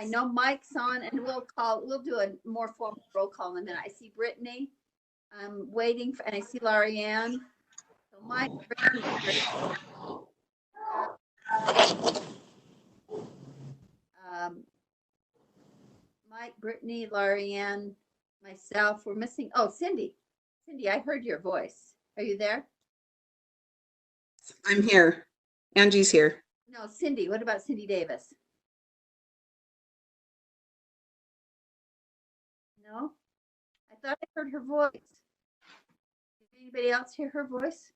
I know Mike's on, and we'll do a more formal roll call in a minute. I see Brittany. I'm waiting for, and I see Larianne. So Mike, Brittany, Mike, Brittany, Larianne, myself. We're missing. Oh, Cindy. Cindy, I heard your voice. Are you there? I'm here. Angie's here. No, Cindy. What about Cindy Davis? No? I thought I heard her voice. Did anybody else hear her voice?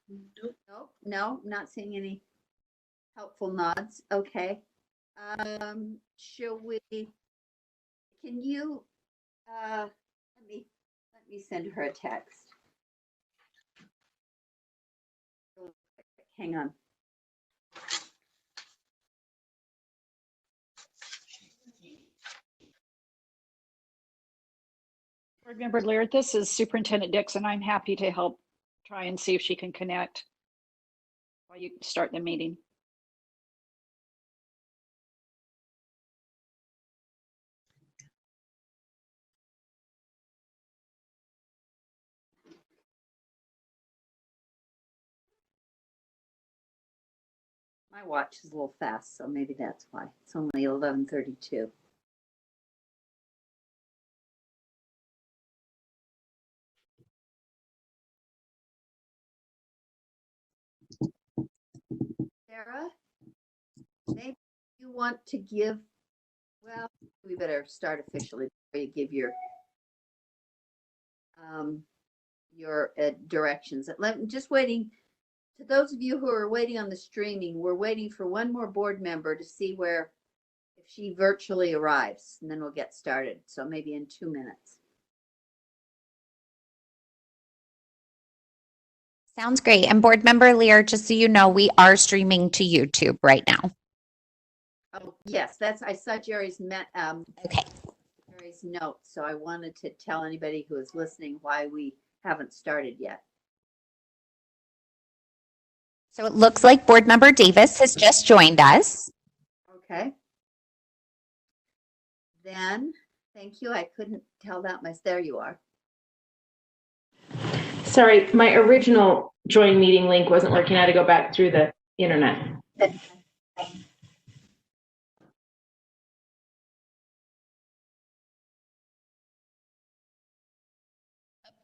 Nope. Nope. No, not seeing any helpful nods. Okay. Shall we, can you, let me send her a text. Hang on. Board Member Laird, this is Superintendent Dixon. I'm happy to help try and see if she can connect while you start the meeting. My watch is a little fast, so maybe that's why. It's only 11:32. Sarah, maybe you want to give, well, we better start officially before you give your directions. Just waiting. To those of you who are waiting on the streaming, we're waiting for one more board member to see if she virtually arrives, and then we'll get started. So maybe in 2 minutes. Sounds great. And Board Member Lear, just so you know, we are streaming to YouTube right now. Oh, yes, I saw Jerry's Okay. Jerry's note, so I wanted to tell anybody who is listening why we haven't started yet. So it looks like Board Member Davis has just joined us. Okay. Then, thank you. I couldn't tell that much. There you are. Sorry, my original join meeting link wasn't working. I had to go back through the internet.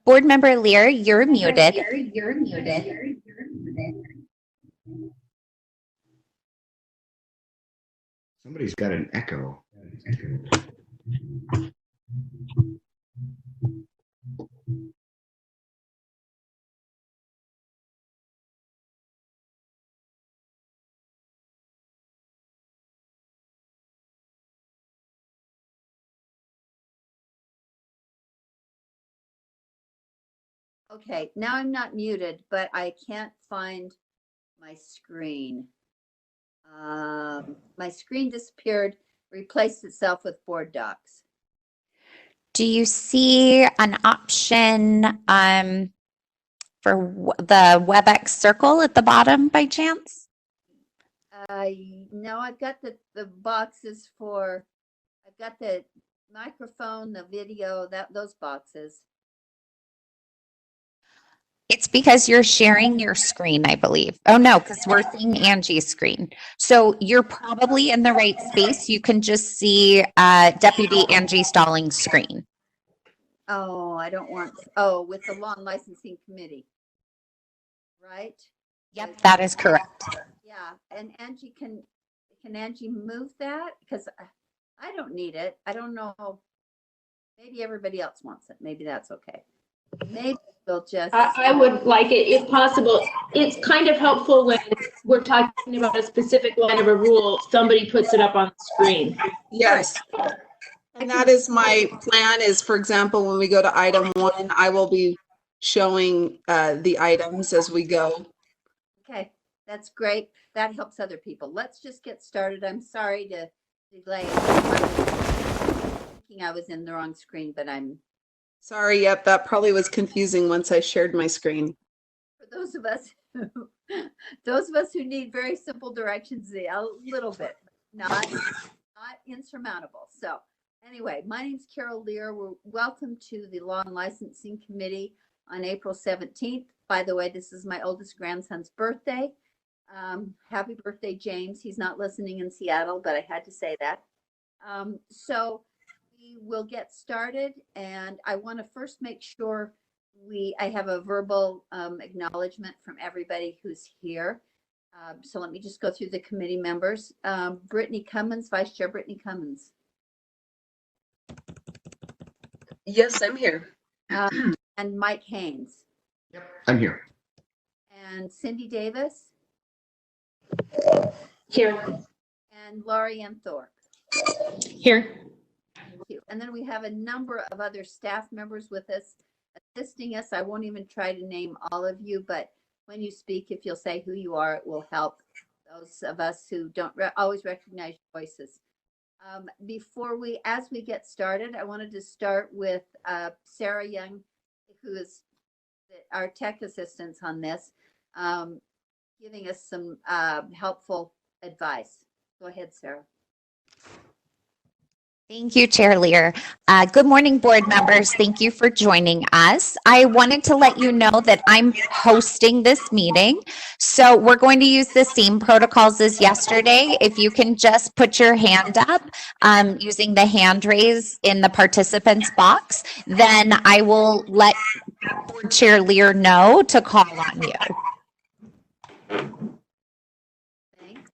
Board Member Lear, you're muted. Somebody's got an echo. Okay, now I'm not muted, but I can't find my screen. My screen disappeared, replaced itself with board docs. Do you see an option for the WebEx circle at the bottom by chance? No, I've got the boxes for, I've got the microphone, the video, those boxes. It's because you're sharing your screen, I believe. Oh no, because we're seeing Angie's screen. So you're probably in the right space. You can just see Deputy Angie Stallings' screen. Oh, I don't want, with the law and licensing committee, right? Yep, that is correct. Yeah, and Angie, can Angie move that? Because I don't need it. I don't know. Maybe everybody else wants it. Maybe that's okay. Maybe they'll just. I would like it if possible. It's kind of helpful when we're talking about a specific line of a rule, somebody puts it up on the screen. Yes. And that is my plan is, for example, when we go to item 1, I will be showing the items as we go. Okay, that's great. That helps other people. Let's just get started. I'm sorry to delay. Thinking I was in the wrong screen, but I'm. Sorry, yep, that probably was confusing once I shared my screen. For those of us who need very simple directions, a little bit. not insurmountable. So anyway, my name's Carol Lear. We're welcome to the Law and Licensing Committee on April 17th. By the way, this is my oldest grandson's birthday. Happy birthday, James. He's not listening in Seattle, but I had to say that. So we will get started, and I want to first make sure I have a verbal acknowledgement from everybody who's here. So let me just go through the committee members. Brittany Cummins, Vice Chair Brittany Cummins. Yes, I'm here. And Mike Haynes. Yep, I'm here. And Cindy Davis. Here. And Laurie Ann Thorpe. Here. Thank you. And then we have a number of other staff members with us, assisting us. I won't even try to name all of you, but when you speak, if you'll say who you are, it will help those of us who don't always recognize your voices. As we get started, I wanted to start with Sarah Young, who is our tech assistant on this, giving us some helpful advice. Go ahead, Sarah. Thank you, Chair Lear. Good morning, board members. Thank you for joining us. I wanted to let you know that I'm hosting this meeting. So we're going to use the same protocols as yesterday. If you can just put your hand up using the hand raise in the participants box, then I will let Board Chair Lear know to call on you. Thanks.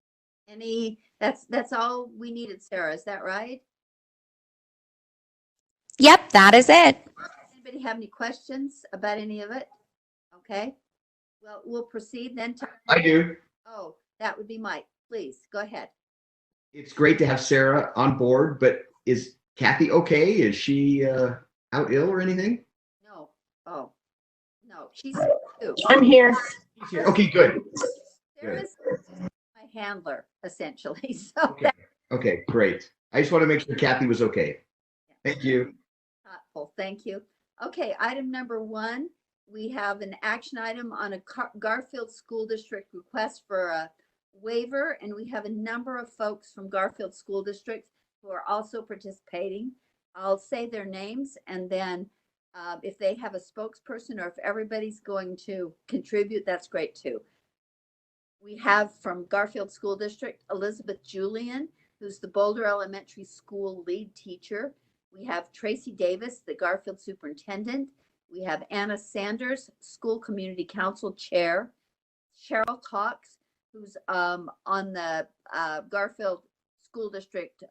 That's all we needed, Sarah. Is that right? Yep, that is it. Anybody have any questions about any of it? Okay. Well, we'll proceed then. I do. Oh, that would be Mike. Please go ahead. It's great to have Sarah on board, but is Kathy okay? Is she out ill or anything? No. Oh, no. She's here too. I'm here. She's here. Okay, good. Sarah's my handler, essentially. So Okay, great. I just want to make sure Kathy was okay. Thank you. thoughtful. Thank you. Okay, item number 1, we have an action item on a Garfield School District request for a waiver, and we have a number of folks from Garfield School District who are also participating. I'll say their names, and then if they have a spokesperson or if everybody's going to contribute, that's great too. We have from Garfield School District, Elizabeth Julian, who's the Boulder Elementary School lead teacher. We have Tracy Davis, the Garfield superintendent. We have Anna Sanders, School Community Council chair. Cheryl Cox, who's on the Garfield School District,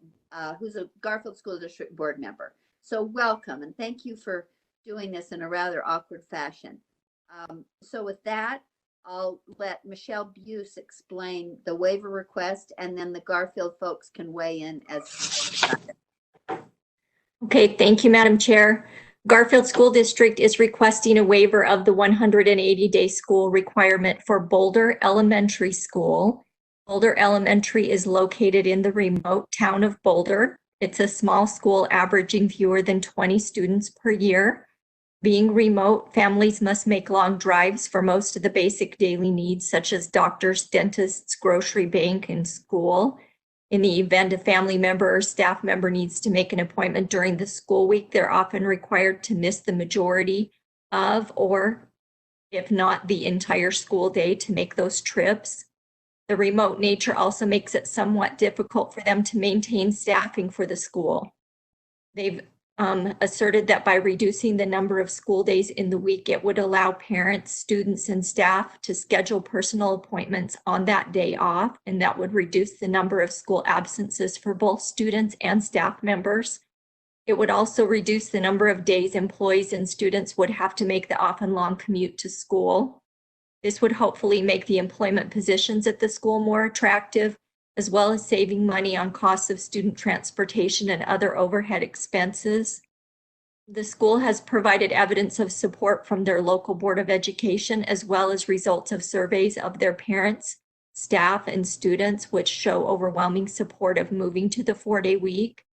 who's a Garfield School District board member. So welcome, and thank you for doing this in a rather awkward fashion. So with that, I'll let Michelle Buse explain the waiver request, and then the Garfield folks can weigh in as. Okay, thank you, Madam Chair. Garfield School District is requesting a waiver of the 180-day school requirement for Boulder Elementary School. Boulder Elementary is located in the remote town of Boulder. It's a small school averaging fewer than 20 students per year. Being remote, families must make long drives for most of the basic daily needs, such as doctors, dentists, grocery, bank, and school. In the event a family member or staff member needs to make an appointment during the school week, they're often required to miss the majority of, or if not the entire school day, to make those trips. The remote nature also makes it somewhat difficult for them to maintain staffing for the school. They've asserted that by reducing the number of school days in the week, it would allow parents, students, and staff to schedule personal appointments on that day off, and that would reduce the number of school absences for both students and staff members. It would also reduce the number of days employees and students would have to make the often long commute to school. This would hopefully make the employment positions at the school more attractive, as well as saving money on costs of student transportation and other overhead expenses. The school has provided evidence of support from their local Board of Education, as well as results of surveys of their parents, staff, and students, which show overwhelming support of moving to the 4-day week.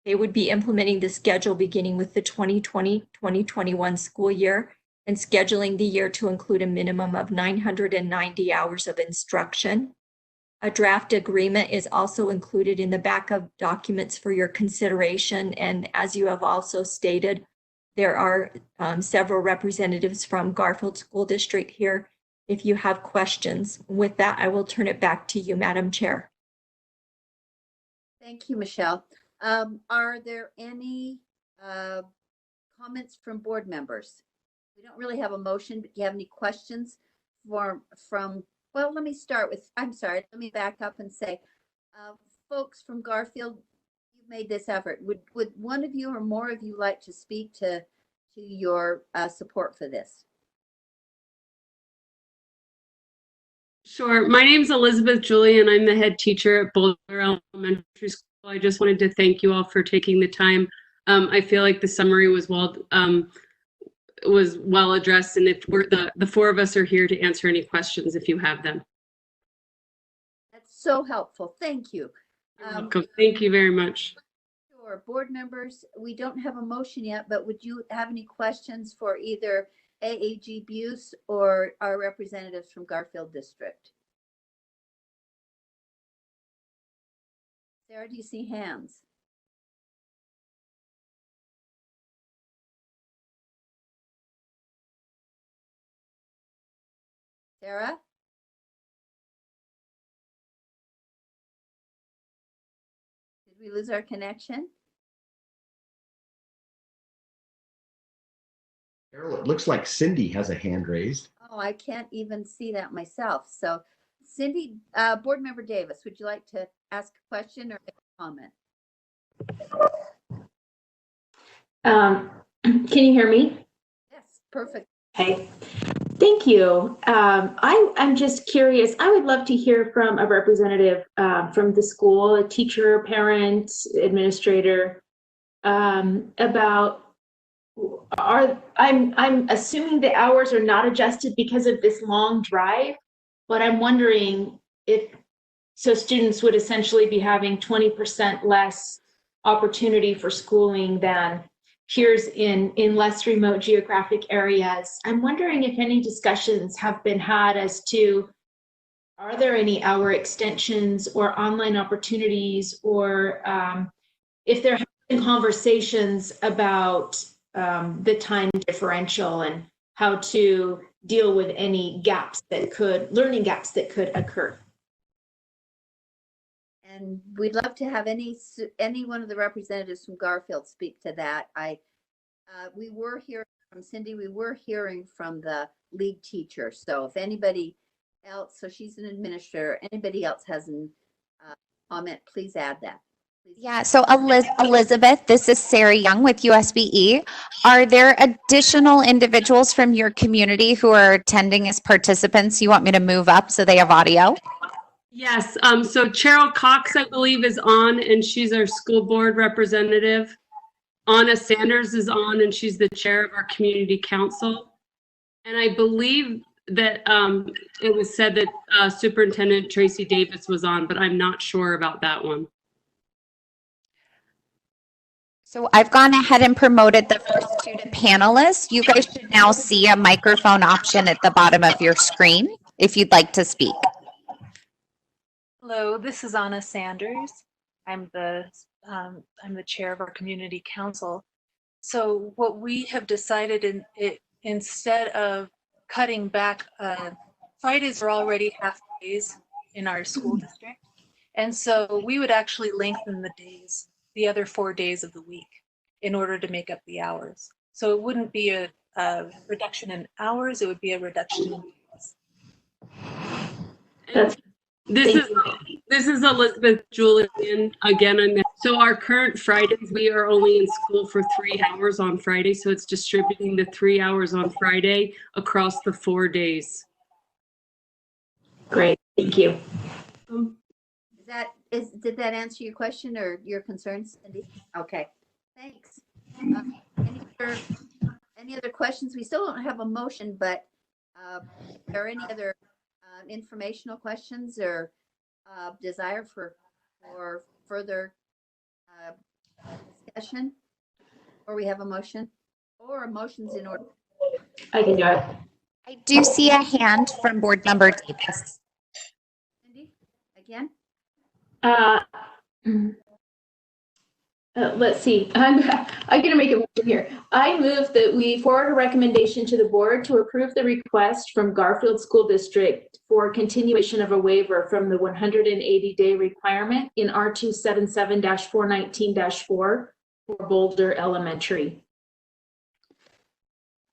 They would be implementing the schedule beginning with the 2020-2021 school year and scheduling the year to include a minimum of 990 hours of instruction. A draft agreement is also included in the backup documents for your consideration. And as you have also stated, there are several representatives from Garfield School District here if you have questions. With that, I will turn it back to you, Madam Chair. Thank you, Michelle. Are there any comments from board members? We don't really have a motion, but do you have any questions from, well, let me start with, I'm sorry, let me back up and say, folks from Garfield, you've made this effort. Would one of you or more of you like to speak to your support for this? Sure. My name's Elizabeth Julian. I'm the head teacher at Boulder Elementary School. I just wanted to thank you all for taking the time. I feel like the summary was well addressed, and if we're the four of us are here to answer any questions if you have them. That's so helpful. Thank you. You're welcome. Thank you very much. Sure. Board members, we don't have a motion yet, but would you have any questions for either AAG Buse or our representatives from Garfield District? Sarah, do you see hands? Sarah? Did we lose our connection? Carol, it looks like Cindy has a hand raised. Oh, I can't even see that myself. So Cindy, Board Member Davis, would you like to ask a question or make a comment? Can you hear me? Yes, perfect. Okay. Thank you. I'm just curious. I would love to hear from a representative from the school, a teacher, parent, administrator, about I'm assuming the hours are not adjusted because of this long drive, but I'm wondering if so students would essentially be having 20% less opportunity for schooling than peers in less remote geographic areas. I'm wondering if any discussions have been had as to, are there any hour extensions or online opportunities, or if there have been conversations about the time differential and how to deal with any learning gaps that could occur. And we'd love to have any one of the representatives from Garfield speak to that. We were hearing from Cindy, we were hearing from the lead teacher. So if anybody else, so she's an administrator, anybody else has a comment, please add that. Please. Yeah, so Elizabeth, this is Sarah Young with USBE. Are there additional individuals from your community who are attending as participants you want me to move up so they have audio? Yes. So Cheryl Cox, I believe, is on, and she's our school board representative. Anna Sanders is on, and she's the chair of our community council. And I believe that it was said that Superintendent Tracy Davis was on, but I'm not sure about that one. So I've gone ahead and promoted the first two to panelists. You guys should now see a microphone option at the bottom of your screen if you'd like to speak. Hello, this is Anna Sanders. I'm the chair of our community council. So what we have decided instead of cutting back, Fridays are already half days in our school district. And so we would actually lengthen the days, the other 4 days of the week, in order to make up the hours. So it wouldn't be a reduction in hours, it would be a reduction in days. This is Elizabeth Julian again. So our current Fridays, we are only in school for 3 hours on Friday. So it's distributing the 3 hours on Friday across the 4 days. Great, thank you. Did that answer your question or your concerns, Cindy? Okay, thanks. Any other questions? We still don't have a motion, but are there any other informational questions or desire for further discussion? Or we have a motion? Or a motion's in order? I can do it. I do see a hand from Board Member Davis. Cindy? again? Let's see. I'm going to make a motion here. I move that we forward a recommendation to the board to approve the request from Garfield School District for continuation of a waiver from the 180-day requirement in R277-419-4 for Boulder Elementary.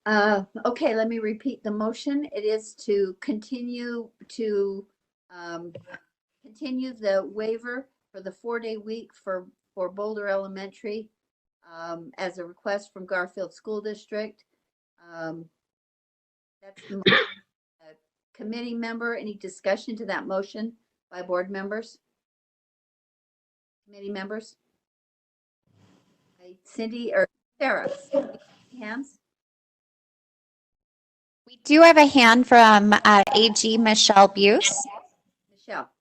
Okay, let me repeat the motion. It is to continue the waiver for the 4-day week for Boulder Elementary as a request from Garfield School District. That's the motion. Committee member, any discussion to that motion by board members? Committee members? Cindy or Sarah? Hands? We do have a hand from AG Michelle Buse. Michelle?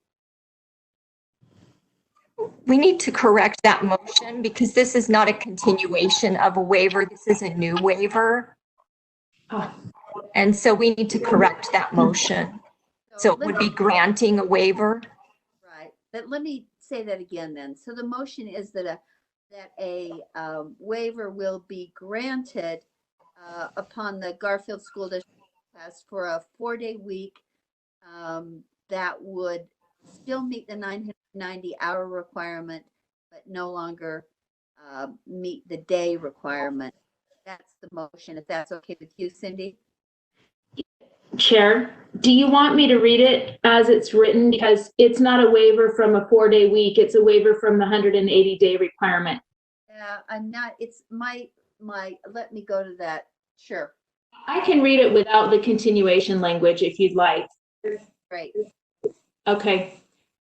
We need to correct that motion because this is not a continuation of a waiver. This is a new waiver. And so we need to correct that motion. So it would be granting a waiver. Right, but let me say that again then. So the motion is that a waiver will be granted upon the Garfield School District request for a 4-day week that would still meet the 990-hour requirement, but no longer meet the day requirement. That's the motion, if that's okay with you, Cindy. Chair, do you want me to read it as it's written? Because it's not a waiver from a 4-day week. It's a waiver from the 180-day requirement. I'm not, it's my, let me go to that. Sure. I can read it without the continuation language if you'd like. Great. Okay.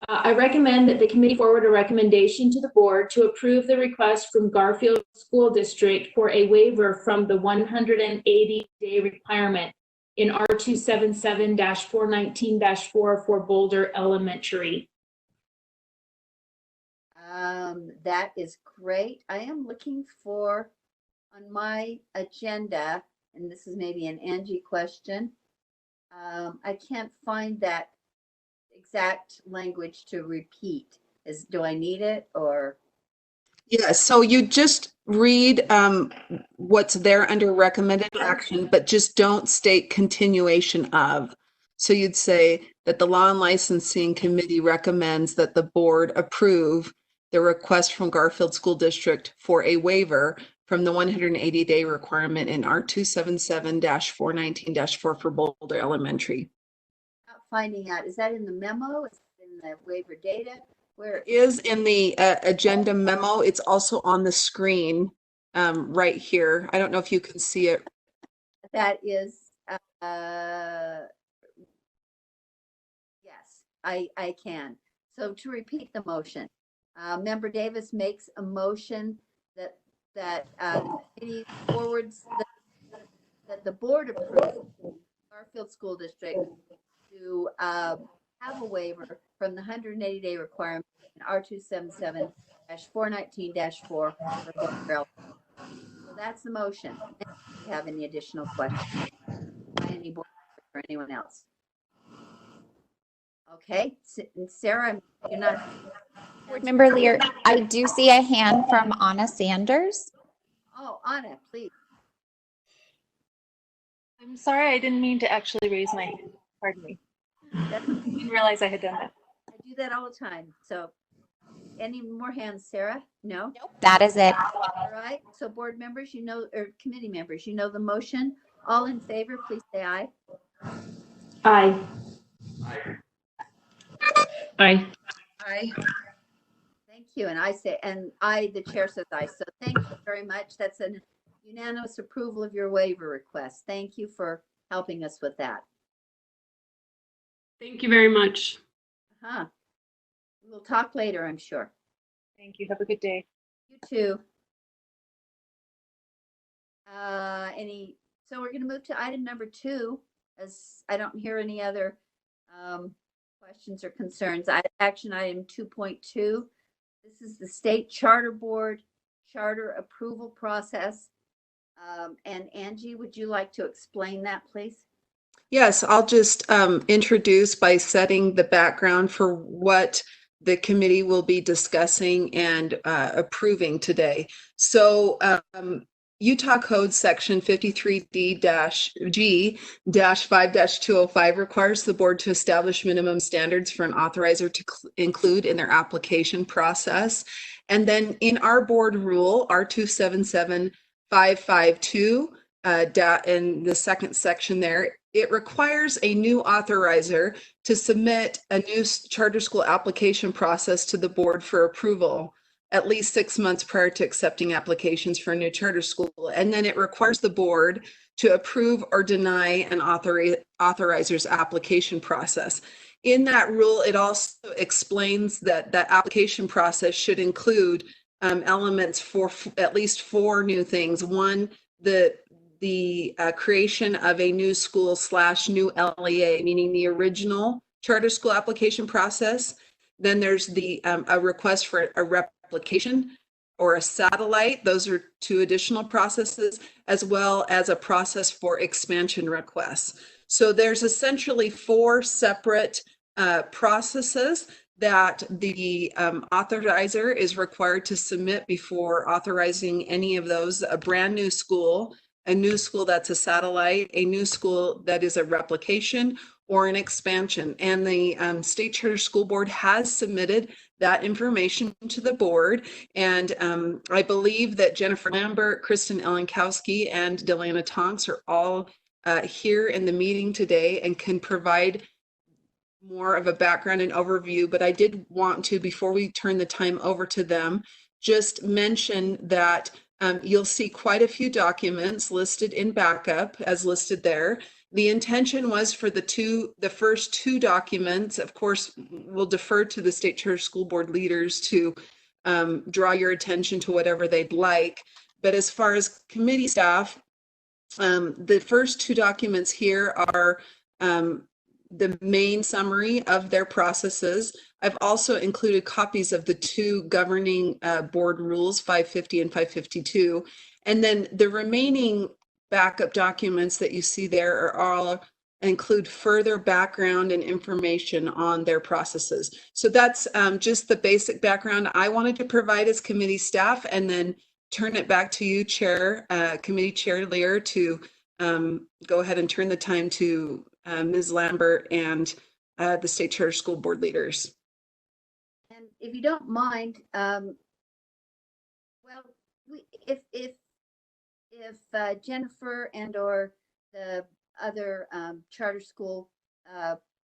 I recommend that the committee forward a recommendation to the board to approve the request from Garfield School District for a waiver from the 180-day requirement in R277-419-4 for Boulder Elementary. That is great. I am looking for on my agenda, and this is maybe an Angie question. I can't find that exact language to repeat. Do I need it or? Yeah, so you just read what's there under recommended action, but just don't state continuation of. So you'd say that the Law and Licensing Committee recommends that the board approve the request from Garfield School District for a waiver from the 180-day requirement in R277-419-4 for Boulder Elementary. Not finding out. Is that in the memo? Is it in the waiver data? Where Is in the agenda memo. It's also on the screen right here. I don't know if you can see it. that is, yes, I can. So to repeat the motion, Member Davis makes a motion that the committee forwards that the board approves Garfield School District to have a waiver from the 180-day requirement in R277-419-4 for Boulder. So that's the motion. Do you have any additional questions by any board or anyone else? Okay, Sarah, you're not. Board Member Lear, I do see a hand from Anna Sanders. Oh, Anna, please. I'm sorry, I didn't mean to actually raise my hand. Pardon me. I didn't realize I had done that. I do that all the time. So any more hands, Sarah? No? Nope, that is it. All right. So board members, you know, or committee members, you know the motion. All in favor, please say aye. Aye. Aye. Aye. Thank you. And I say, and I, the chair says aye. So thank you very much. That's a unanimous approval of your waiver request. Thank you for helping us with that. Thank you very much. We'll talk later, I'm sure. Thank you. Have a good day. You too. So we're going to move to item number 2, as I don't hear any other questions or concerns. Action item 2.2. This is the State Charter Board charter approval process. And Angie, would you like to explain that, please? Yes, I'll just introduce by setting the background for what the committee will be discussing and approving today. So Utah Code Section 53D-G-5-205 requires the board to establish minimum standards for an authorizer to include in their application process. And then in our board rule, R277552, in the second section there, it requires a new authorizer to submit a new charter school application process to the board for approval at least 6 months prior to accepting applications for a new charter school. And then it requires the board to approve or deny an authorizer's application process. In that rule, it also explains that that application process should include elements for at least 4 new things. One, the creation of a new school / new LEA, meaning the original charter school application process. Then there's the a request for a replication or a satellite. Those are 2 additional processes, as well as a process for expansion requests. So there's essentially 4 separate processes that the authorizer is required to submit before authorizing any of those: a brand new school, a new school that's a satellite, a new school that is a replication, or an expansion. And the State Charter School Board has submitted that information to the board. And I believe that Jennifer Lambert, Kristen Elankowski, and Delana Tonks are all here in the meeting today and can provide more of a background and overview. But I did want to, before we turn the time over to them, just mention that you'll see quite a few documents listed in backup as listed there. The intention was for the first 2 documents. Of course, we'll defer to the State Charter School Board leaders to draw your attention to whatever they'd like. But as far as committee staff, the first 2 documents here are the main summary of their processes. I've also included copies of the 2 governing board rules, 550 and 552. And then the remaining backup documents that you see there are all include further background and information on their processes. So that's just the basic background I wanted to provide as committee staff, and then turn it back to you, Chair, Committee Chair Lear, to go ahead and turn the time to Ms. Lambert and the State Charter School Board leaders. And if you don't mind, if Jennifer and or the other charter school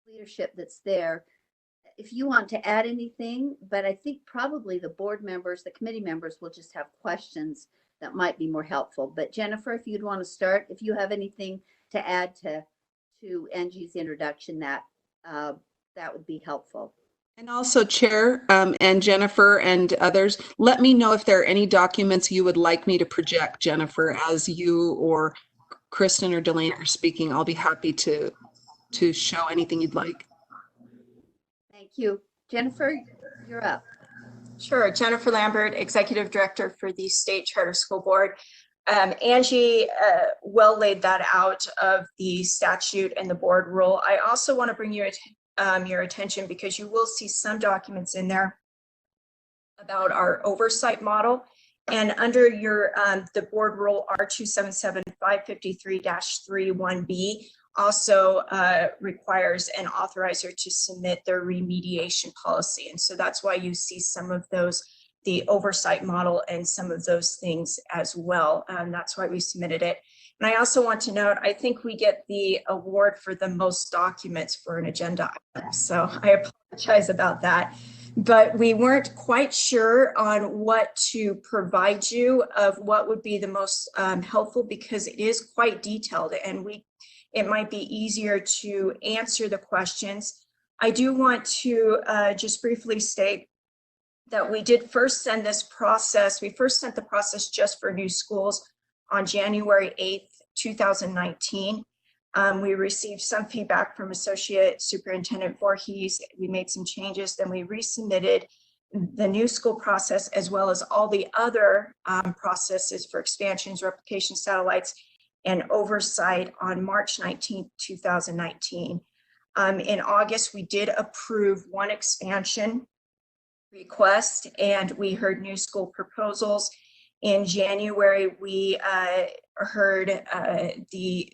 leadership that's there, if you want to add anything, but I think probably the board members, the committee members will just have questions that might be more helpful. But Jennifer, if you'd want to start, if you have anything to add to Angie's introduction, that would be helpful. And also, Chair, and Jennifer and others, let me know if there are any documents you would like me to project, Jennifer, as you or Kristen or Delana are speaking. I'll be happy to show anything you'd like. Thank you. Jennifer, you're up. Sure. Jennifer Lambert, Executive Director for the State Charter School Board. Angie well laid that out of the statute and the board rule. I also want to bring your attention, because you will see some documents in there about our oversight model. And under your the board rule R277553-31B also requires an authorizer to submit their remediation policy. And so that's why you see some of those, the oversight model and some of those things as well. That's why we submitted it. And I also want to note, I think we get the award for the most documents for an agenda item. So I apologize about that. But we weren't quite sure on what to provide you of what would be the most helpful, because it is quite detailed and it might be easier to answer the questions. I do want to just briefly state that we did first send this process. We first sent the process just for new schools on January 8th, 2019. We received some feedback from Associate Superintendent Voorhees. We made some changes, then we resubmitted the new school process as well as all the other processes for expansions, replication, satellites and oversight on March 19th, 2019. In August, we did approve one expansion request, and we heard new school proposals. In January, we heard the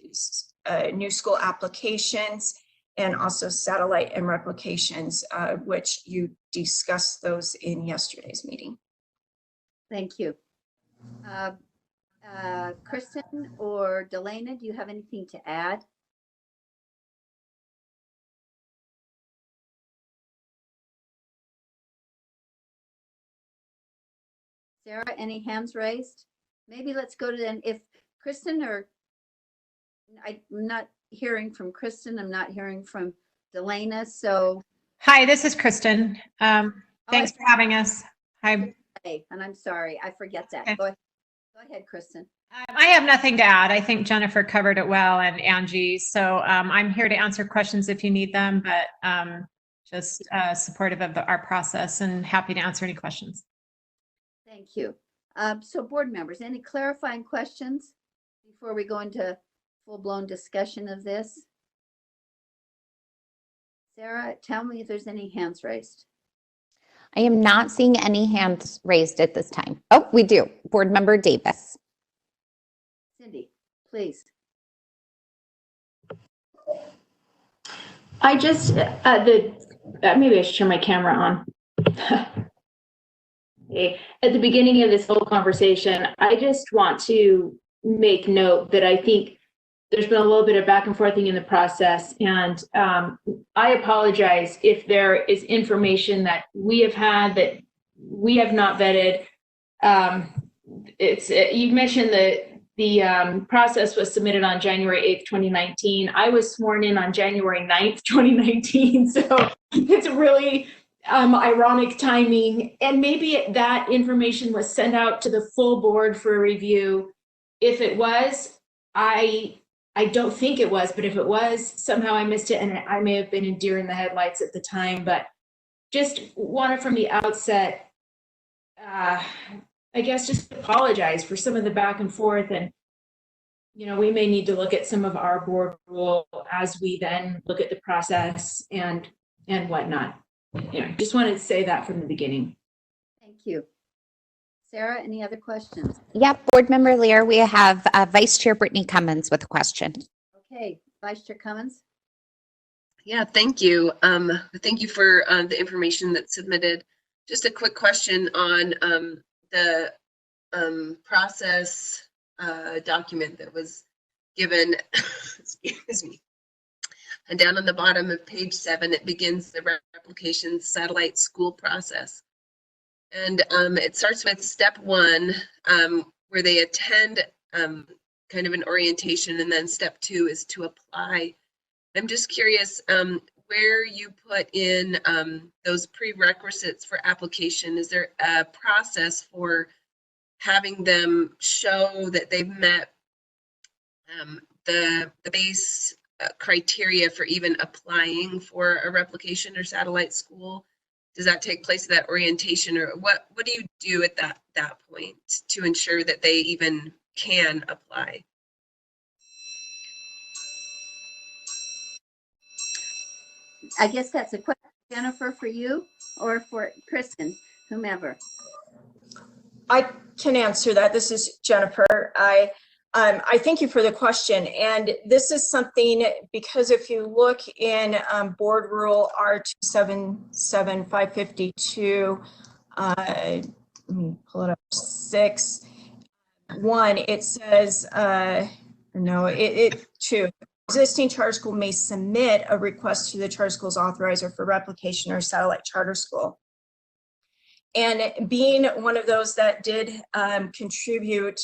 new school applications and also satellite and replications, which you discussed those in yesterday's meeting. Thank you. Kristen or Delana, do you have anything to add? Sarah, any hands raised? Maybe let's go to then if Kristen or I'm not hearing from Kristen, I'm not hearing from Delana. So hi, this is Kristen. Thanks for having us. Hi. And I'm sorry, I forget that. Okay. Go ahead, Kristen. I have nothing to add. I think Jennifer covered it well, and Angie. So I'm here to answer questions if you need them, but just supportive of our process and happy to answer any questions. Thank you. So board members, any clarifying questions before we go into full-blown discussion of this? Sarah, tell me if there's any hands raised. I am not seeing any hands raised at this time. Oh, we do. Board Member Davis. Cindy, please. I just, maybe I should turn my camera on. Okay. At the beginning of this whole conversation, I just want to make note that I think there's been a little bit of back and forthing in the process, and I apologize if there is information that we have had that we have not vetted. You mentioned that the process was submitted on January 8th, 2019. I was sworn in on January 9th, 2019, so it's really ironic timing, and maybe that information was sent out to the full board for review. If it was, I don't think it was, but if it was, somehow I missed it, and I may have been in deer in the headlights at the time. But just wanted from the outset, I guess, just apologize for some of the back and forth, and we may need to look at some of our board rule as we then look at the process and whatnot. Just wanted to say that from the beginning. Thank you. Sarah, any other questions? Yeah, Board Member Lear, we have Vice Chair Brittany Cummins with a question. Okay, Vice Chair Cummins. Yeah, thank you. Thank you for the information that's submitted. Just a quick question on the process document that was given, excuse me. And down on the bottom of page 7, it begins the replication satellite school process. And it starts with step 1, where they attend kind of an orientation, and then step 2 is to apply. I'm just curious where you put in those prerequisites for application. Is there a process for having them show that they've met the base criteria for even applying for a replication or satellite school? Does that take place at that orientation, or what do you do at that point to ensure that they even can apply? I guess that's a question, Jennifer, for you or for Kristen, whomever. I can answer that. This is Jennifer. I thank you for the question. And this is something, because if you look in Board Rule R277552, let me pull it up, 6.1, it says, two, existing charter school may submit a request to the charter school's authorizer for replication or satellite charter school. And being one of those that did contribute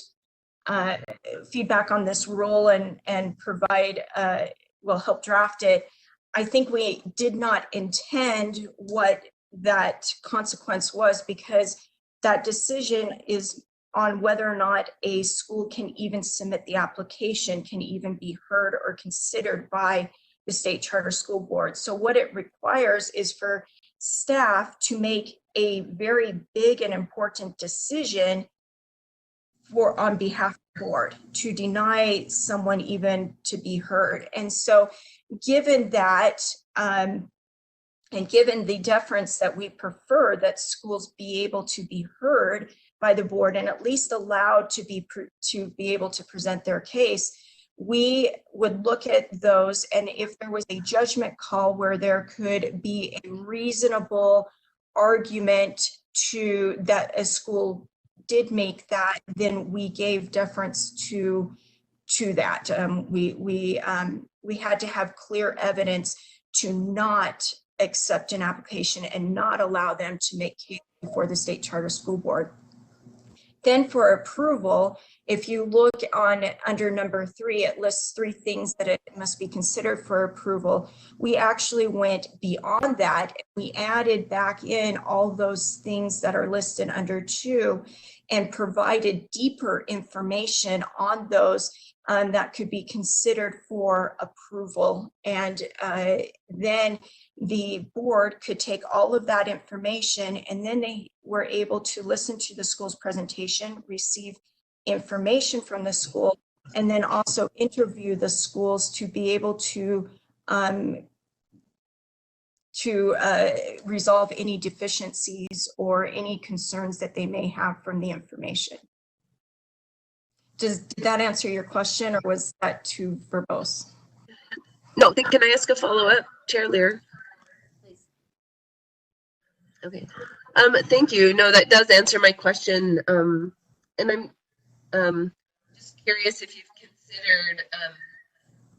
feedback on this rule and provide, help draft it, I think we did not intend what that consequence was, because that decision is on whether or not a school can even submit the application, can even be heard or considered by the state charter school board. So what it requires is for staff to make a very big and important decision on behalf of board, to deny someone even to be heard. And so given that, and given the deference that we prefer that schools be able to be heard by the board and at least allowed to be able to present their case, we would look at those, and if there was a judgment call where there could be a reasonable argument to that a school did make that, then we gave deference to that. We had to have clear evidence to not accept an application and not allow them to make case before the state charter school board. Then for approval, if you look on under number 3, it lists 3 things that it must be considered for approval. We actually went beyond that. We added back in all those things that are listed under 2 and provided deeper information on those that could be considered for approval. And then the board could take all of that information, and then they were able to listen to the school's presentation, receive information from the school, and then also interview the schools to be able to resolve any deficiencies or any concerns that they may have from the information. Did that answer your question, or was that too verbose? No, can I ask a follow-up, Chair Lear? Please. Okay. Thank you. No, that does answer my question. And I'm just curious if you've considered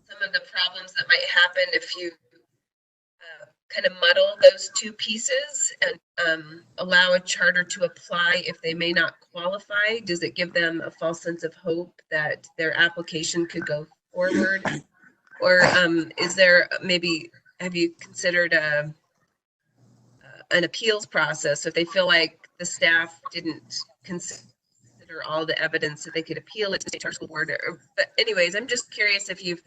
some of the problems that might happen if you kind of muddle those 2 pieces and allow a charter to apply if they may not qualify. Does it give them a false sense of hope that their application could go forward? Or is there maybe, have you considered an appeals process if they feel like the staff didn't consider all the evidence that they could appeal it to the state charter school board? But anyways, I'm just curious if you've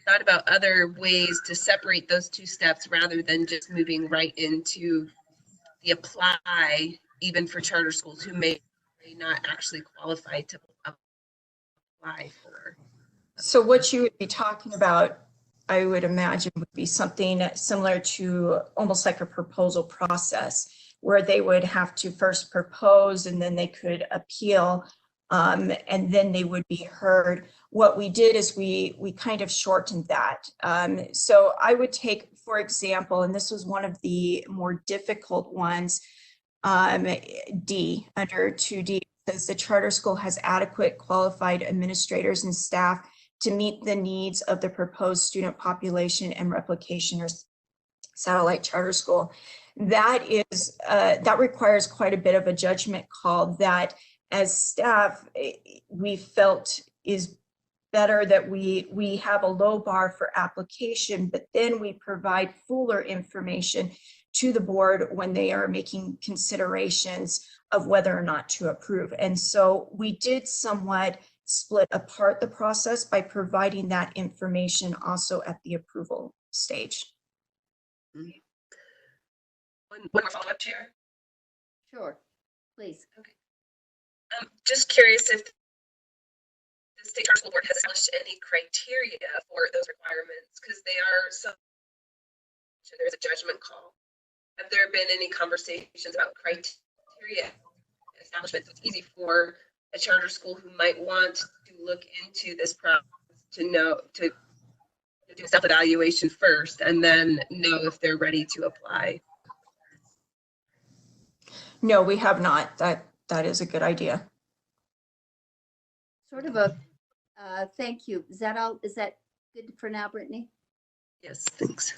thought about other ways to separate those 2 steps rather than just moving right into the apply, even for charter schools who may not actually qualify to apply for. So what you would be talking about, I would imagine, would be something similar to almost like a proposal process, where they would have to first propose and then they could appeal, and then they would be heard. What we did is we kind of shortened that. So I would take, for example, and this was one of the more difficult ones, D, under 2D, says the charter school has adequate qualified administrators and staff to meet the needs of the proposed student population and replication or satellite charter school. That is, that requires quite a bit of a judgment call that as staff, we felt is better that we have a low bar for application, but then we provide fuller information to the board when they are making considerations of whether or not to approve. And so we did somewhat split apart the process by providing that information also at the approval stage. One more follow-up, Chair. Sure, please. Okay. Just curious if the state charter school board has established any criteria for those requirements, because they are so there's a judgment call. Have there been any conversations about criteria establishment? It's easy for a charter school who might want to look into this process to know to do self-evaluation first and then know if they're ready to apply. No, we have not. That is a good idea. Sort of a thank you. Is that all? Is that good for now, Brittany? Yes, thanks.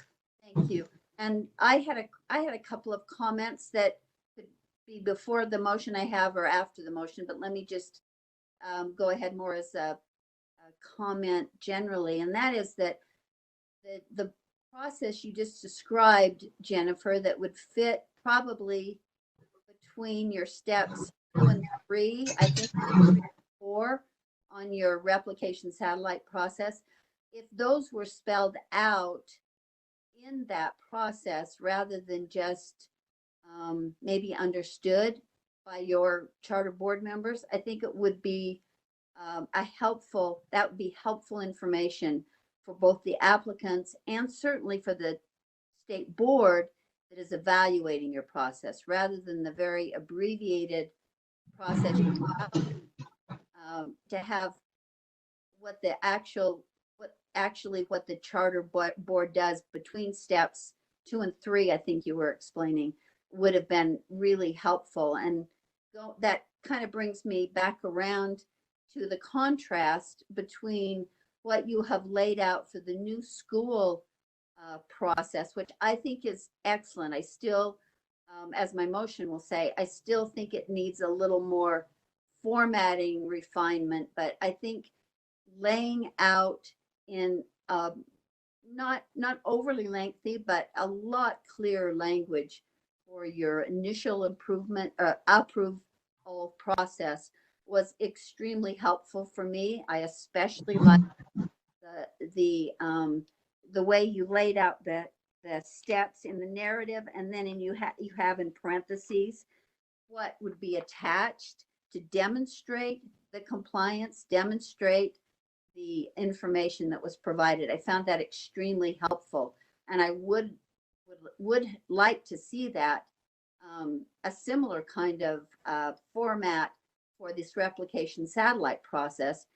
Thank you. And I had a couple of comments that could be before the motion I have or after the motion, but let me just go ahead more as a comment generally, and that is that the process you just described, Jennifer, that would fit probably between your steps 2 and 3, I think 3 and 4 on your replication satellite process. If those were spelled out in that process rather than just maybe understood by your charter board members, I think it would be that would be helpful information for both the applicants and certainly for the state board that is evaluating your process, rather than the very abbreviated process you have, to have what the charter board does between steps 2 and 3, I think you were explaining, would have been really helpful. And that kind of brings me back around to the contrast between what you have laid out for the new school process, which I think is excellent. I still, as my motion will say, I still think it needs a little more formatting refinement, but I think laying out in not overly lengthy, but a lot clearer language for your initial approval process was extremely helpful for me. I especially like the way you laid out the steps in the narrative, and then you have in parentheses what would be attached to demonstrate the compliance, demonstrate the information that was provided. I found that extremely helpful, and I would like to see that a similar kind of format for this replication satellite process,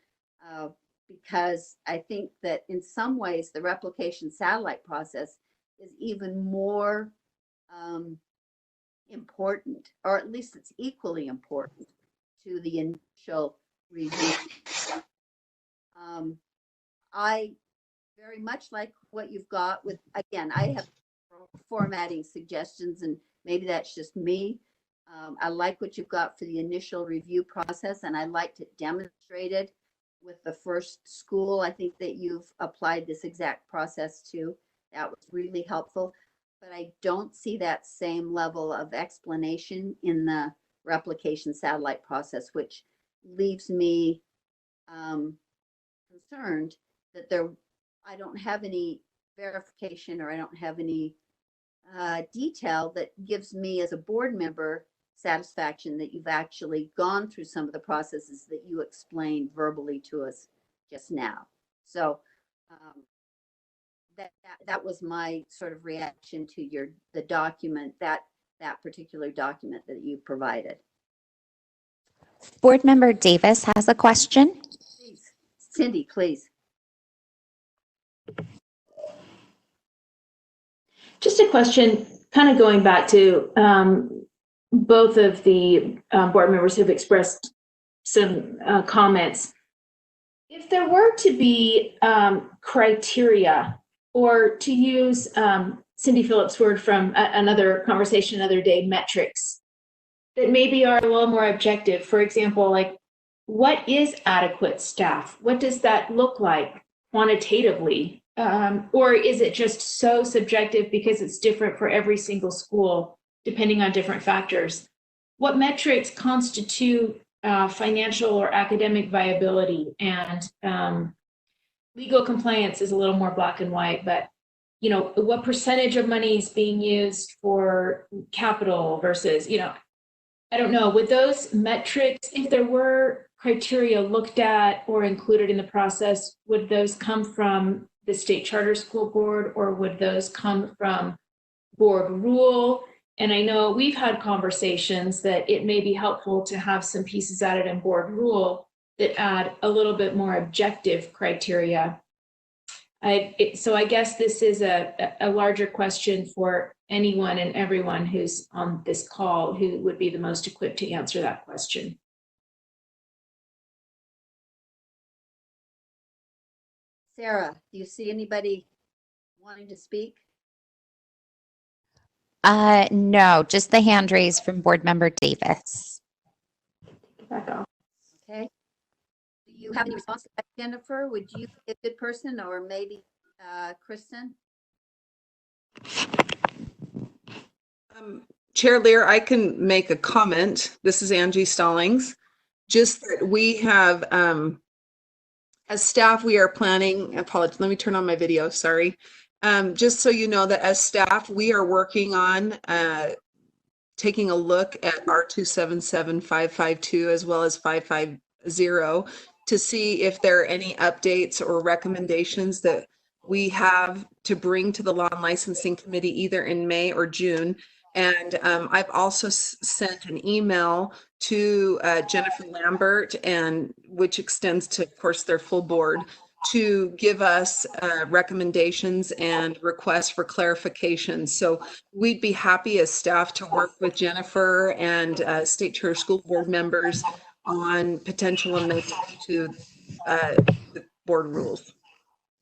because I think that in some ways the replication satellite process is even more important, or at least it's equally important to the initial review. I very much like what you've got with, again, I have formatting suggestions, and maybe that's just me. I like what you've got for the initial review process, and I liked it demonstrated with the first school. I think that you've applied this exact process to. That was really helpful, but I don't see that same level of explanation in the replication satellite process, which leaves me concerned that I don't have any verification, or I don't have any detail that gives me as a board member satisfaction that you've actually gone through some of the processes that you explained verbally to us just now. So that was my sort of reaction to the document, that particular document that you provided. Board Member Davis has a question. Please, Cindy, please. Just a question, kind of going back to both of the board members who've expressed some comments. If there were to be criteria, or to use Cindy Phillips' word from another conversation another day, metrics, that maybe are a little more objective. For example, like, what is adequate staff? What does that look like quantitatively? Or is it just so subjective because it's different for every single school, depending on different factors? What metrics constitute financial or academic viability? And legal compliance is a little more black and white, but what percentage of money is being used for capital versus, I don't know, would those metrics, if there were criteria looked at or included in the process, would those come from the state charter school board, or would those come from board rule? And I know we've had conversations that it may be helpful to have some pieces added in board rule that add a little bit more objective criteria. So I guess this is a larger question for anyone and everyone who's on this call who would be the most equipped to answer that question. Sarah, do you see anybody wanting to speak? No, just the hand raised from Board Member Davis. Back off. Okay. Do you have any response to that, Jennifer? Would you be a good person, or maybe Kristen? Chair Lear, I can make a comment. This is Angie Stallings. Just that we have, as staff, we are planning, apologies, let me turn on my video, sorry. Just so you know that as staff, we are working on taking a look at R277552 as well as 550 to see if there are any updates or recommendations that we have to bring to the Law and Licensing Committee either in May or June. And I've also sent an email to Jennifer Lambert, and which extends to, of course, their full board, to give us recommendations and requests for clarification. So we'd be happy as staff to work with Jennifer and State Charter School Board members on potential amendments to the board rules.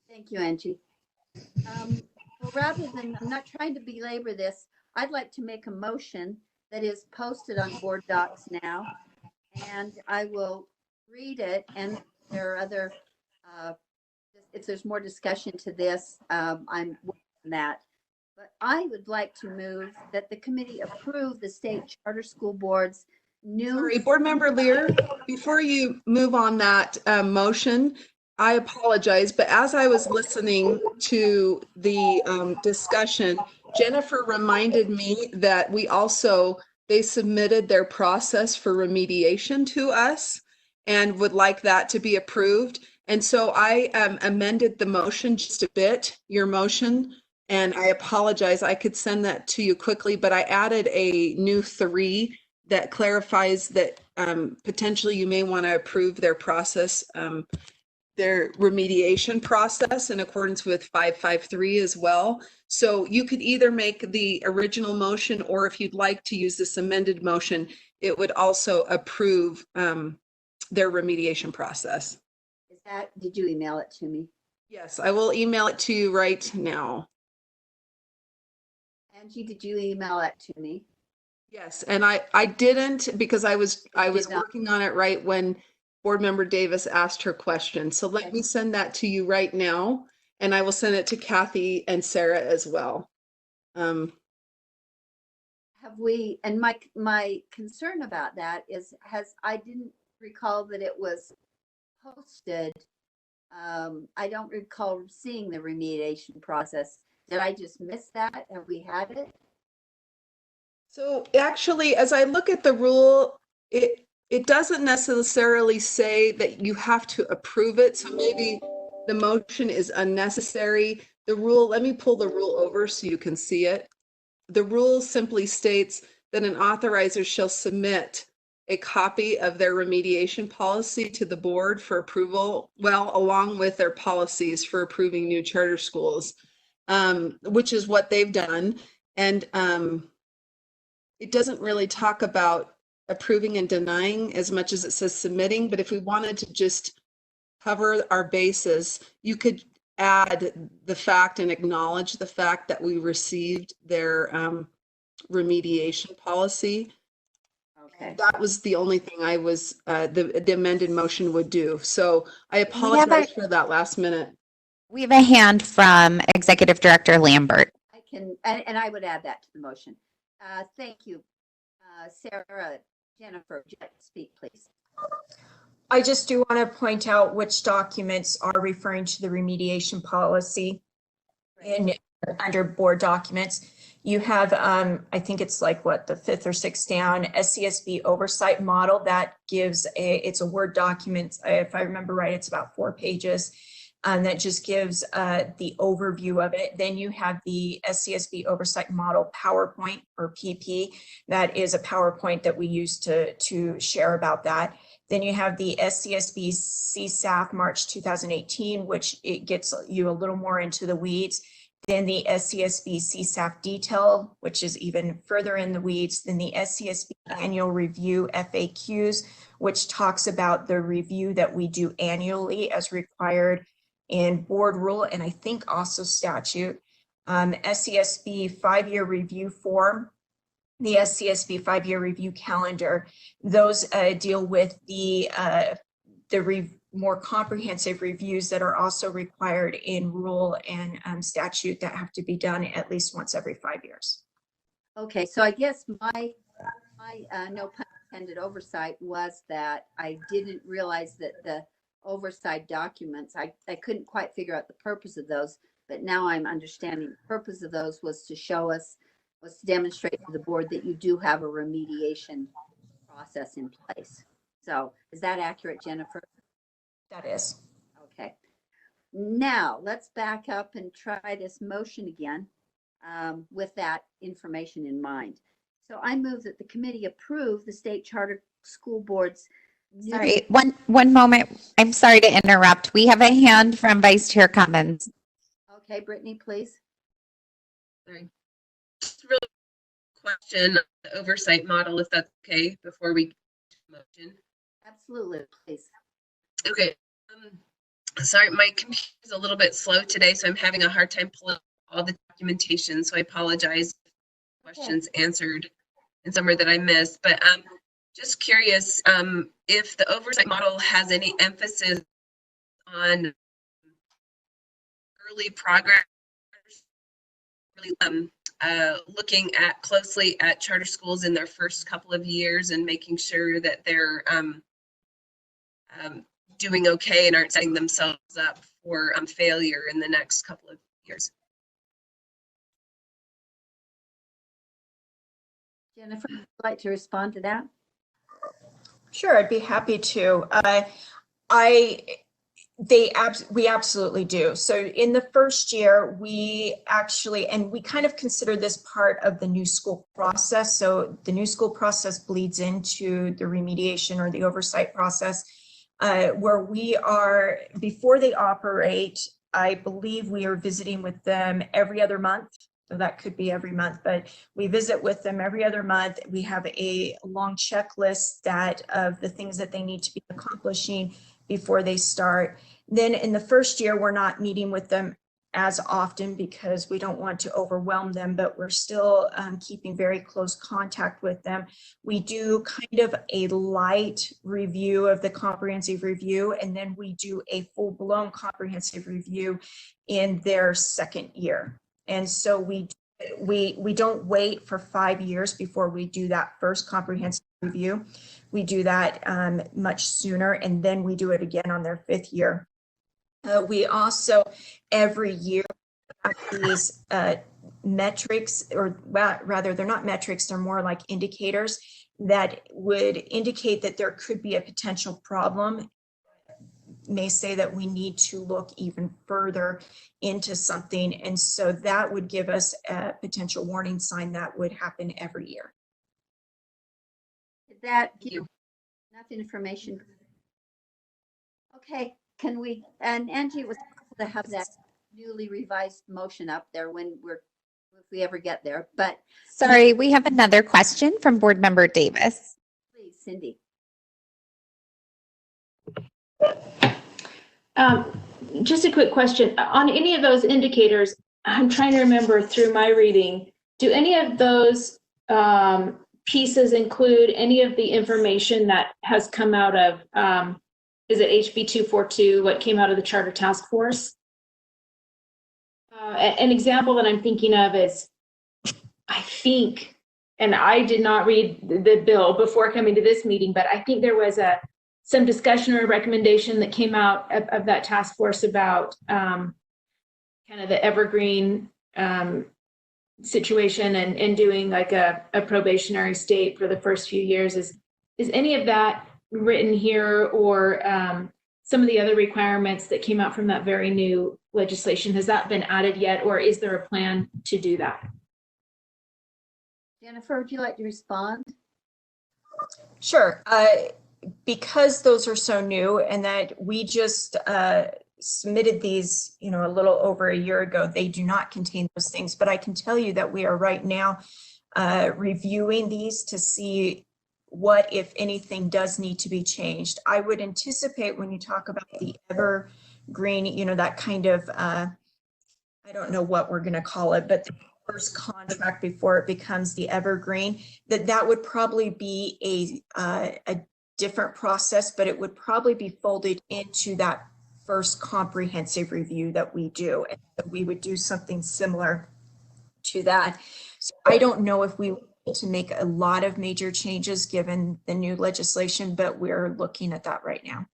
Thank you, Angie. Well, rather than, I'm not trying to belabor this, I'd like to make a motion that is posted on board docs now, and I will read it, and if there are other, if there's more discussion to this, I'm with that. But I would like to move that the committee approve the State Charter School Board's new. Sorry, Board Member Lear, before you move on that motion, I apologize, but as I was listening to the discussion, Jennifer reminded me that they submitted their process for remediation to us and would like that to be approved. And so I amended the motion just a bit, your motion, and I apologize. I could send that to you quickly, but I added a new 3 that clarifies that potentially you may want to approve their process, their remediation process in accordance with 553 as well. So you could either make the original motion, or if you'd like to use this amended motion, it would also approve their remediation process. Is that, did you email it to me? Yes, I will email it to you right now. Angie, did you email that to me? Yes, and I didn't, because I was did not. working on it right when Board Member Davis asked her question. So let me send that to you right now, and I will send it to Kathy and Sarah as well. Have we, and my concern about that is, I didn't recall that it was posted. I don't recall seeing the remediation process. Did I just miss that? Have we had it? So actually, as I look at the rule, it doesn't necessarily say that you have to approve it. So maybe the motion is unnecessary. The rule, let me pull the rule over so you can see it. The rule simply states that an authorizer shall submit a copy of their remediation policy to the board for approval, well, along with their policies for approving new charter schools, which is what they've done. And it doesn't really talk about approving and denying as much as it says submitting, but if we wanted to just cover our bases, you could add the fact and acknowledge the fact that we received their remediation policy. Okay. That was the only thing I was, the amended motion would do. So I apologize for that last minute. We have a hand from Executive Director Lambert. I can, and I would add that to the motion. Thank you. Sarah, Jennifer, speak, please. I just do want to point out which documents are referring to the remediation policy under board documents. You have, I think it's like what, the 5th or 6th down, SCSB oversight model that gives it's a Word document. If I remember right, it's about 4 pages. That just gives the overview of it. Then you have the SCSB oversight model PowerPoint, or PP. That is a PowerPoint that we use to share about that. Then you have the SCSB CSAF March 2018, which it gets you a little more into the weeds. Then the SCSB CSAF detail, which is even further in the weeds. Then the SCSB annual review FAQs, which talks about the review that we do annually as required in board rule, and I think also statute. SCSB 5-year review form, the SCSB 5-year review calendar. Those deal with the more comprehensive reviews that are also required in rule and statute that have to be done at least once every 5 years. Okay, so I guess my no pun intended oversight was that I didn't realize that the oversight documents, I couldn't quite figure out the purpose of those, but now I'm understanding the purpose of those was to show us, was to demonstrate to the board that you do have a remediation process in place. So is that accurate, Jennifer? That is. Okay. Now let's back up and try this motion again with that information in mind. So I move that the committee approve the state charter school board's new. Sorry, one moment. I'm sorry to interrupt. We have a hand from Vice Chair Cummins. Okay, Brittany, please. Sorry. Just a real question on the oversight model, if that's okay, before we motion. Absolutely, please. Okay. Sorry, my computer is a little bit slow today, so I'm having a hard time pulling up all the documentation. So I apologize if questions answered in somewhere that I missed. But just curious if the oversight model has any emphasis on early progress, really looking at closely at charter schools in their first couple of years and making sure that they're doing okay and aren't setting themselves up for failure in the next couple of years. Jennifer, would you like to respond to that? Sure, I'd be happy to. We absolutely do. So in the first year, we actually, and we kind of consider this part of the new school process. So the new school process bleeds into the remediation or the oversight process, where we are, before they operate, I believe we are visiting with them every other month. So that could be every month, but we visit with them every other month. We have a long checklist of the things that they need to be accomplishing before they start. Then in the first year, we're not meeting with them as often because we don't want to overwhelm them, but we're still keeping very close contact with them. We do kind of a light review of the comprehensive review, and then we do a full-blown comprehensive review in their second year. And so we don't wait for 5 years before we do that first comprehensive review. We do that much sooner, and then we do it again on their 5th year. We also, every year, have these metrics, or rather, they're not metrics, they're more like indicators that would indicate that there could be a potential problem. May say that we need to look even further into something. And so that would give us a potential warning sign that would happen every year. Did that give you enough information? Okay, can we, and Angie, it was helpful to have that newly revised motion up there if we ever get there, but. Sorry, we have another question from Board Member Davis. Please, Cindy. Just a quick question. On any of those indicators, I'm trying to remember through my reading, do any of those pieces include any of the information that has come out of, is it HB 242, what came out of the Charter Task Force? An example that I'm thinking of is, I think, and I did not read the bill before coming to this meeting, but I think there was some discussion or recommendation that came out of that task force about kind of the Evergreen situation and doing like a probationary state for the first few years. Is any of that written here, or some of the other requirements that came out from that very new legislation? Has that been added yet, or is there a plan to do that? Jennifer, would you like to respond? Sure. Because those are so new and that we just submitted these, a little over a year ago, they do not contain those things. But I can tell you that we are right now reviewing these to see what, if anything, does need to be changed. I would anticipate when you talk about the Evergreen, that kind of, I don't know what we're going to call it, but the first contract before it becomes the Evergreen, that would probably be a different process, but it would probably be folded into that first comprehensive review that we do. And we would do something similar to that. So I don't know if we need to make a lot of major changes given the new legislation, but we're looking at that right now.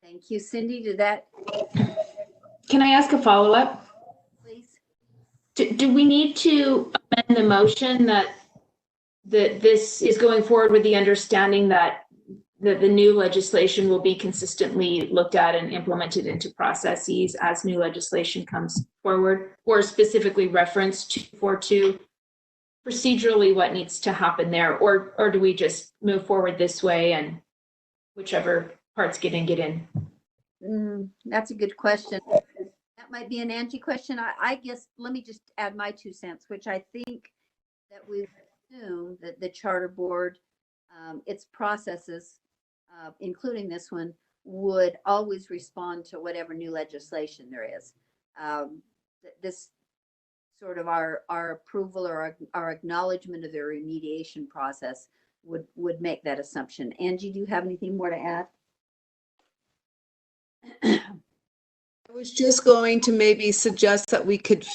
Thank you, Cindy. Did that? Can I ask a follow-up? Please. Do we need to amend the motion that this is going forward with the understanding that that the new legislation will be consistently looked at and implemented into processes as new legislation comes forward, or specifically reference 242 procedurally what needs to happen there, or do we just move forward this way and whichever parts get in? That's a good question. That might be an Angie question. I guess let me just add my 2 cents, which I think that we assume that the charter board, its processes, including this one, would always respond to whatever new legislation there is. This sort of our approval or our acknowledgement of the remediation process would make that assumption. Angie, do you have anything more to add? I was just going to maybe suggest that we could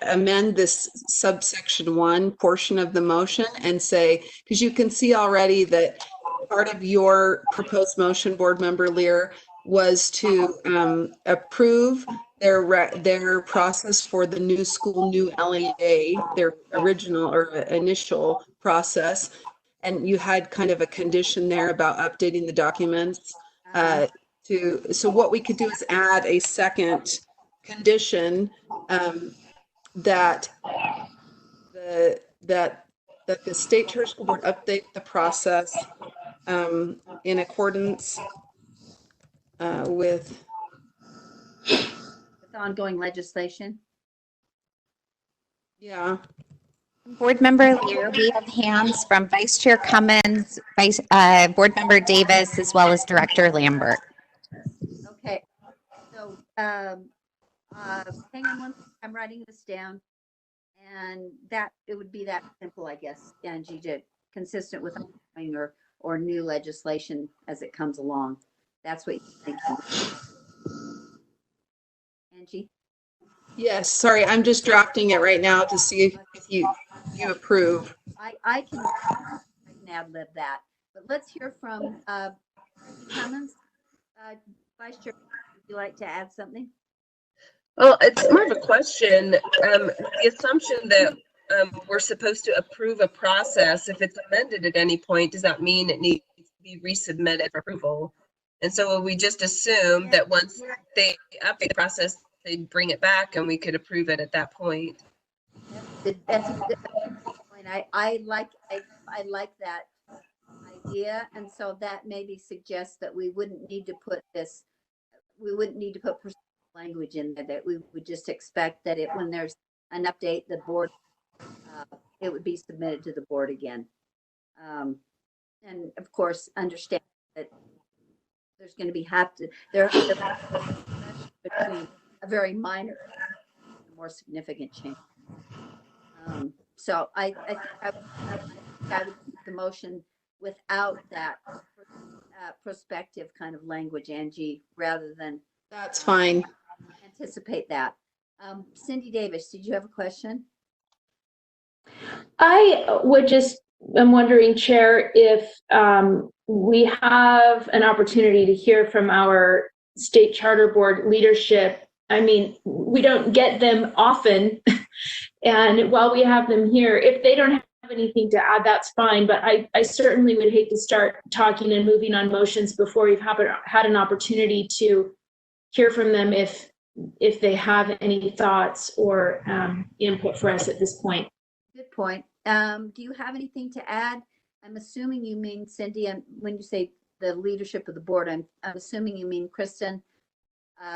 amend this subsection 1 portion of the motion and say, because you can see already that part of your proposed motion, board member Lear, was to approve their process for the new school, new LEA, their original or initial process. And you had kind of a condition there about updating the documents. So what we could do is add a second condition that the state charter school board update the process in accordance with ongoing legislation. Yeah. Board Member Lear, we have hands from Vice Chair Cummins, Board Member Davis, as well as Director Lambert. Okay, so hang on one, I'm writing this down, and that it would be that simple, I guess, Angie, consistent with or new legislation as it comes along. That's what you think, Angie? Yes, sorry, I'm just drafting it right now to see if you approve. I can ad-lib that, but let's hear from Cummins. Vice Chair, would you like to add something? Well, it's more of a question. The assumption that we're supposed to approve a process, if it's amended at any point, does that mean it needs to be resubmitted for approval? And so we just assume that once they update the process, they'd bring it back and we could approve it at that point. That's a good point. I like that idea, and so that maybe suggests that we wouldn't need to put language in there, that we would just expect that when there's an update, the board, it would be submitted to the board again. And of course, understand that there's going to be between a very minor and more significant change. So I think I would keep the motion without that prospective kind of language, Angie, rather than. That's fine. Anticipate that. Cindy Davis, did you have a question? I'm wondering, Chair, if we have an opportunity to hear from our state charter board leadership. I mean, we don't get them often. And while we have them here, if they don't have anything to add, that's fine. But I certainly would hate to start talking and moving on motions before we've had an opportunity to hear from them if they have any thoughts or input for us at this point. Good point. Do you have anything to add? I'm assuming you mean, Cindy, and when you say the leadership of the board, I'm assuming you mean Kristen,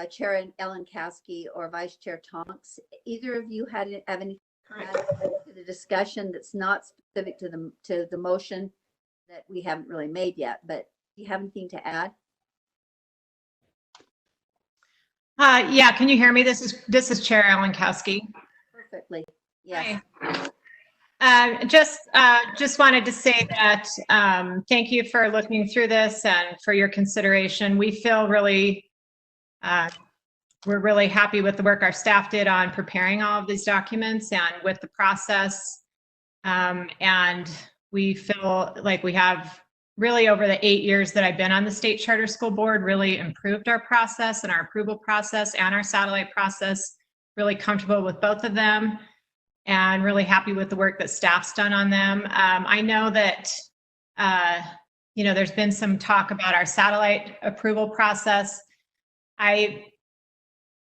Chair Ellen Caskey, or Vice Chair Tonks. Either of you have any to the discussion that's not specific to the motion that we haven't really made yet, but do you have anything to add? Yeah, can you hear me? This is Chair Ellen Caskey. Perfectly. Yes. Just wanted to say that thank you for looking through this and for your consideration. We feel we're really happy with the work our staff did on preparing all of these documents and with the process. And we feel like we have really, over the 8 years that I've been on the state charter school board, really improved our process and our approval process and our satellite process. Really comfortable with both of them and really happy with the work that staff's done on them. I know that there's been some talk about our satellite approval process.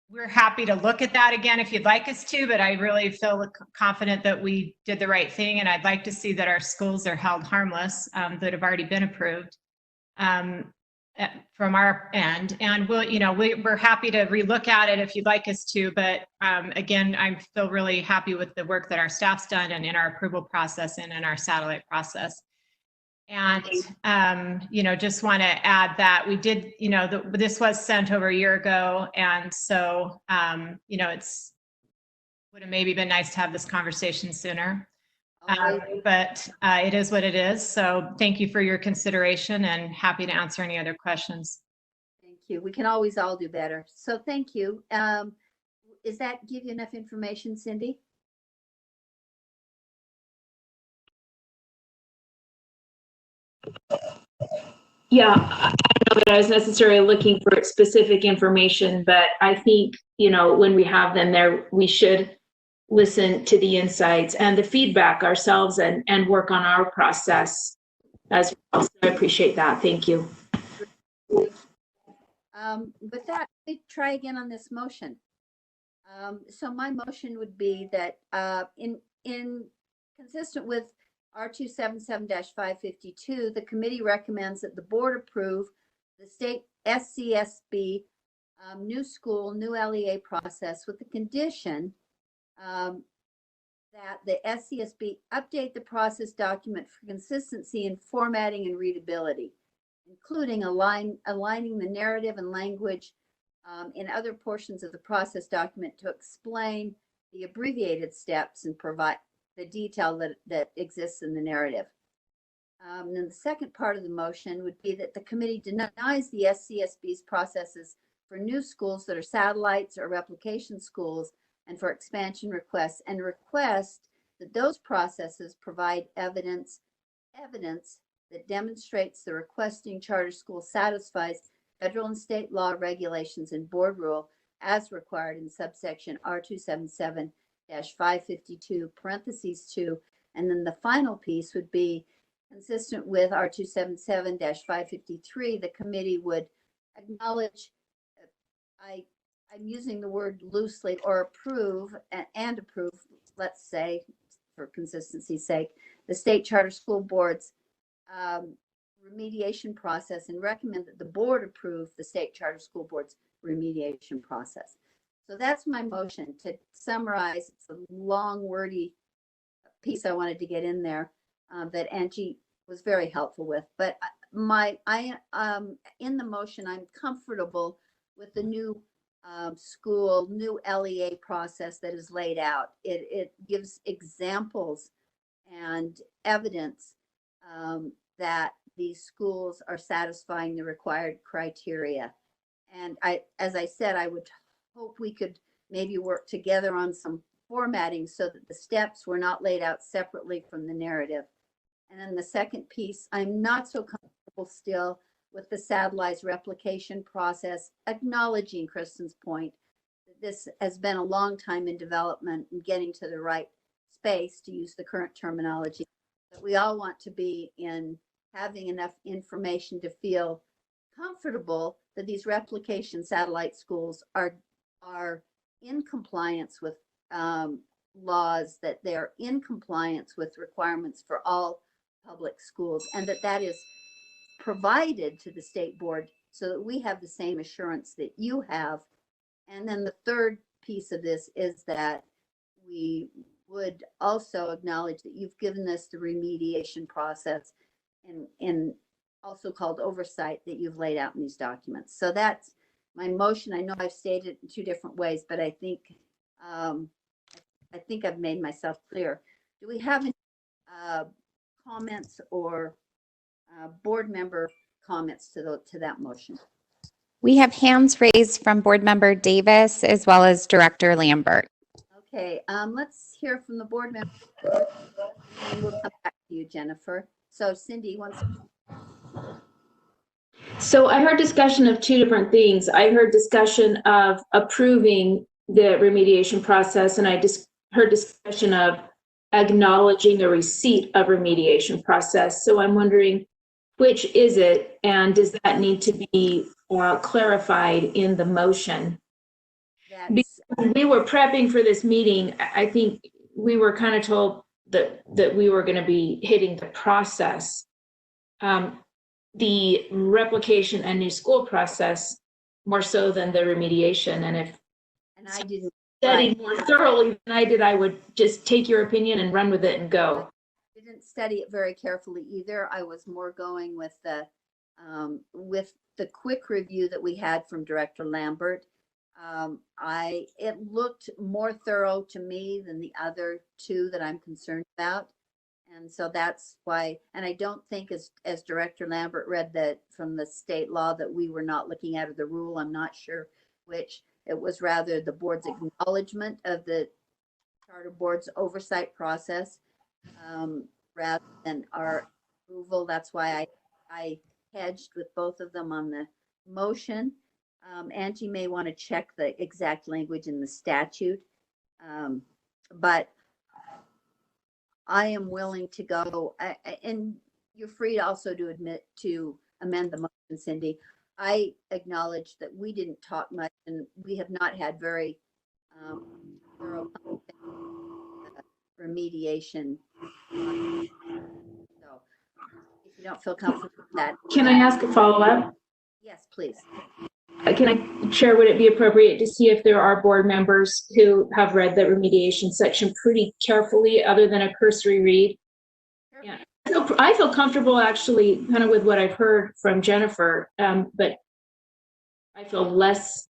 We're happy to look at that again if you'd like us to, but I really feel confident that we did the right thing. And I'd like to see that our schools are held harmless that have already been approved from our end. And we're happy to relook at it if you'd like us to. But again, I feel really happy with the work that our staff's done and in our approval process and in our satellite process. And, just want to add that we did, this was sent over a year ago. And so, it's would have maybe been nice to have this conversation sooner. But it is what it is. So thank you for your consideration and happy to answer any other questions. Thank you. We can always all do better. So thank you. Does that give you enough information, Cindy? Yeah, I don't know that I was necessarily looking for specific information, but I think, when we have them there, we should listen to the insights and the feedback ourselves and work on our process as well. So I appreciate that. Thank you. With that, we try again on this motion. So my motion would be that in consistent with R277-552, the committee recommends that the board approve the state SCSB new school, new LEA process with the condition that the SCSB update the process document for consistency in formatting and readability, including aligning the narrative and language in other portions of the process document to explain the abbreviated steps and provide the detail that exists in the narrative. And the second part of the motion would be that the committee denies the SCSB's processes for new schools that are satellites or replication schools and for expansion requests, and request that those processes provide evidence that demonstrates the requesting charter school satisfies federal and state law regulations and board rule as required in subsection R277-552 parentheses 2. And then the final piece would be consistent with R277-553. The committee would acknowledge, I'm using the word loosely, or approve and approve, let's say, for consistency's sake, the state charter school board's remediation process and recommend that the board approve the state charter school board's remediation process. So that's my motion. To summarize, it's a long, wordy piece I wanted to get in there that Angie was very helpful with. But in the motion, I'm comfortable with the new school, new LEA process that is laid out. It gives examples and evidence that these schools are satisfying the required criteria. And as I said, I would hope we could maybe work together on some formatting so that the steps were not laid out separately from the narrative. And then the second piece, I'm not so comfortable still with the satellites replication process, acknowledging Kristen's point that this has been a long time in development and getting to the right space, to use the current terminology, that we all want to be in having enough information to feel comfortable that these replication satellite schools are in compliance with laws, that they're in compliance with requirements for all public schools, and that is provided to the state board so that we have the same assurance that you have. And then the third piece of this is that we would also acknowledge that you've given us the remediation process and also called oversight that you've laid out in these documents. So that's my motion. I know I've stated it in two different ways, but I think I've made myself clear. Do we have any comments or board member comments to that motion? We have hands raised from board member Davis as well as director Lambert. Okay, let's hear from the board member and we'll come back to you, Jennifer. So Cindy wants. So I heard discussion of two different things. I heard discussion of approving the remediation process, and I just heard discussion of acknowledging the receipt of remediation process. So I'm wondering Which is it, and does that need to be clarified in the motion? That's, Because we were prepping for this meeting, I think we were kind of told that we were going to be hitting the process, the replication and new school process more so than the remediation. And if and I didn't studied more thoroughly than I did, I would just take your opinion and run with it and go. didn't study it very carefully either. I was more going with the quick review that we had from Director Lambert. It looked more thorough to me than the other two that I'm concerned about. And so that's why, and I don't think as Director Lambert read that from the state law that we were not looking at the rule. I'm not sure which. It was rather the board's acknowledgement of the charter board's oversight process rather than our approval. That's why I hedged with both of them on the motion. Angie may want to check the exact language in the statute, but I am willing to go, and you're free also to amend the motion, Cindy. I acknowledge that we didn't talk much, and we have not had very thorough remediation. So if you don't feel comfortable with that. Can I ask a follow-up? Yes, please. Can I, Chair, would it be appropriate to see if there are board members who have read the remediation section pretty carefully other than a cursory read? Sure. Yeah. I feel comfortable actually kind of with what I've heard from Jennifer, but I feel less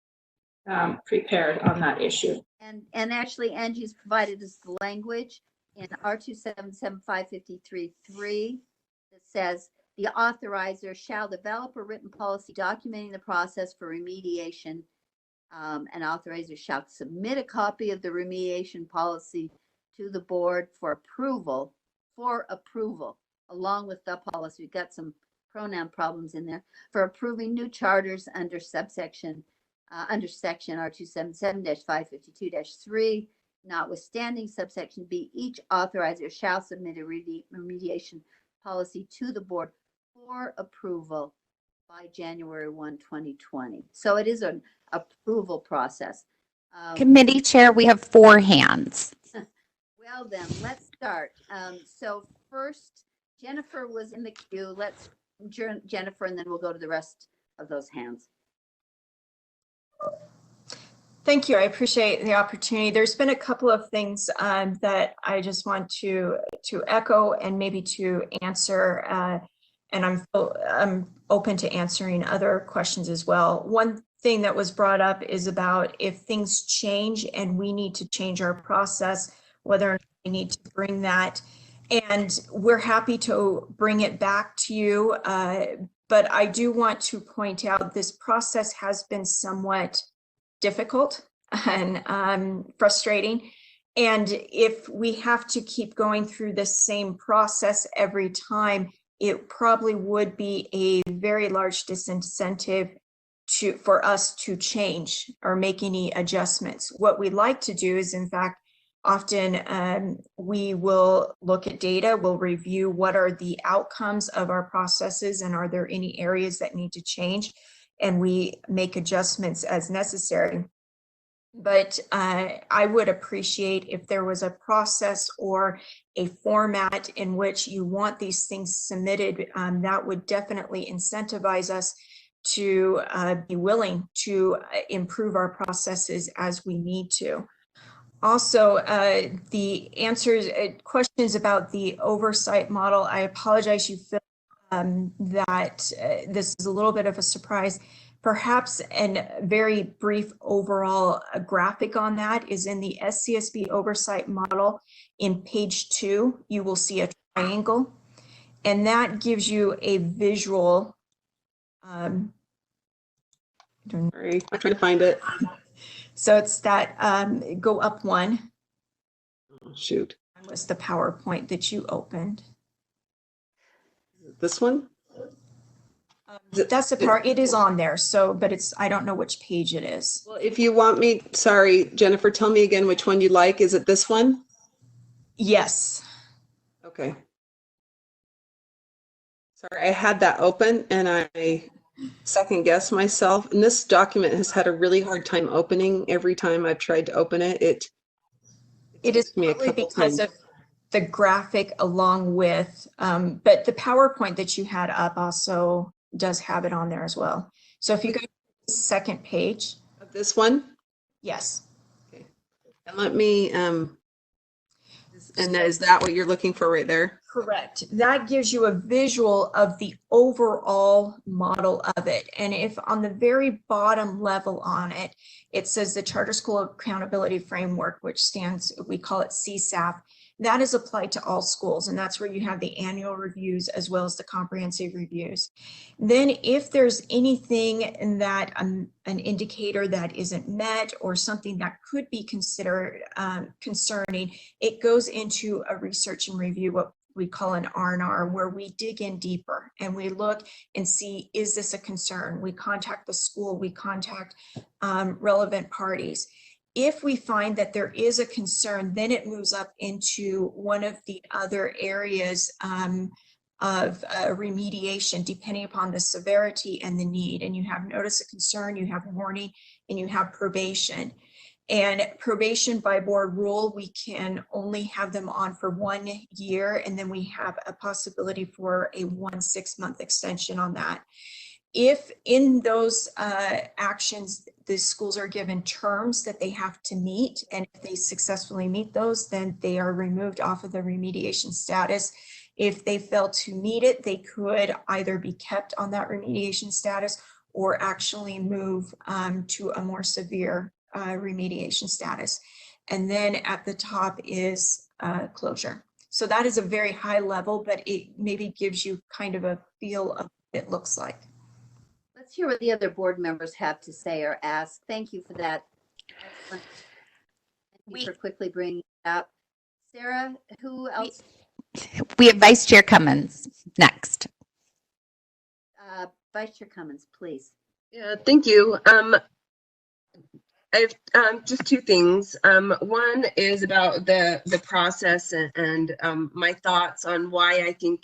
prepared on that issue. And actually, Angie's provided us the language in R2775553.3 that says the authorizer shall develop a written policy documenting the process for remediation. An authorizer shall submit a copy of the remediation policy to the board for approval, along with the policy. We've got some pronoun problems in there for approving new charters under section R277-552-3, notwithstanding subsection B, each authorizer shall submit a remediation policy to the board for approval by January 1, 2020. So it is an approval process. Committee chair, we have 4 hands. Well then, let's start. So first, Jennifer was in the queue. Let's Jennifer, and then we'll go to the rest of those hands. Thank you. I appreciate the opportunity. There's been a couple of things that I just want to echo and maybe to answer, and I'm open to answering other questions as well. One thing that was brought up is about if things change and we need to change our process, whether or not we need to bring that. And we're happy to bring it back to you. But I do want to point out this process has been somewhat difficult and frustrating. And if we have to keep going through the same process every time, it probably would be a very large disincentive for us to change or make any adjustments. What we like to do is, in fact, often we will look at data, we'll review what are the outcomes of our processes and are there any areas that need to change, and we make adjustments as necessary. But I would appreciate if there was a process or a format in which you want these things submitted, that would definitely incentivize us to be willing to improve our processes as we need to. Also, the answers, questions about the oversight model, I apologize you feel that this is a little bit of a surprise. Perhaps a very brief overall graphic on that is in the SCSB oversight model. In page 2, you will see a triangle, and that gives you a visual. Sorry, I'm trying to find it. So it's that, go up one. Oh, shoot. That was the PowerPoint that you opened. This one? That's the part, it is on there. So, but it's, I don't know which page it is. Well, if you want me, sorry, Jennifer, tell me again which one you'd like. Is it this one? Yes. Okay. Sorry, I had that open and I second guessed myself. And this document has had a really hard time opening. Every time I've tried to open it, it It is takes me a probably couple because times. of the graphic along with, but the PowerPoint that you had up also does have it on there as well. So if you go to the second page, Of this one, yes. and let me, and is that what you're looking for right there? Correct. That gives you a visual of the overall model of it. And if on the very bottom level on it, it says the Charter School Accountability Framework, which stands, we call it CSAF, that is applied to all schools. And that's where you have the annual reviews as well as the comprehensive reviews. Then if there's anything in that, an indicator that isn't met or something that could be considered concerning, it goes into a research and review, what we call an R&R, where we dig in deeper and we look and see, is this a concern? We contact the school, we contact relevant parties. If we find that there is a concern, then it moves up into one of the other areas of remediation, depending upon the severity and the need. And you have notice of concern, you have warning, and you have probation. And probation by board rule, we can only have them on for 1 year, and then we have a possibility for a 1 6-month extension on that. If in those actions, the schools are given terms that they have to meet, and if they successfully meet those, then they are removed off of the remediation status. If they fail to meet it, they could either be kept on that remediation status or actually move to a more severe remediation status. And then at the top is closure. So that is a very high level, but it maybe gives you kind of a feel of what it looks like. Let's hear what the other board members have to say or ask. Thank you for that. Excellent. Thank you for quickly bringing it up. Sarah, who else? We have Vice Chair Cummins next. Vice Chair Cummins, please. Yeah, thank you. I have just two things. One is about the process and my thoughts on why I think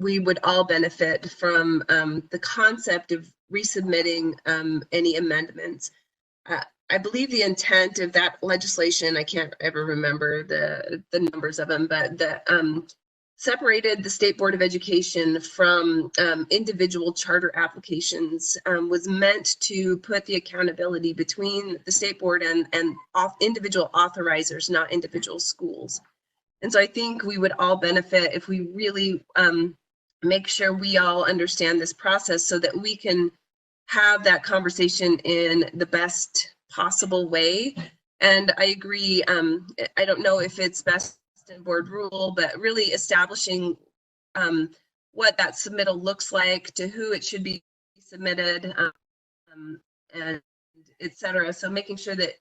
we would all benefit from the concept of resubmitting any amendments. I believe the intent of that legislation, I can't ever remember the numbers of them, but the separated the State Board of Education from individual charter applications was meant to put the accountability between the State Board and individual authorizers, not individual schools. And so I think we would all benefit if we really make sure we all understand this process so that we can have that conversation in the best possible way. And I agree, I don't know if it's best in board rule, but really establishing what that submittal looks like, to who it should be submitted, and et cetera. So making sure that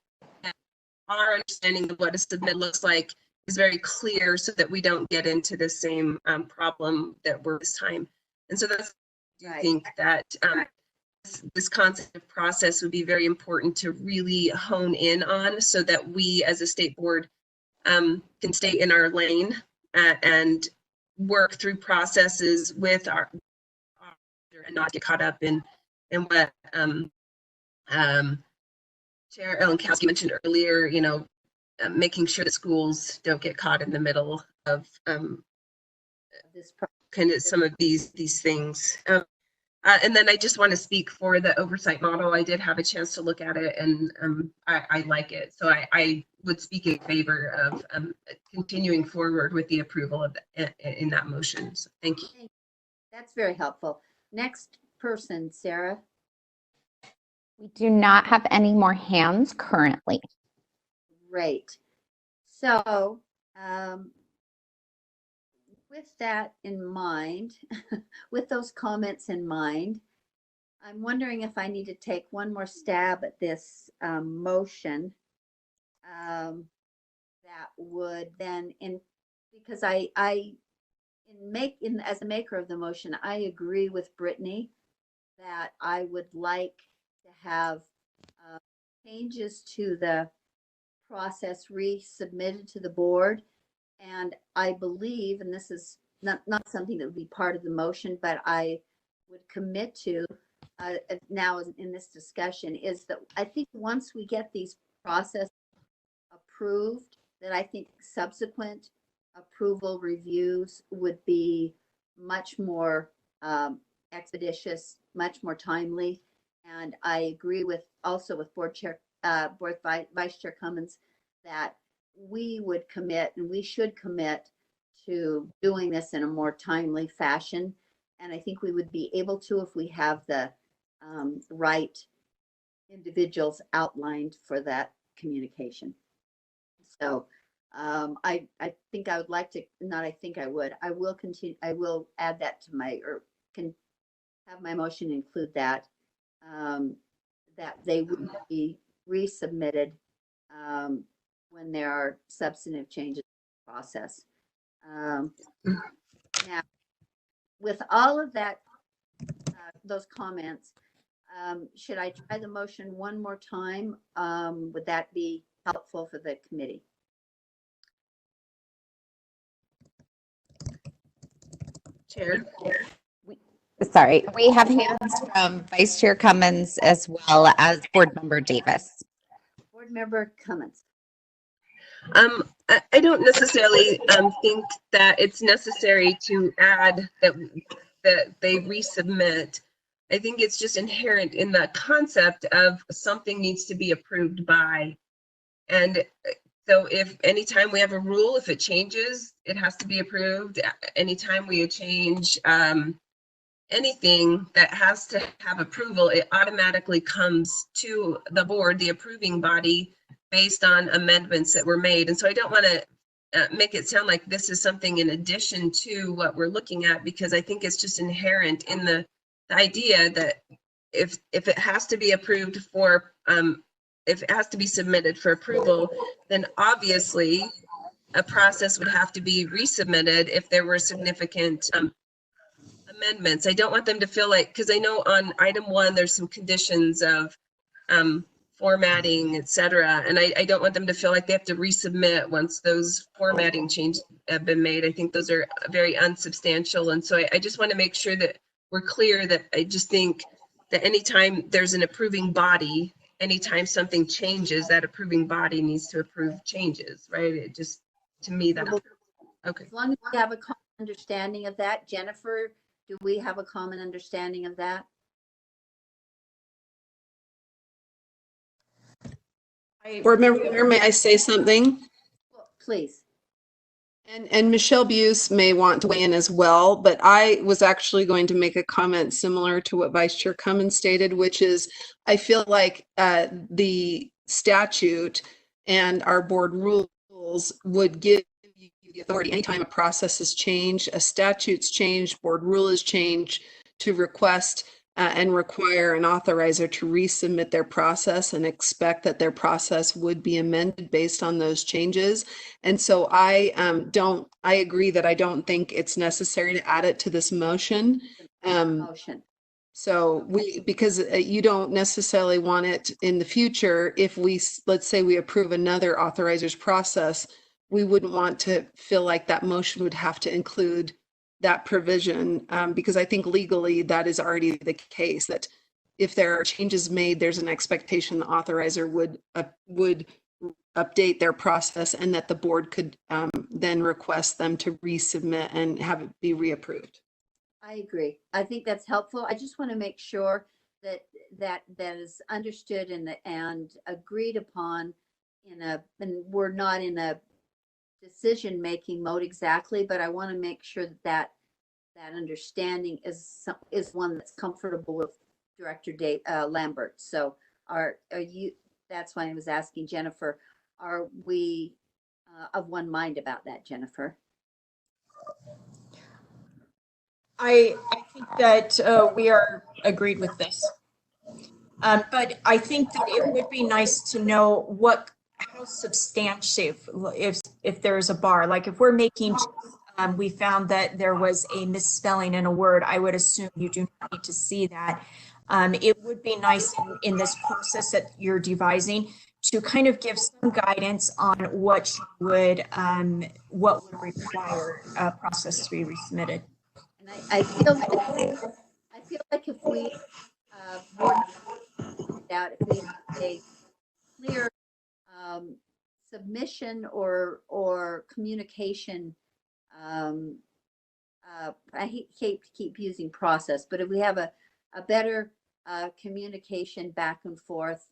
our understanding of what a submit looks like is very clear so that we don't get into the same problem that we're this time. And so that's, I think that this concept of process would be very important to really hone in on so that we as a state board can stay in our lane and work through processes with our and not get caught up in what Chair Ellen Kowski mentioned earlier, you know, making sure that schools don't get caught in the middle of This kind of some of these things. And then I just want to speak for the oversight model. I did have a chance to look at it, and I like it. So I would speak in favor of continuing forward with the approval of in that motion. So thank you. That's very helpful. Next person, Sarah. We do not have any more hands currently. Great. So with that in mind, with those comments in mind, I'm wondering if I need to take one more stab at this motion that would then, because as a maker of the motion, I agree with Brittany that I would like to have changes to the process resubmitted to the board. And I believe, and this is not something that would be part of the motion, but I would commit to now in this discussion is that I think once we get these processes approved, that I think subsequent approval reviews would be much more expeditious, much more timely. And I agree with also with Vice Chair Cummins that we would commit and we should commit to doing this in a more timely fashion. And I think we would be able to if we have the right individuals outlined for that communication. So I think I would like to, not I think I would, I will continue, I will add that to my, or can have my motion include that, that they would be resubmitted when there are substantive changes in the process. Now, with all of that, those comments, should I try the motion one more time? Would that be helpful for the committee? Chair. Sorry, we have hands from Vice Chair Cummins as well as Board Member Davis. Board Member Cummins. I don't necessarily think that it's necessary to add that they resubmit. I think it's just inherent in the concept of something needs to be approved by. And so if anytime we have a rule, if it changes, it has to be approved. Anytime we change anything that has to have approval, it automatically comes to the board, the approving body, based on amendments that were made. And so I don't want to make it sound like this is something in addition to what we're looking at, because I think it's just inherent in the idea that if it has to be approved for, if it has to be submitted for approval, then obviously a process would have to be resubmitted if there were significant amendments. I don't want them to feel like, because I know on item 1, there's some conditions of formatting, etc. And I don't want them to feel like they have to resubmit once those formatting changes have been made. I think those are very unsubstantial. And so I just want to make sure that we're clear that I just think that anytime there's an approving body, anytime something changes, that approving body needs to approve changes, right? It just, to me, that, okay. As long as we have a common understanding of that, Jennifer, do we have a common understanding of that? Board Member, may I say something? Well, please. And Michelle Buse may want to weigh in as well, but I was actually going to make a comment similar to what Vice Chair Cummins stated, which is I feel like the statute and our board rules would give you the authority anytime a process is changed, a statute's changed, board rule is changed, to request and require an authorizer to resubmit their process and expect that their process would be amended based on those changes. And so I agree that I don't think it's necessary to add it to this motion. So because you don't necessarily want it in the future, if we, let's say we approve another authorizer's process, we wouldn't want to feel like that motion would have to include that provision, because I think legally that is already the case, that if there are changes made, there's an expectation the authorizer would update their process and that the board could then request them to resubmit and have it be reapproved. I agree. I think that's helpful. I just want to make sure that that is understood and agreed upon and we're not in a decision-making mode exactly, but I want to make sure that understanding is one that's comfortable with Director Lambert. So are you, that's why I was asking Jennifer, are we of one mind about that, Jennifer? I think that we are agreed with this. But I think that it would be nice to know how substantive, if there's a bar, like if we're making, we found that there was a misspelling in a word, I would assume you do not need to see that. It would be nice in this process that you're devising to kind of give some guidance on what would require a process to be resubmitted. And I feel like if we board out, if we have a clear submission or communication, I hate to keep using process, but if we have a better communication back and forth,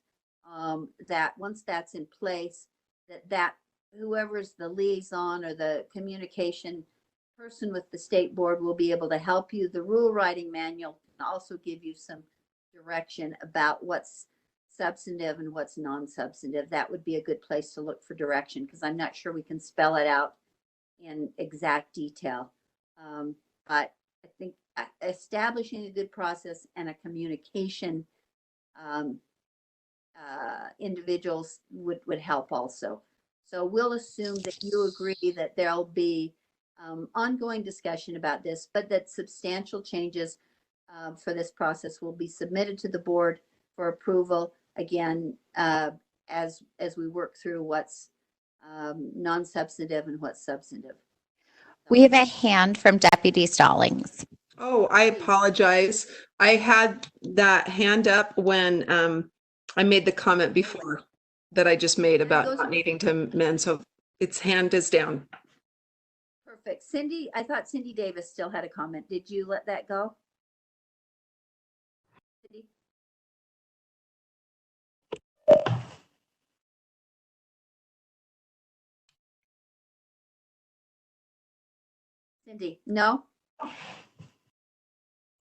that once that's in place, that whoever's the liaison or the communication person with the state board will be able to help you. The rule writing manual can also give you some direction about what's substantive and what's non-substantive. That would be a good place to look for direction, because I'm not sure we can spell it out in exact detail. But I think establishing a good process and a communication individuals would help also. So we'll assume that you agree that there'll be ongoing discussion about this, but that substantial changes for this process will be submitted to the board for approval again, as we work through what's non-substantive and what's substantive. We have a hand from Deputy Stallings. Oh, I apologize. I had that hand up when I made the comment before that I just made about not needing to amend. So its hand is down. Perfect. Cindy, I thought Cindy Davis still had a comment. Did you let that go? Cindy? Cindy, no?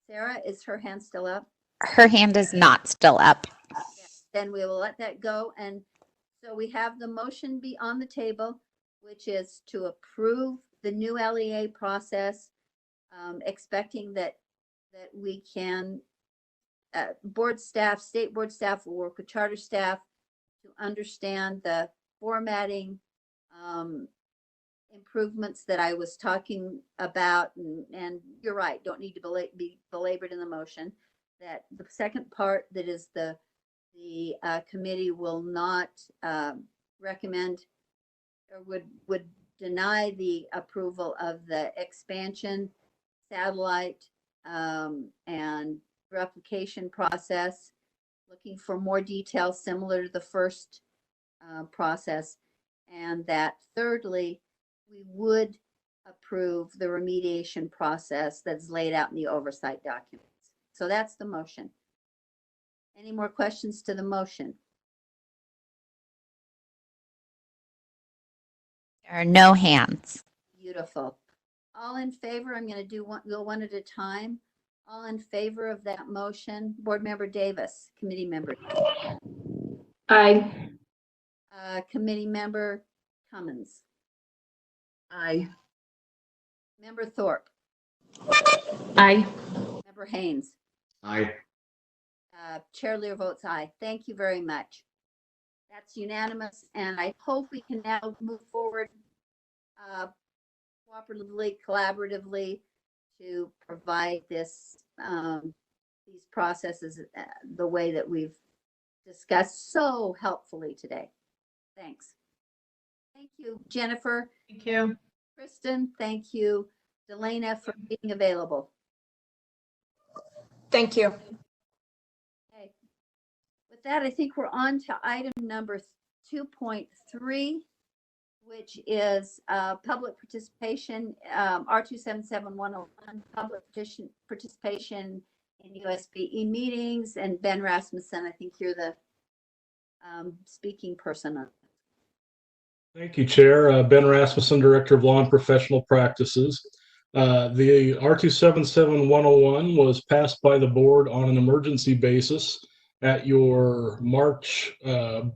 Sarah, is her hand still up? Her hand is not still up. Yes, then we will let that go. And so we have the motion be on the table, which is to approve the new LEA process, expecting that we can, board staff, state board staff will work with charter staff to understand the formatting improvements that I was talking about. And you're right, don't need to be belabored in the motion. That the second part, that is the committee will not recommend or would deny the approval of the expansion, satellite, and replication process, looking for more details similar to the first process. And that thirdly, we would approve the remediation process that's laid out in the oversight documents. So that's the motion. Any more questions to the motion? There are no hands. Beautiful. All in favor? I'm going to go one at a time. All in favor of that motion? Board Member Davis, committee member. Aye. Committee member Cummins. Aye. Member Thorpe. Aye. Member Haynes. Aye. Chair Lear votes aye. Thank you very much. That's unanimous, and I hope we can now move forward cooperatively, collaboratively to provide this these processes the way that we've discussed so helpfully today. Thanks. Thank you, Jennifer. Thank you. Kristen, thank you. Delana, for being available. Thank you. Okay. With that, I think we're on to item number 2.3, which is public participation, R277101, public participation in USBE meetings. And Ben Rasmussen, I think you're the speaking person on. Thank you, Chair. Ben Rasmussen, Director of Law and Professional Practices. The R277101 was passed by the board on an emergency basis at your March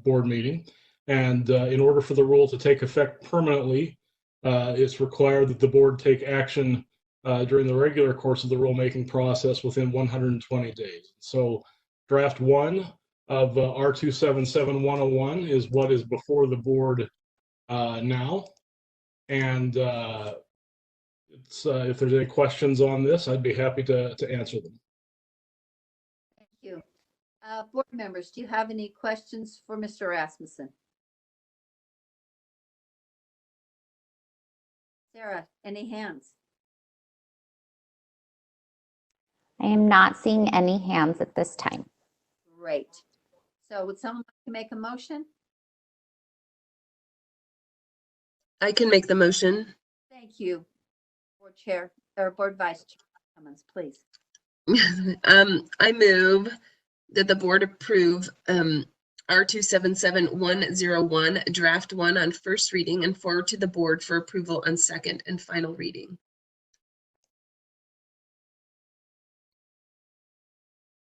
board meeting. And in order for the rule to take effect permanently, it's required that the board take action during the regular course of the rulemaking process within 120 days. So draft 1 of R277101 is what is before the board now. And if there's any questions on this, I'd be happy to answer them. Thank you. Board members, do you have any questions for Mr. Rasmussen? Sarah, any hands? I am not seeing any hands at this time. Great. So would someone like to make a motion? I can make the motion. Thank you, Board Chair or Board Vice Chair Cummins, please. I move that the board approve R277101 draft 1 on first reading and forward to the board for approval on second and final reading.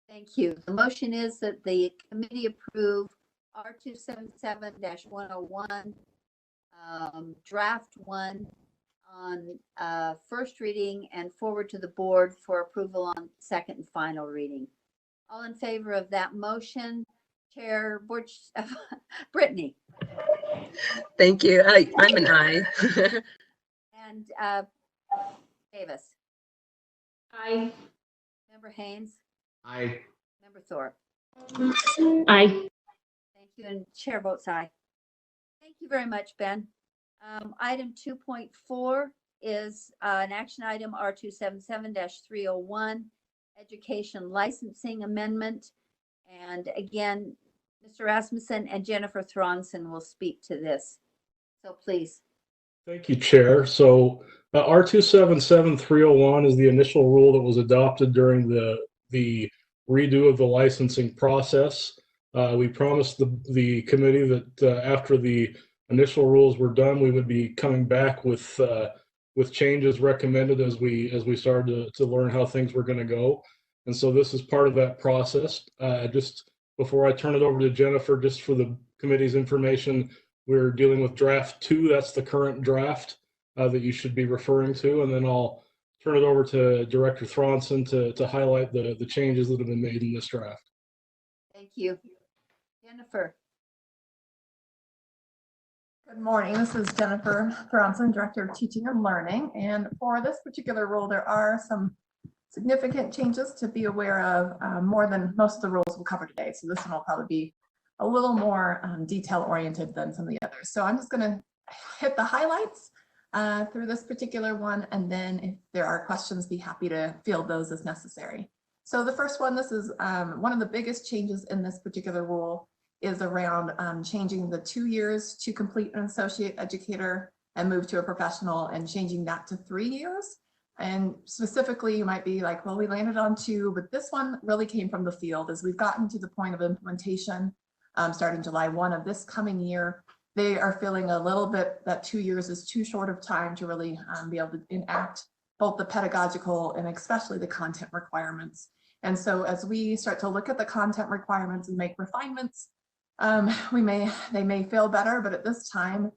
Thank you. The motion is that the committee approve R277-101 draft 1 on first reading and forward to the board for approval on second and final reading. All in favor of that motion, Chair Brittany. Thank you. I'm an aye. And Davis. Aye. Member Haynes. Aye. Member Thorpe. Aye. Thank you, and Chair votes aye. Thank you very much, Ben. Item 2.4 is an action item R277-301, Education Licensing Amendment. And again, Mr. Rasmussen and Jennifer Thronson will speak to this. So please. Thank you, Chair. So R277301 is the initial rule that was adopted during the redo of the licensing process. We promised the committee that after the initial rules were done, we would be coming back with changes recommended as we started to learn how things were going to go. And so this is part of that process. Just before I turn it over to Jennifer, just for the committee's information, we're dealing with draft 2. That's the current draft that you should be referring to. And then I'll turn it over to Director Thronson to highlight the changes that have been made in this draft. Thank you. Jennifer. Good morning. This is Jennifer Thronson, Director of Teaching and Learning. And for this particular rule, there are some significant changes to be aware of, more than most of the rules we'll cover today. So this one will probably be a little more detail oriented than some of the others. So I'm just going to hit the highlights through this particular one. And then if there are questions, be happy to field those as necessary. So the first one, this is one of the biggest changes in this particular rule is around changing the 2 years to complete an associate educator and move to a professional and changing that to 3 years. And specifically, you might be like, well, we landed on 2, but this one really came from the field as we've gotten to the point of implementation starting July 1 of this coming year. They are feeling a little bit that 2 years is too short of time to really be able to enact both the pedagogical and especially the content requirements. And so as we start to look at the content requirements and make refinements, they may feel better, but at this time,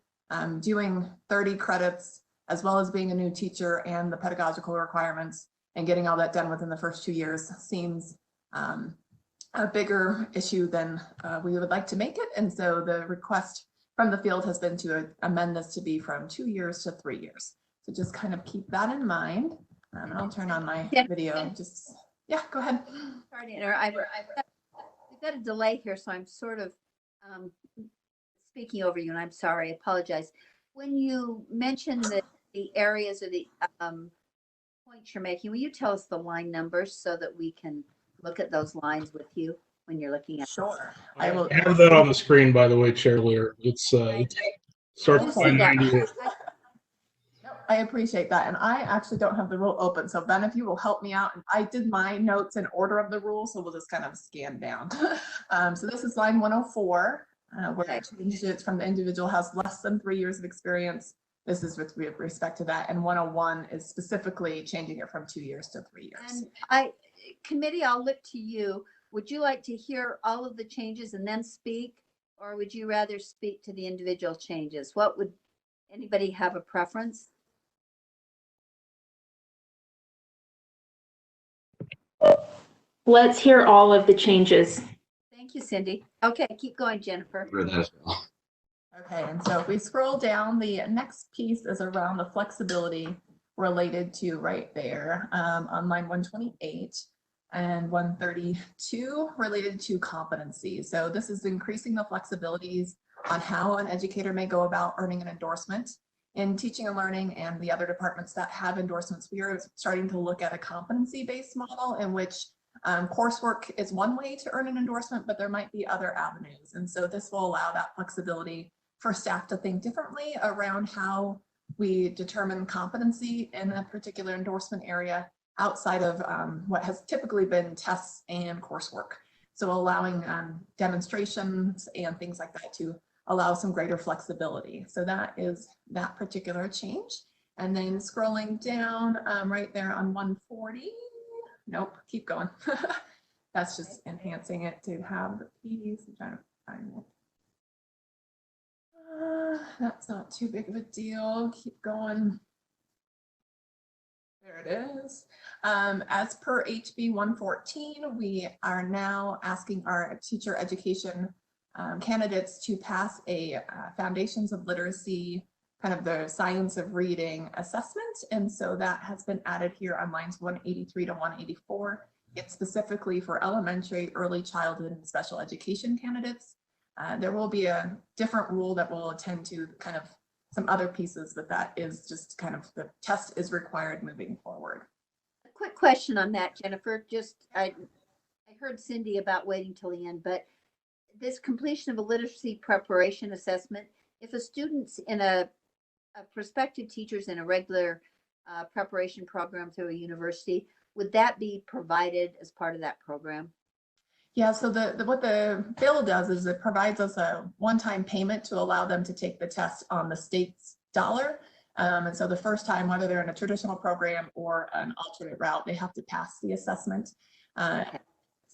doing 30 credits as well as being a new teacher and the pedagogical requirements and getting all that done within the first 2 years seems a bigger issue than we would like to make it. And so the request from the field has been to amend this to be from 2 years to 3 years. So just kind of keep that in mind. I'll turn on my video. Just, yeah, go ahead. Sorry to interrupt. We've got a delay here, so I'm sort of speaking over you, and I'm sorry. I apologize. When you mentioned the areas or the points you're making, will you tell us the line numbers so that we can look at those lines with you when you're looking at? Sure. I will have that on the screen, by the way, Chair Lear. It's starts by 98. I appreciate that. And I actually don't have the rule open. So Ben, if you will help me out, and I did my notes in order of the rule, so we'll just kind of scan down. So this is line 104, where it changed it from the individual has less than 3 years of experience. This is with respect to that. And 101 is specifically changing it from 2 years to 3 years. And committee, I'll look to you. Would you like to hear all of the changes and then speak, or would you rather speak to the individual changes? What would anybody have a preference? Let's hear all of the changes. Thank you, Cindy. Okay, keep going, Jennifer. Okay, and so if we scroll down, the next piece is around the flexibility related to right there on line 128. and 132 related to competency. So this is increasing the flexibilities on how an educator may go about earning an endorsement. In teaching and learning and the other departments that have endorsements, we are starting to look at a competency-based model in which coursework is one way to earn an endorsement, but there might be other avenues. And so this will allow that flexibility for staff to think differently around how we determine competency in a particular endorsement area outside of what has typically been tests and coursework. So allowing demonstrations and things like that to allow some greater flexibility. So that is that particular change. And then scrolling down right there on 140. Nope, keep going. That's just enhancing it to have the piece. I'm trying to find it. That's not too big of a deal. Keep going. There it is. As per HB 114, we are now asking our teacher education candidates to pass a Foundations of Literacy, kind of the science of reading assessment. And so that has been added here on lines 183 to 184. It's specifically for elementary, early childhood, and special education candidates. There will be a different rule that will attend to kind of some other pieces, but that is just kind of the test is required moving forward. A quick question on that, Jennifer. I heard Cindy about waiting till the end, but this completion of a literacy preparation assessment, if a student's in a prospective teacher's in a regular preparation program through a university, would that be provided as part of that program? Yeah, so what the bill does is it provides us a one-time payment to allow them to take the test on the state's dollar. And so the first time, whether they're in a traditional program or an alternate route, they have to pass the assessment. Okay.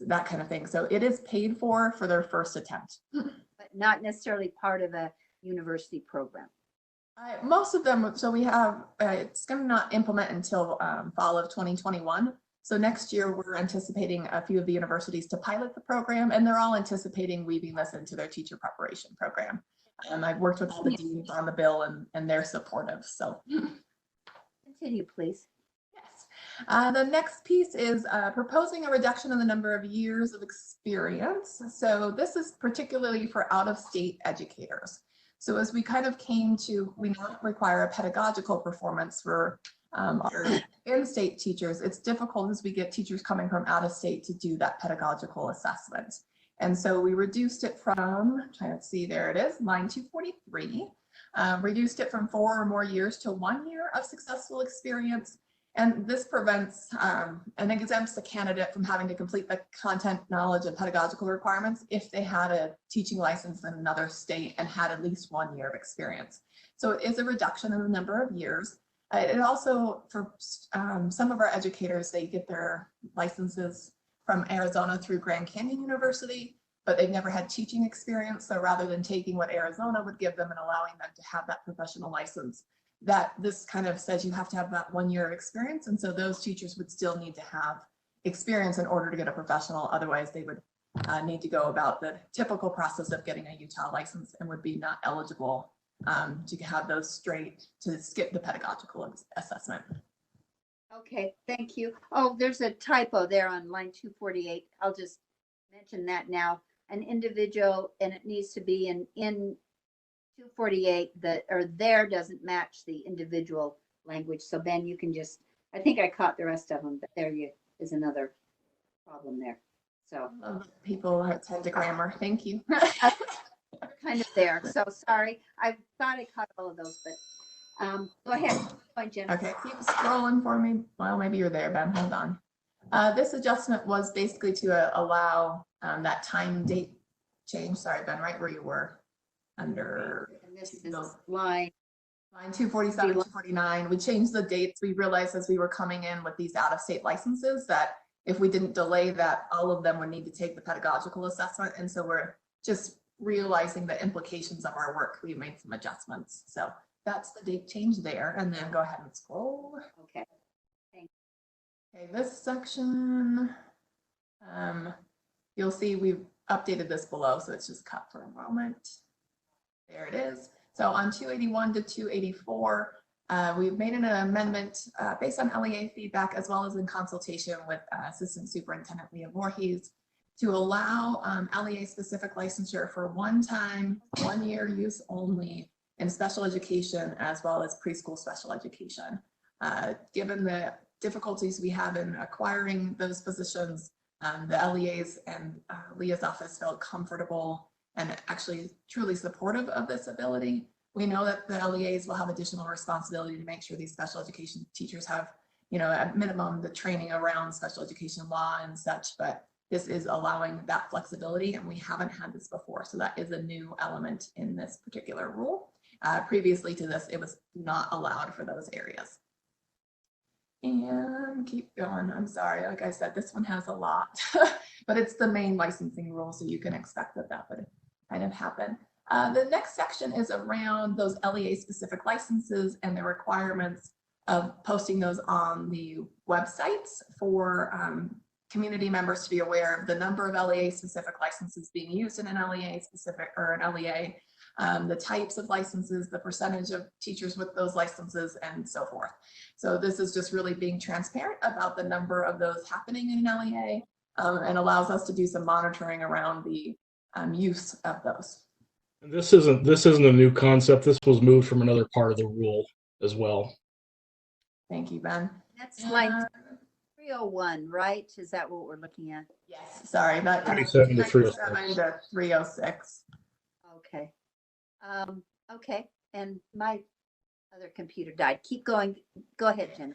That kind of thing. So it is paid for their first attempt. But not necessarily part of a university program. Most of them, so we have, it's going to not implement until fall of 2021. So next year, we're anticipating a few of the universities to pilot the program, and they're all anticipating weaving this into their teacher preparation program. I've worked with all the deans on the bill, and they're supportive. So continue, please. The next piece is proposing a reduction in the number of years of experience. So this is particularly for out-of-state educators. So as we kind of came to, we now require a pedagogical performance for our in-state teachers. It's difficult as we get teachers coming from out-of-state to do that pedagogical assessment. And so we reduced it from, trying to see, there it is, line 243, reduced it from 4 or more years to 1 year of successful experience. And this prevents and exempts the candidate from having to complete the content, knowledge, and pedagogical requirements if they had a teaching license in another state and had at least 1 year of experience. So it is a reduction in the number of years. It also, for some of our educators, they get their licenses from Arizona through Grand Canyon University, but they've never had teaching experience. So rather than taking what Arizona would give them and allowing them to have that professional license, that this kind of says you have to have that 1 year of experience. And so those teachers would still need to have experience in order to get a professional. Otherwise, they would need to go about the typical process of getting a Utah license and would be not eligible to have those straight to skip the pedagogical assessment. Okay, thank you. Oh, there's a typo there on line 248. I'll just mention that now. An individual, and it needs to be in 248, there doesn't match the individual language. So Ben, you can just, I think I caught the rest of them, but there is another problem there. So people attend to grammar. Thank you. Kind of there. So sorry. I thought I caught all of those, but go ahead. Okay, keep scrolling for me. Well, maybe you're there, Ben. Hold on. This adjustment was basically to allow that time date change. Sorry, Ben, right where you were. Under and this is line 247, 249. We changed the dates. We realized as we were coming in with these out-of-state licenses that if we didn't delay that, all of them would need to take the pedagogical assessment. And so we're just realizing the implications of our work. We made some adjustments. So that's the date change there. And then go ahead and scroll. Okay. Thanks. Okay, this section, you'll see we've updated this below, so it's just cut for a moment. There it is. So on 281 to 284, We've made an amendment based on LEA feedback as well as in consultation with Assistant Superintendent Leah Voorhees to allow LEA-specific licensure for one-time, one-year use only in special education as well as preschool special education. Given the difficulties we have in acquiring those positions, the LEAs and Leah's office felt comfortable and actually truly supportive of this ability. We know that the LEAs will have additional responsibility to make sure these special education teachers have, at minimum, the training around special education law and such, but this is allowing that flexibility, and we haven't had this before. So that is a new element in this particular rule. Previously to this, it was not allowed for those areas. And keep going. I'm sorry. Like I said, this one has a lot, but it's the main licensing rule, so you can expect that that would kind of happen. The next section is around those LEA-specific licenses and the requirements of posting those on the websites for community members to be aware of the number of LEA-specific licenses being used in an LEA-specific or an LEA, the types of licenses, the percentage of teachers with those licenses, and so forth. So this is just really being transparent about the number of those happening in an LEA and allows us to do some monitoring around the use of those. And this isn't a new concept. This was moved from another part of the rule as well. Thank you, Ben. That's line 301, right? Is that what we're looking at? Yes, sorry, that 97 to 306. 97 to 306. Okay. Okay, and my other computer died. Keep going. Go ahead, Jen.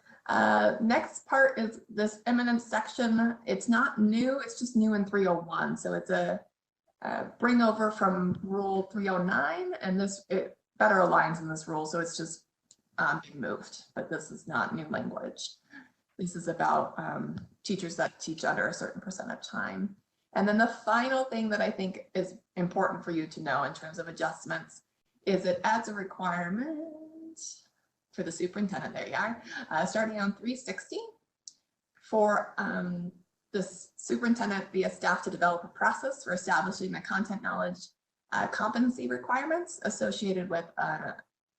Next part is this eminence section. It's not new, it's just new in 301. So it's a bring over from rule 309, and it better aligns in this rule. So it's just being moved, but this is not new language. This is about teachers that teach under a certain percent of time. And then the final thing that I think is important for you to know in terms of adjustments is it adds a requirement for the superintendent, there you are, starting on 360 for the superintendent via staff to develop a process for establishing the content knowledge competency requirements associated with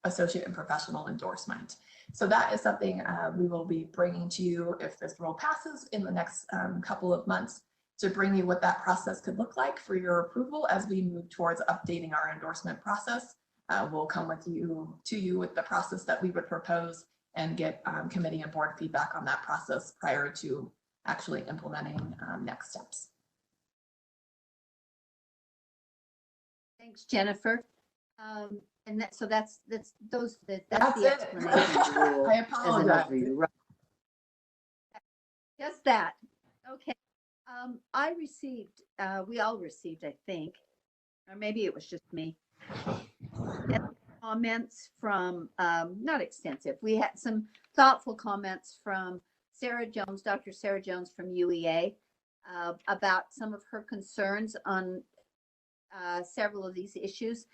associate and professional endorsement. So that is something we will be bringing to you if this rule passes in the next couple of months, to bring you what that process could look like for your approval as we move towards updating our endorsement process. We'll come to you with the process that we would propose and get committee and board feedback on that process prior to actually implementing next steps. Thanks, Jennifer. And that's the explanation of the rule. I apologize. Right. Just that. Okay. I received, we all received, I think, or maybe it was just me, comments from, not extensive. We had some thoughtful comments from Sarah Jones, Dr. Sarah Jones from UEA, about some of her concerns on several of these issues.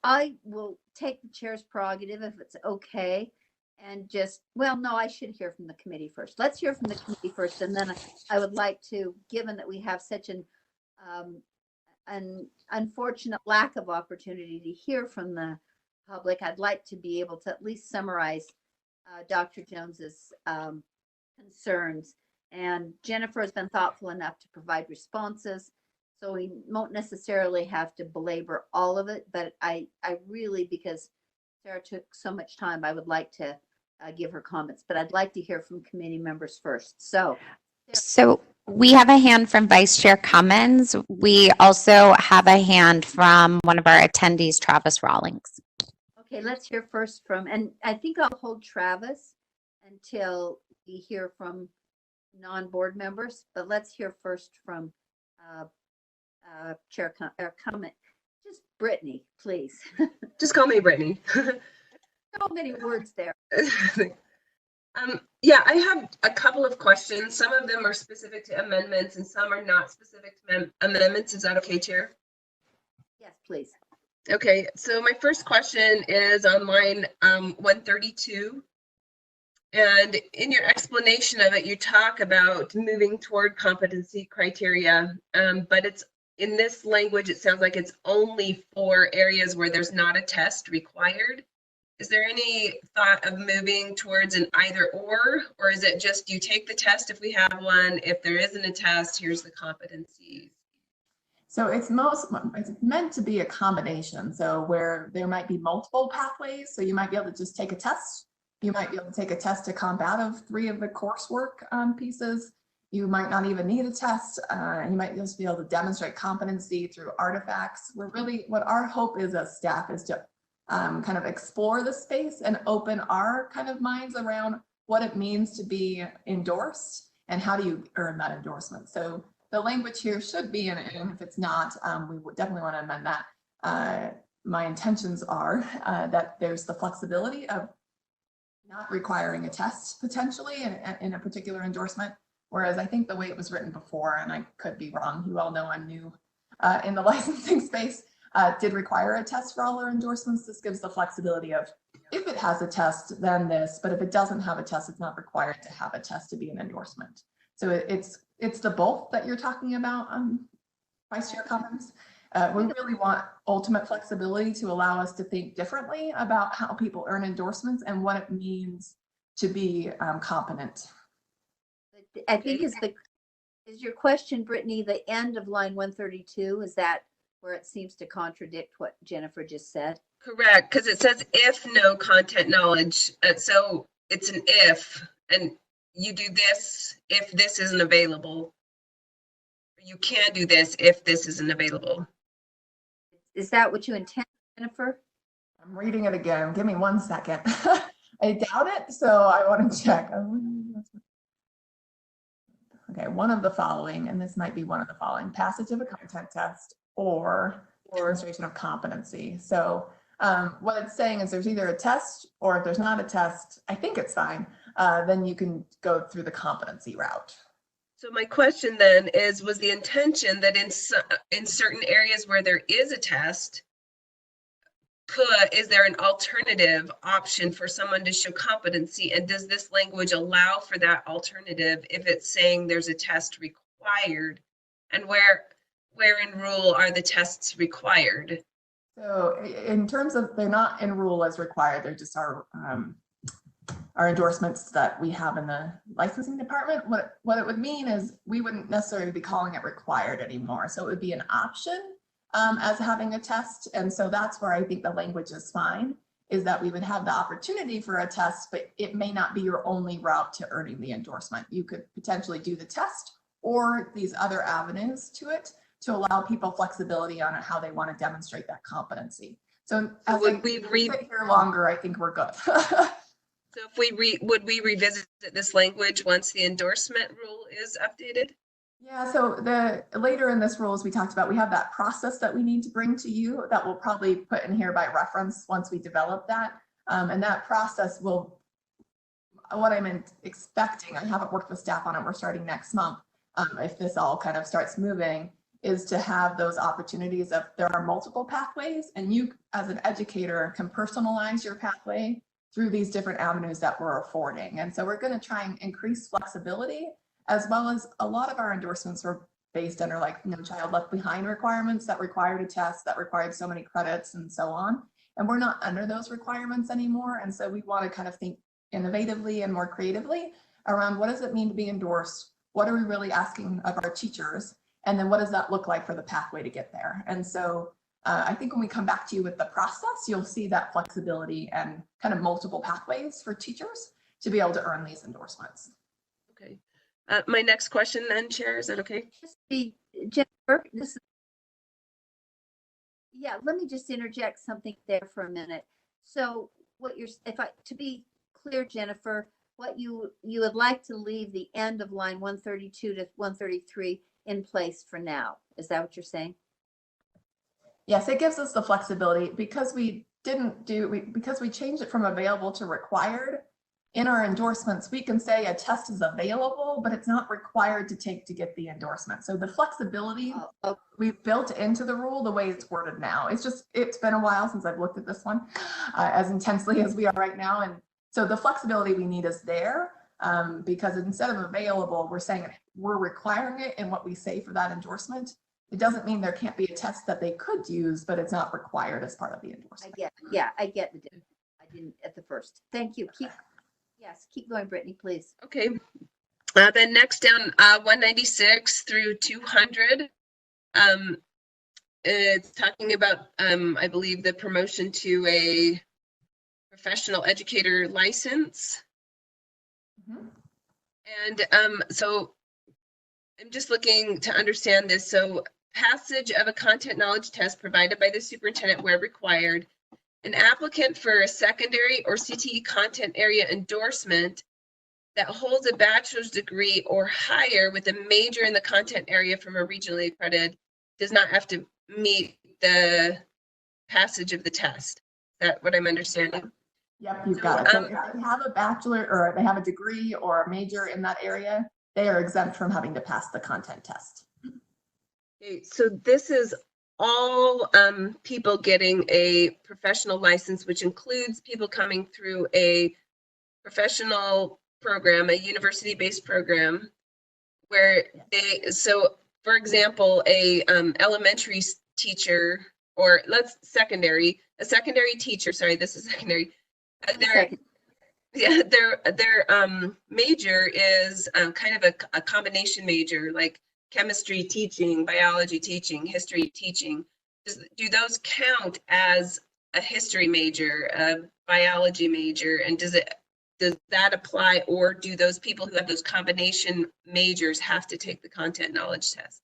I will take the chair's prerogative if it's okay, and just, well, no, I should hear from the committee first. Let's hear from the committee first, and then I would like to, given that we have such an unfortunate lack of opportunity to hear from the public, I'd like to be able to at least summarize Dr. Jones's concerns. And Jennifer has been thoughtful enough to provide responses, so we won't necessarily have to belabor all of it, but I really, because Sarah took so much time, I would like to give her comments, but I'd like to hear from committee members first. So we have a hand from Vice Chair Cummins. We also have a hand from one of our attendees, Travis Rawlings. Okay, let's hear first from, and I think I'll hold Travis until we hear from non-board members, but let's hear first from Chair Cummins. Just Brittany, please. Just call me Brittany. So many words there. Yeah, I have a couple of questions. Some of them are specific to amendments and some are not specific to amendments. Is that okay, Chair? Yes, please. Okay, so my first question is on line 132. And in your explanation of it, you talk about moving toward competency criteria, but it's in this language, it sounds like it's only for areas where there's not a test required. Is there any thought of moving towards an either or is it just you take the test if we have one, if there isn't a test, here's the competencies? So it's meant to be a combination. So where there might be multiple pathways. So you might be able to just take a test. You might be able to take a test to comp out of 3 of the coursework pieces. You might not even need a test. You might just be able to demonstrate competency through artifacts. What our hope is as staff is to kind of explore the space and open our kind of minds around what it means to be endorsed and how do you earn that endorsement. So the language here should be, and if it's not, we would definitely want to amend that. My intentions are that there's the flexibility of not requiring a test potentially in a particular endorsement. Whereas I think the way it was written before, and I could be wrong, you all know I'm new in the licensing space, did require a test for all our endorsements. This gives the flexibility of if it has a test, then this, but if it doesn't have a test, it's not required to have a test to be an endorsement. So it's the both that you're talking about, Vice Chair Cummins. We really want ultimate flexibility to allow us to think differently about how people earn endorsements and what it means to be competent. I think is your question, Brittany, the end of line 132, is that where it seems to contradict what Jennifer just said? Correct, because it says if no content knowledge, so it's an if, and you do this if this isn't available. You can't do this if this isn't available. Is that what you intend, Jennifer? I'm reading it again. Give me 1 second. I doubt it, so I want to check. Okay, one of the following, and this might be one of the following: passage of a content test or demonstration of competency. So what it's saying is there's either a test, or if there's not a test, I think it's fine, then you can go through the competency route. So my question then is, was the intention that in certain areas where there is a test, is there an alternative option for someone to show competency? And does this language allow for that alternative if it's saying there's a test required? And where in rule are the tests required? So in terms of, they're not in rule as required, they're just our endorsements that we have in the licensing department. What it would mean is we wouldn't necessarily be calling it required anymore. So it would be an option as having a test. And so that's where I think the language is fine, is that we would have the opportunity for a test, but it may not be your only route to earning the endorsement. You could potentially do the test or these other avenues to it to allow people flexibility on how they want to demonstrate that competency. So as would we sit here longer, I think we're good. So if would we revisit this language once the endorsement rule is updated? Yeah, so later in this rules we talked about, we have that process that we need to bring to you that we'll probably put in here by reference once we develop that. And that process will, what I'm expecting, I haven't worked with staff on it, we're starting next month, if this all kind of starts moving, is to have those opportunities of there are multiple pathways, and you as an educator can personalize your pathway through these different avenues that we're affording. And so we're going to try and increase flexibility, as well as a lot of our endorsements were based under like No Child Left Behind requirements that required a test, that required so many credits and so on. And we're not under those requirements anymore. And so we want to kind of think innovatively and more creatively around what does it mean to be endorsed? What are we really asking of our teachers? And then what does that look like for the pathway to get there? And so I think when we come back to you with the process, you'll see that flexibility and kind of multiple pathways for teachers to be able to earn these endorsements. Okay. My next question then, Chair, is that okay? Jennifer, yeah, let me just interject something there for a minute. So what to be clear, Jennifer, what you would like to leave the end of line 132 to 133 in place for now. Is that what you're saying? Yes, it gives us the flexibility because we changed it from available to required. In our endorsements, we can say a test is available, but it's not required to take to get the endorsement. So the flexibility we've built into the rule the way it's worded now. It's been a while since I've looked at this one as intensely as we are right now. And so the flexibility we need is there because instead of available, we're saying we're requiring it in what we say for that endorsement. It doesn't mean there can't be a test that they could use, but it's not required as part of the endorsement. I get the difference. at the first. Thank you. Keep going, Brittany, please. Okay. Then next down, 196 through 200. It's talking about, I believe, the promotion to a professional educator license. Mhm. And so I'm just looking to understand this. So passage of a content knowledge test provided by the superintendent where required. An applicant for a secondary or CTE content area endorsement that holds a bachelor's degree or higher with a major in the content area from a regionally accredited does not have to meet the passage of the test. Is that what I'm understanding? Yep, you've got it. So if they have a bachelor or they have a degree or a major in that area, they are exempt from having to pass the content test. Okay, so this is all people getting a professional license, which includes people coming through a professional program, a university-based program, where they, so for example, a elementary teacher, or a secondary teacher, sorry, this is secondary. Their major is kind of a combination major, like chemistry teaching, biology teaching, history teaching. Do those count as a history major, a biology major, and does that apply, or do those people who have those combination majors have to take the content knowledge test?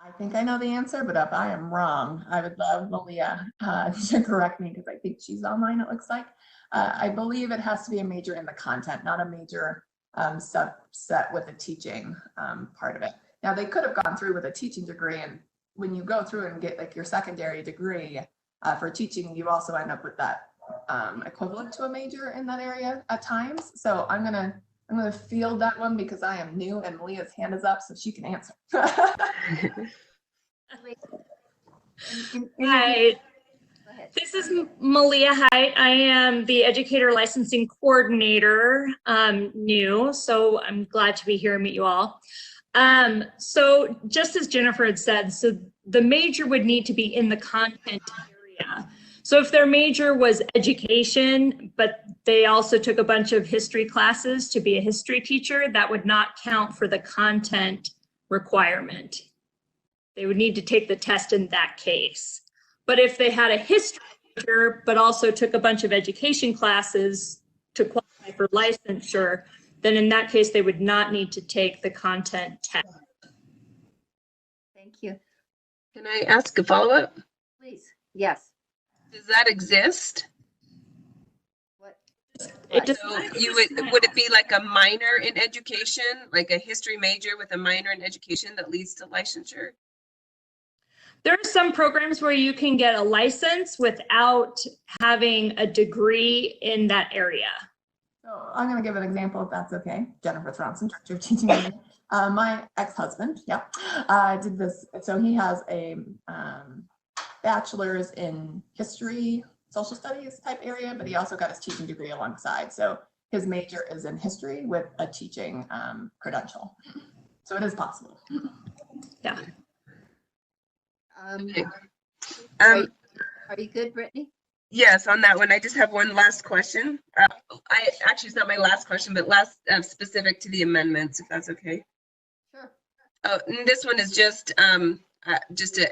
I think I know the answer, but if I am wrong, I would love Malia to correct me because I think she's online, it looks like. I believe it has to be a major in the content, not a major subset with the teaching part of it. Now, they could have gone through with a teaching degree, and when you go through and get like your secondary degree for teaching, you also end up with that equivalent to a major in that area at times. So I'm gonna field that one because I am new and Leah's hand is up so she can answer. Hi, this is Malia. Hi, I am the educator licensing coordinator, new, so I'm glad to be here and meet you all. So just as Jennifer had said, so the major would need to be in the content area. So if their major was education, but they also took a bunch of history classes to be a history teacher, that would not count for the content requirement. They would need to take the test in that case. But if they had a history major, but also took a bunch of education classes to qualify for licensure, then in that case, they would not need to take the content test. Thank you. Can I ask a follow-up? Please. Yes. Does that exist? It does. So would it be like a minor in education, like a history major with a minor in education that leads to licensure? There are some programs where you can get a license without having a degree in that area. So I'm going to give an example if that's okay. Jennifer Thronson, Director of Teaching. My ex-husband, did this. So he has a bachelor's in history, social studies type area, but he also got his teaching degree alongside. So his major is in history with a teaching credential. So it is possible. Yeah. Are you good, Brittany? Yes, on that one. I just have one last question. It's not my last question, but last specific to the amendments, if that's okay. Sure. Oh, and this one is just an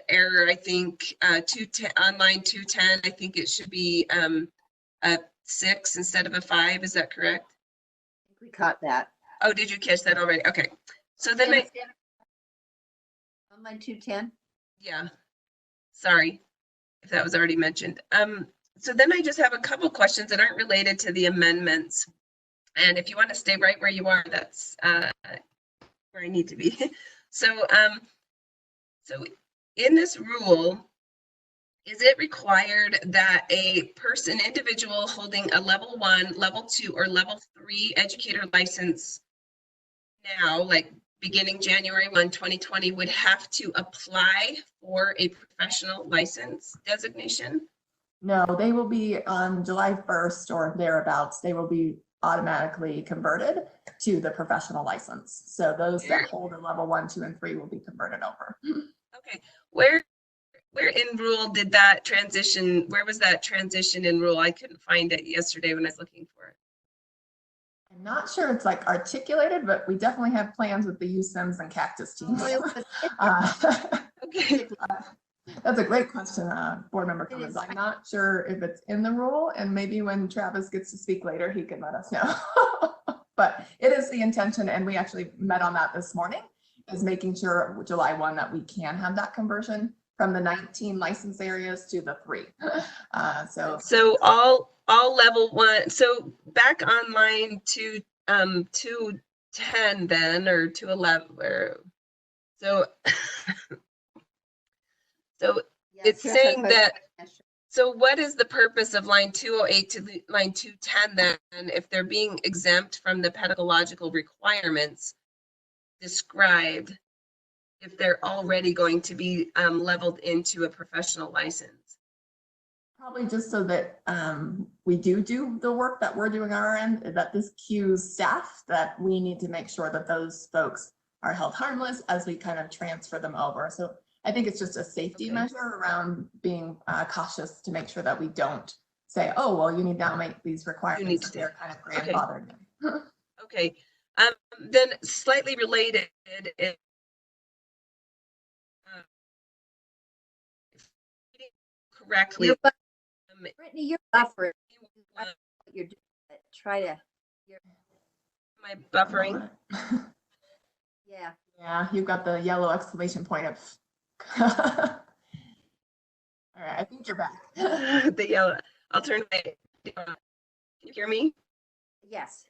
error. I think on line 210. I think it should be a 6 instead of a 5. Is that correct? I think we caught that. Oh, did you catch that already? Okay. So then on line 210. Yeah. Sorry if that was already mentioned. So then I just have a couple questions that aren't related to the amendments. And if you want to stay right where you are, that's where I need to be. So in this rule, is it required that a individual holding a level 1, level 2, or level 3 educator license now, like beginning January 1, 2020, would have to apply for a professional license designation? No, they will be on July 1st or thereabouts. They will be automatically converted to the professional license. So those that hold a level 1, 2, and 3 will be converted over. Okay, where where in rule did that transition, where was that transition in rule? I couldn't find it yesterday when I was looking for it. I'm not sure it's like articulated, but we definitely have plans with the USIMS and cactus teams. Okay. That's a great question, board member Cummins. I'm not sure if it's in the rule, and maybe when Travis gets to speak later, he can let us know. But it is the intention, and we actually met on that this morning, is making sure July 1 that we can have that conversion from the 19 license areas to the 3. So all level 1. So back on line 210 then, or 211, or so. So it's saying that, so what is the purpose of line 208 to line 210 then, if they're being exempt from the pedagogical requirements described, if they're already going to be leveled into a professional license? Probably just so that we do the work that we're doing on our end, that this cues staff that we need to make sure that those folks are held harmless as we kind of transfer them over. So I think it's just a safety measure around being cautious to make sure that we don't say, oh, well, you need to now make these requirements. They're kind of grandfathered. Okay. Then slightly related, correctly. Brittany, you're buffering. You're doing it. Try to. Am I buffering? Yeah. Yeah, you've got the yellow exclamation point up. All right, I think you're back. The yellow. I'll turn my. Can you hear me? Yes.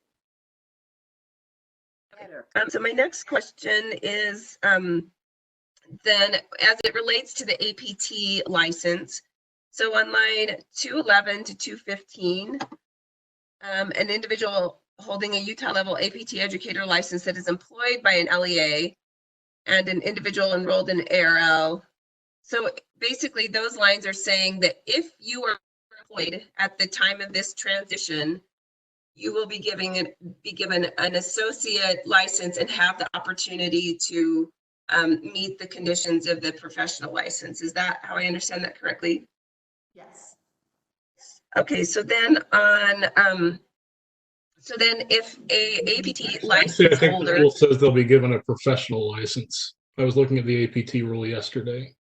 Better. So my next question is, then as it relates to the APT license, so on line 211 to 215, an individual holding a Utah level APT educator license that is employed by an LEA and an individual enrolled in ARL. So basically those lines are saying that if you are employed at the time of this transition, you will be given an associate license and have the opportunity to meet the conditions of the professional license. Is that how I understand that correctly? Yes. Okay, so then on, so then if a APT license I think holder. the rule says they'll be given a professional license. I was looking at the APT rule yesterday.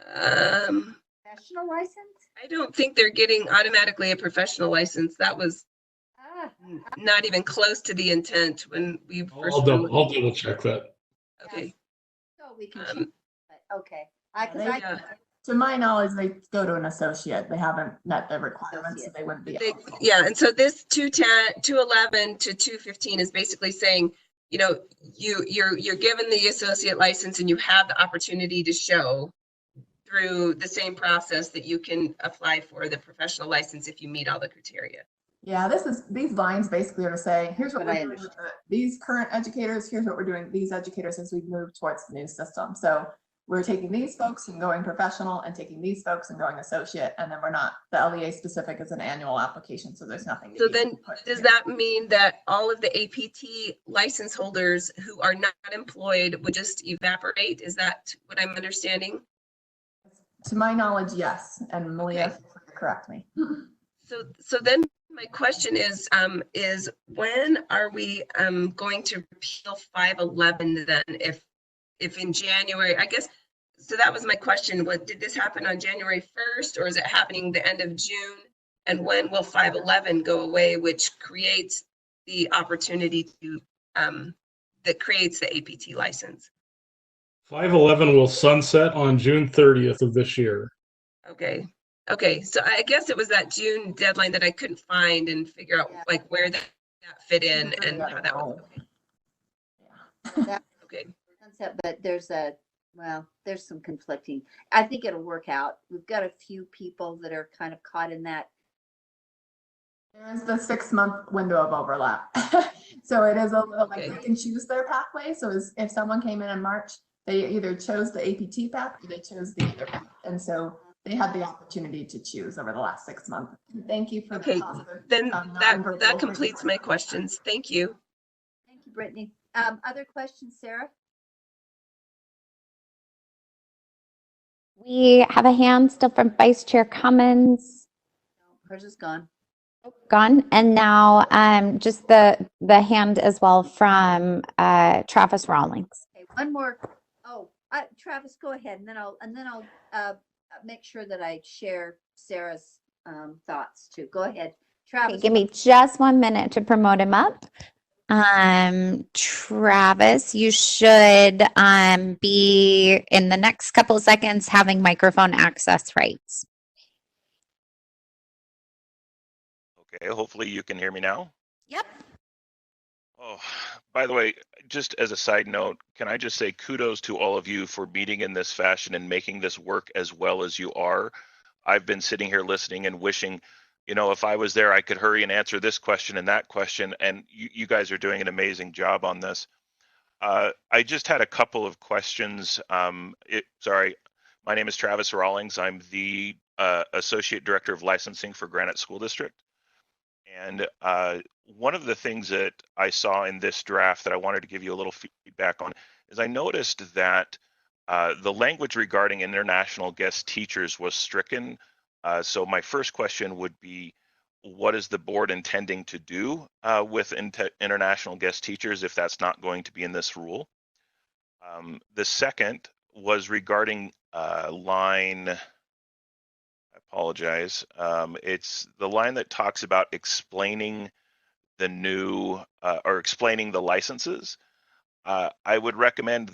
Professional license? I don't think they're getting automatically a professional license. That was not even close to the intent when we first. I'll double check that. Okay. So we can. Okay. To my knowledge, they go to an associate. They haven't met the requirements, so they wouldn't be. Yeah, and so this 210, 211 to 215 is basically saying, you know, you're given the associate license and you have the opportunity to show through the same process that you can apply for the professional license if you meet all the criteria. Yeah, these lines basically are to say, here's what we're doing with these current educators, here's what we're doing with these educators as we move towards the new system. So we're taking these folks and going professional and taking these folks and going associate, and then we're not, the LEA specific is an annual application, so there's nothing. So then does that mean that all of the APT license holders who are not employed would just evaporate? Is that what I'm understanding? To my knowledge, yes. And Malia, correct me. So then my question is when are we going to repeal 511 then? If in January, I guess, so that was my question. What did this happen on January 1st, or is it happening the end of June? And when will 511 go away, which creates the opportunity to that creates the APT license? 511 will sunset on June 30th of this year. Okay. So I guess it was that June deadline that I couldn't find and figure out like where that fit in and how that was. Okay. But there's some conflicting. I think it'll work out. We've got a few people that are kind of caught in that. There's the 6-month window of overlap. So it is a little like they can choose their pathway. So if someone came in March, they either chose the APT path or they chose the other path. And so they had the opportunity to choose over the last 6 months. Thank you for then that completes my questions. Thank you. Thank you, Brittany. Other questions, Sarah? We have a hand still from Vice Chair Cummins. Hers is gone. Gone. And now just the hand as well from Travis Rawlings. Okay, one more. Oh, Travis, go ahead, and then I'll make sure that I share Sarah's thoughts too. Go ahead, Travis. Okay, give me just 1 minute to promote him up. Travis, you should be in the next couple of seconds having microphone access rights. Okay, hopefully you can hear me now. Yep. Oh, by the way, just as a side note, can I just say kudos to all of you for meeting in this fashion and making this work as well as you are. I've been sitting here listening and wishing, you know, if I was there, I could hurry and answer this question and that question, and you guys are doing an amazing job on this. I just had a couple of questions. Sorry, my name is Travis Rawlings. I'm the Associate Director of Licensing for Granite School District. And one of the things that I saw in this draft that I wanted to give you a little feedback on is I noticed that the language regarding international guest teachers was stricken. So my first question would be, what is the board intending to do with international guest teachers if that's not going to be in this rule? The second was regarding line, I apologize, it's the line that talks about explaining the new or explaining the licenses. I would recommend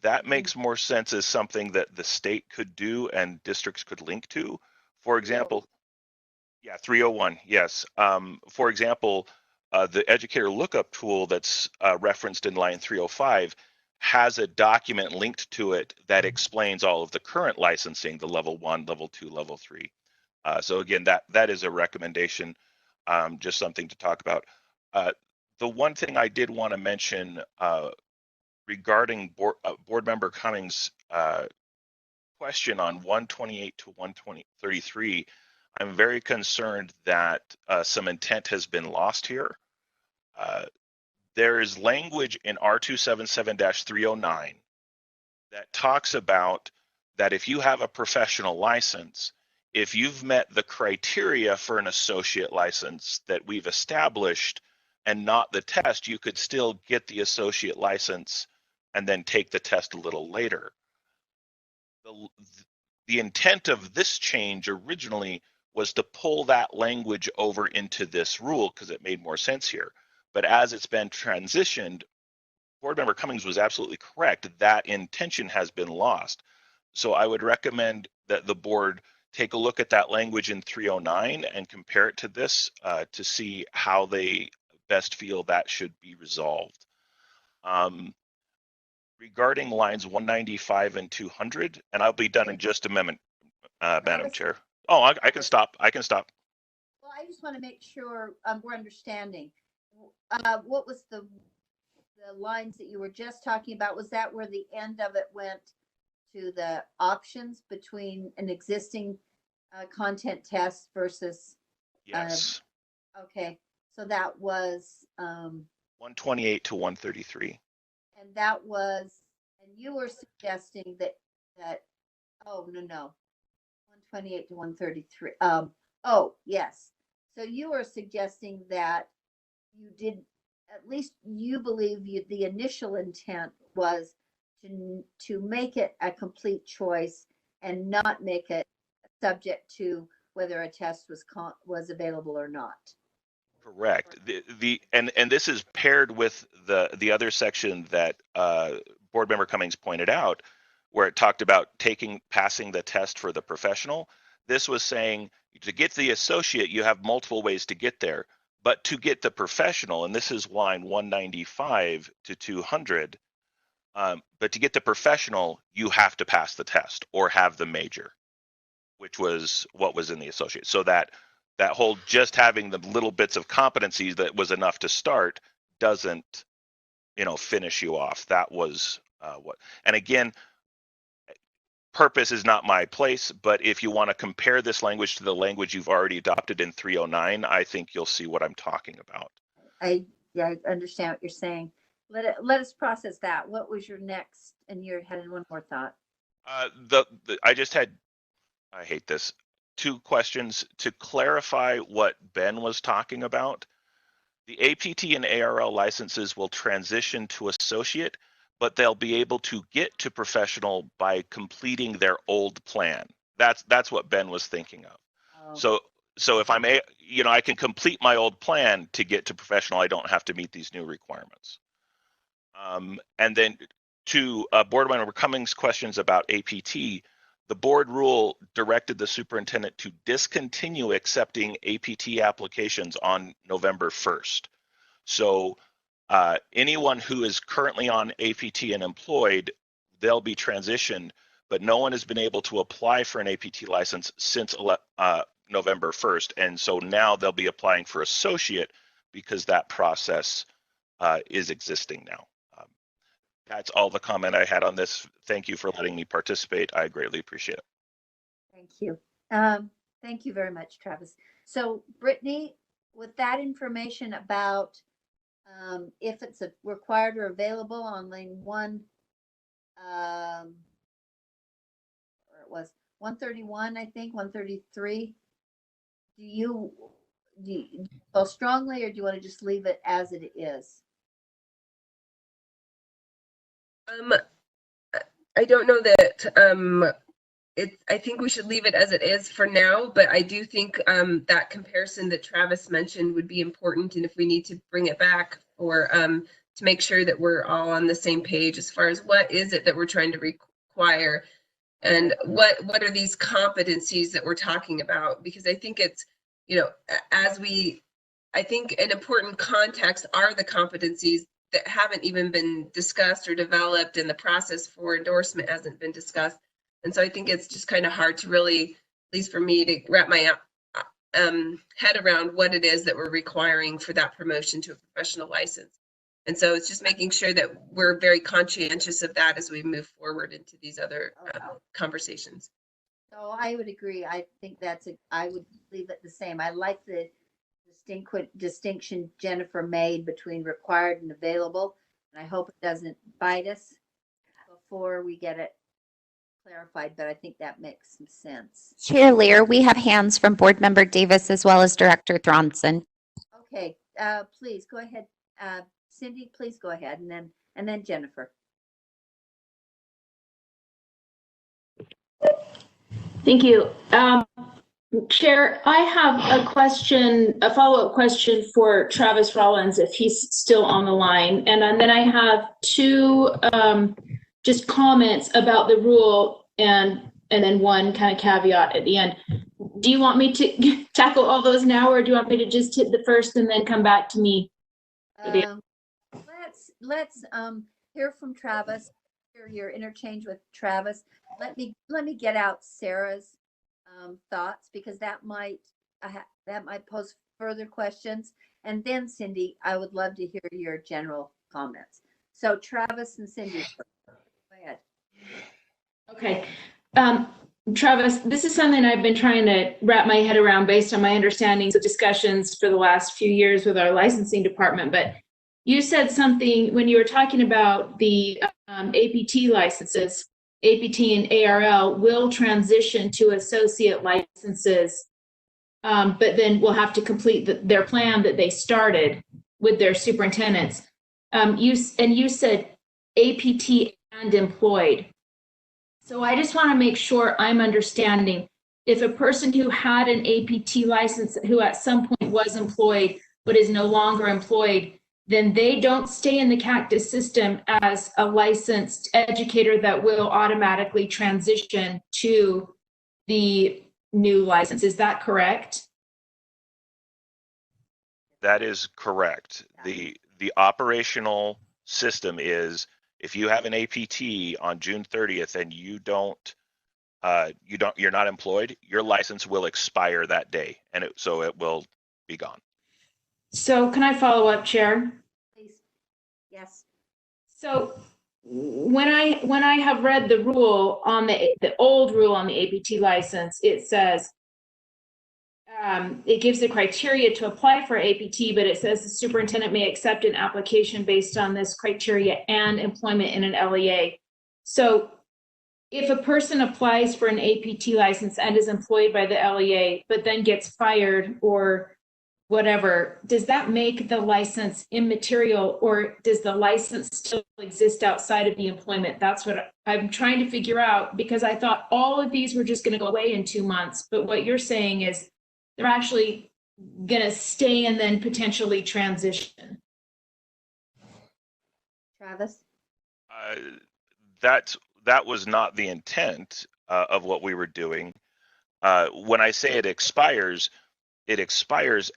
that makes more sense as something that the state could do and districts could link to. For example, yeah, 301, yes. For example, the educator lookup tool that's referenced in line 305 has a document linked to it that explains all of the current licensing, the level 1, level 2, level 3. So again, that is a recommendation, just something to talk about. The one thing I did want to mention regarding board member Cummings' question on 128 to 133, I'm very concerned that some intent has been lost here. There is language in R277-309 that talks about that if you have a professional license, if you've met the criteria for an associate license that we've established and not the test, you could still get the associate license and then take the test a little later. The intent of this change originally was to pull that language over into this rule because it made more sense here. But as it's been transitioned, board member Cummings was absolutely correct. That intention has been lost. So I would recommend that the board take a look at that language in 309 and compare it to this to see how they best feel that should be resolved. Regarding lines 195 and 200, and I'll be done in just a moment, Madam Chair. Oh, I can stop. I can stop. Well, I just want to make sure we're understanding. What was the lines that you were just talking about? Was that where the end of it went to the options between an existing content test versus? Yes. Okay, so that was 128 to 133. and that was, and you were suggesting that oh no, 128 to 133. Oh yes, so you were suggesting that you did, at least you believe the initial intent was to make it a complete choice and not make it subject to whether a test was available or not. Correct. And this is paired with the other section that board member Cummings pointed out, where it talked about passing the test for the professional. This was saying to get the associate, you have multiple ways to get there, but to get the professional, and this is line 195 to 200, but to get the professional, you have to pass the test or have the major, which was what was in the associate. So that whole just having the little bits of competencies that was enough to start doesn't, finish you off. That was what. And again, purpose is not my place, but if you want to compare this language to the language you've already adopted in 309, I think you'll see what I'm talking about. I understand what you're saying. Let us process that. What was your next? And you had one more thought. I just had, I hate this, 2 questions to clarify what Ben was talking about. The APT and ARL licenses will transition to associate, but they'll be able to get to professional by completing their old plan. That's what Ben was thinking of. Oh. So if I'm I can complete my old plan to get to professional. I don't have to meet these new requirements. And then to Board Member Cummings' questions about APT, the board rule directed the superintendent to discontinue accepting APT applications on November 1st. So anyone who is currently on APT and employed, they'll be transitioned, but no one has been able to apply for an APT license since November 1st. And so now they'll be applying for associate because that process is existing now. That's all the comment I had on this. Thank you for letting me participate. I greatly appreciate it. Thank you. Thank you very much, Travis. So Brittany, with that information about if it's required or available on lane 1, or it was 131, I think, 133. Do you feel strongly, or do you want to just leave it as it is? I don't know that I think we should leave it as it is for now, but I do think that comparison that Travis mentioned would be important, and if we need to bring it back or to make sure that we're all on the same page as far as what is it that we're trying to require and what are these competencies that we're talking about, because I think it's, I think an important context are the competencies that haven't even been discussed or developed, and the process for endorsement hasn't been discussed. And so I think it's just kind of hard to really, at least for me, to wrap my head around what it is that we're requiring for that promotion to a professional license. And so it's just making sure that we're very conscientious of that as we move forward into these other conversations. So I would agree. I think I would leave it the same. I like the distinction Jennifer made between required and available, and I hope it doesn't bite us before we get it clarified, but I think that makes some sense. Chair Lear, we have hands from Board Member Davis as well as Director Thronson. Okay, please go ahead. Cindy, please go ahead, and then Jennifer. Thank you. Chair, I have a follow-up question for Travis Rollins, if he's still on the line. And then I have 2 just comments about the rule and then one kind of caveat at the end. Do you want me to tackle all those now, or do you want me to just hit the first and then come back to me? Let's hear from Travis. Hear your interchange with Travis. Let me get out Sarah's thoughts, because that might pose further questions. And then Cindy, I would love to hear your general comments. So Travis and Cindy, go ahead. Okay. Travis, this is something I've been trying to wrap my head around based on my understandings of discussions for the last few years with our licensing department. But you said something when you were talking about the APT licenses. APT and ARL will transition to associate licenses, but then we'll have to complete their plan that they started with their superintendents. You said APT and employed. So I just want to make sure I'm understanding. If a person who had an APT license, who at some point was employed but is no longer employed, then they don't stay in the Cactus system as a licensed educator that will automatically transition to the new license. Is that correct? That is correct. The operational system is, if you have an APT on June 30th and you're not employed, your license will expire that day, and so it will be gone. So can I follow up, Chair? Please. Yes. So when I have read the rule on the old rule on the APT license, it says it gives the criteria to apply for APT, but it says the superintendent may accept an application based on this criteria and employment in an LEA. So if a person applies for an APT license and is employed by the LEA, but then gets fired or whatever, does that make the license immaterial, or does the license still exist outside of the employment? That's what I'm trying to figure out, because I thought all of these were just going to go away in 2 months. But what you're saying is they're actually going to stay and then potentially transition. Travis? That was not the intent of what we were doing. When I say it expires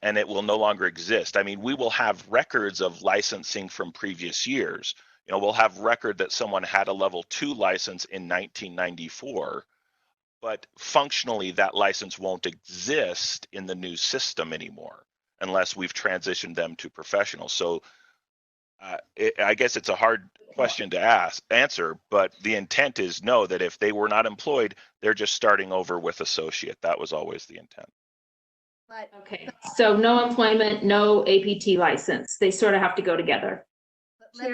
and it will no longer exist. I mean, we will have records of licensing from previous years. You know, we'll have record that someone had a level 2 license in 1994, but functionally that license won't exist in the new system anymore unless we've transitioned them to professional. So I guess it's a hard question to answer, but the intent is no, that if they were not employed, they're just starting over with associate. That was always the intent. But, okay, so no employment, no APT license. They sort of have to go together. I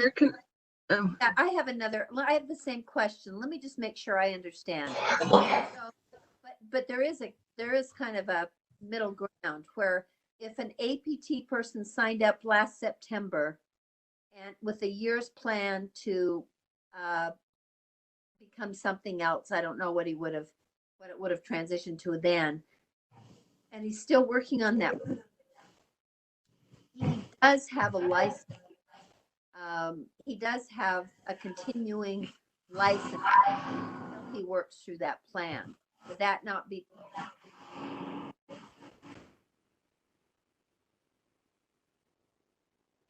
have the same question. Let me just make sure I understand. But there is kind of a middle ground where if an APT person signed up last September and with a year's plan to become something else, I don't know what it would have transitioned to then, and he's still working on that. He does have a license. He does have a continuing license. He works through that plan. Would that not be?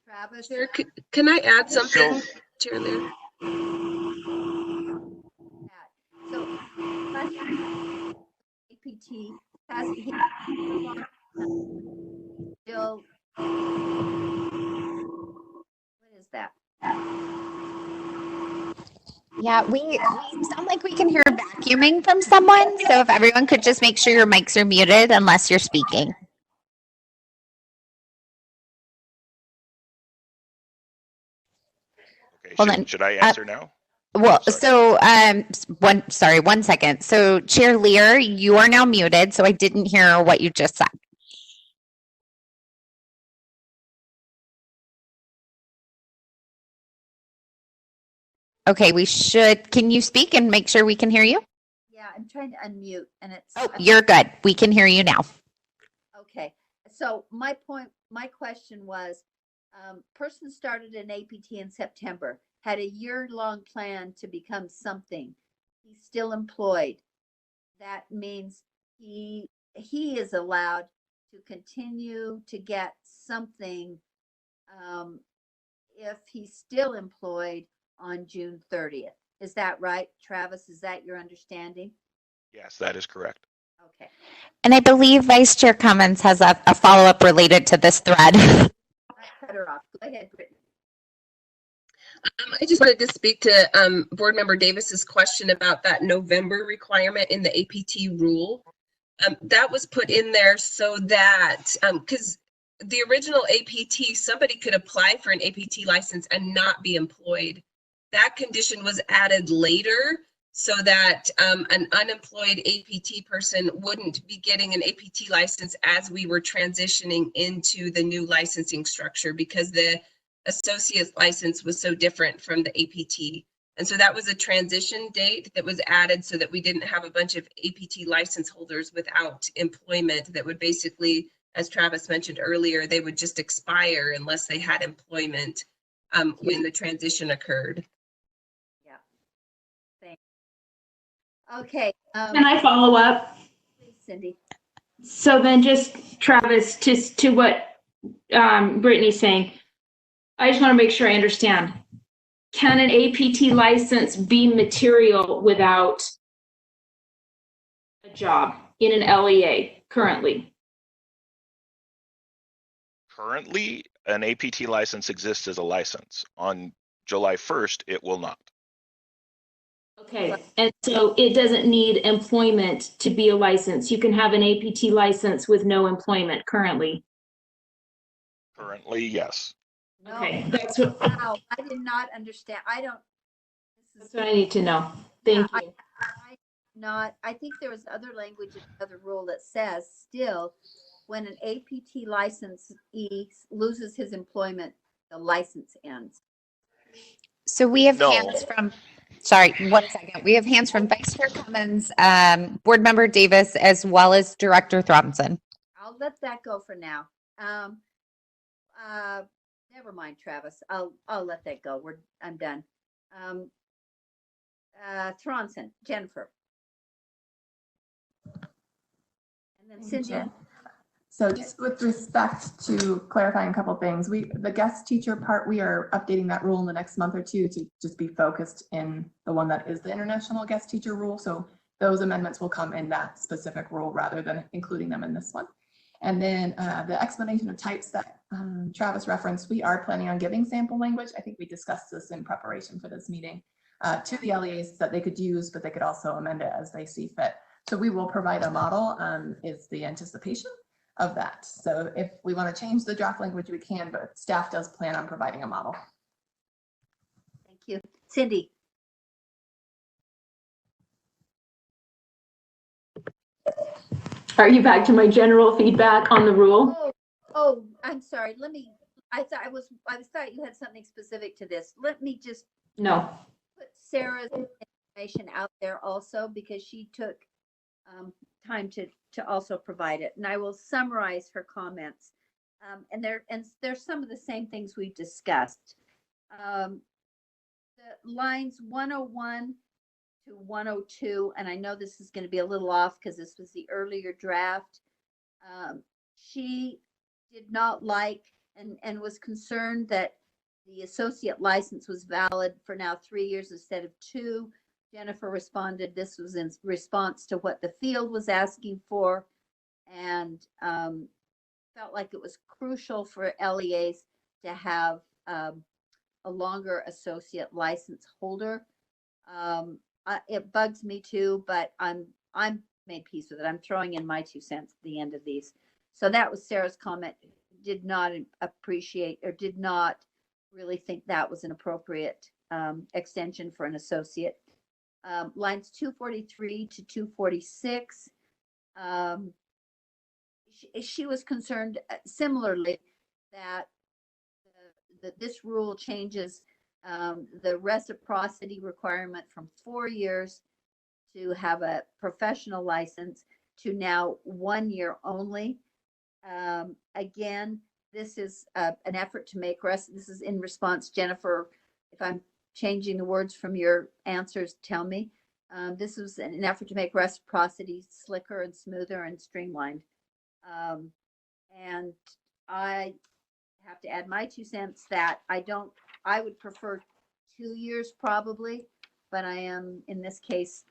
Travis? Can I add something, Chair Lear? So, APT has still. What is that? Yeah, we sound like we can hear vacuuming from someone. So if everyone could just make sure your mics are muted unless you're speaking. Okay, should I answer now? Well, so one second. So Chair Lear, you are now muted, so I didn't hear what you just said. Okay, can you speak and make sure we can hear you? Yeah, I'm trying to unmute and it's. Oh, you're good. We can hear you now. Okay, so my question was, person started an APT in September, had a year-long plan to become something. He's still employed. That means he is allowed to continue to get something if he's still employed on June 30th. Is that right, Travis? Is that your understanding? Yes, that is correct. Okay. And I believe Vice Chair Cummins has a follow-up related to this thread. I cut her off. Go ahead, Brittany. I just wanted to speak to Board Member Davis's question about that November requirement in the APT rule. That was put in there so that, because the original APT, somebody could apply for an APT license and not be employed. That condition was added later so that an unemployed APT person wouldn't be getting an APT license as we were transitioning into the new licensing structure, because the associate's license was so different from the APT. And so that was a transition date that was added so that we didn't have a bunch of APT license holders without employment that would basically, as Travis mentioned earlier, they would just expire unless they had employment when the transition occurred. Yeah. Thanks. Okay. Can I follow up? Please, Cindy. So then just, Travis, to what Brittany's saying, I just want to make sure I understand. Can an APT license be material without a job in an LEA currently? Currently, an APT license exists as a license. On July 1st, it will not. Okay, and so it doesn't need employment to be a license. You can have an APT license with no employment currently. Currently, yes. No, okay, that's what. Wow, I did not understand. That's what I need to know. Thank you. not, I think there was other language in the other rule that says still, when an APT licensee loses his employment, the license ends. So we have No. hands from, sorry, 1 second. We have hands from Vice Chair Cummins, Board Member Davis, as well as Director Thompson. I'll let that go for now. Never mind, Travis. I'll let that go. I'm done. Thronson, Jennifer. And then Thank you, Cindy. Chair. So just with respect to clarifying a couple things, the guest teacher part, we are updating that rule in the next month or two to just be focused in the one that is the international guest teacher rule. So those amendments will come in that specific rule rather than including them in this one. And then the explanation of types that Travis referenced, we are planning on giving sample language. I think we discussed this in preparation for this meeting to the LEAs that they could use, but they could also amend it as they see fit. So we will provide a model is the anticipation of that. So if we want to change the draft language, we can, but staff does plan on providing a model. Thank you. Cindy. Are you back to my general feedback on the rule? Oh, I'm sorry. I thought you had something specific to this. Let me just No. put Sarah's information out there also, because she took time to also provide it, and I will summarize her comments. And there's some of the same things we've discussed. The lines 101 to 102, and I know this is going to be a little off because this was the earlier draft. She did not like and was concerned that the associate license was valid for now 3 years instead of 2. Jennifer responded this was in response to what the field was asking for, and felt like it was crucial for LEAs to have a longer associate license holder. It bugs me too, but I'm made peace with it. I'm throwing in my 2 cents at the end of these. So that was Sarah's comment. Did not appreciate or did not really think that was an appropriate extension for an associate. Lines 243 to 246. She was concerned similarly that this rule changes the reciprocity requirement from 4 years to have a professional license to now 1 year only. Again, this is an effort to make this is in response, Jennifer, if I'm changing the words from your answers, tell me. This was an effort to make reciprocity slicker and smoother and streamlined. And I have to add my 2 cents that I would prefer 2 years probably, but I am in this case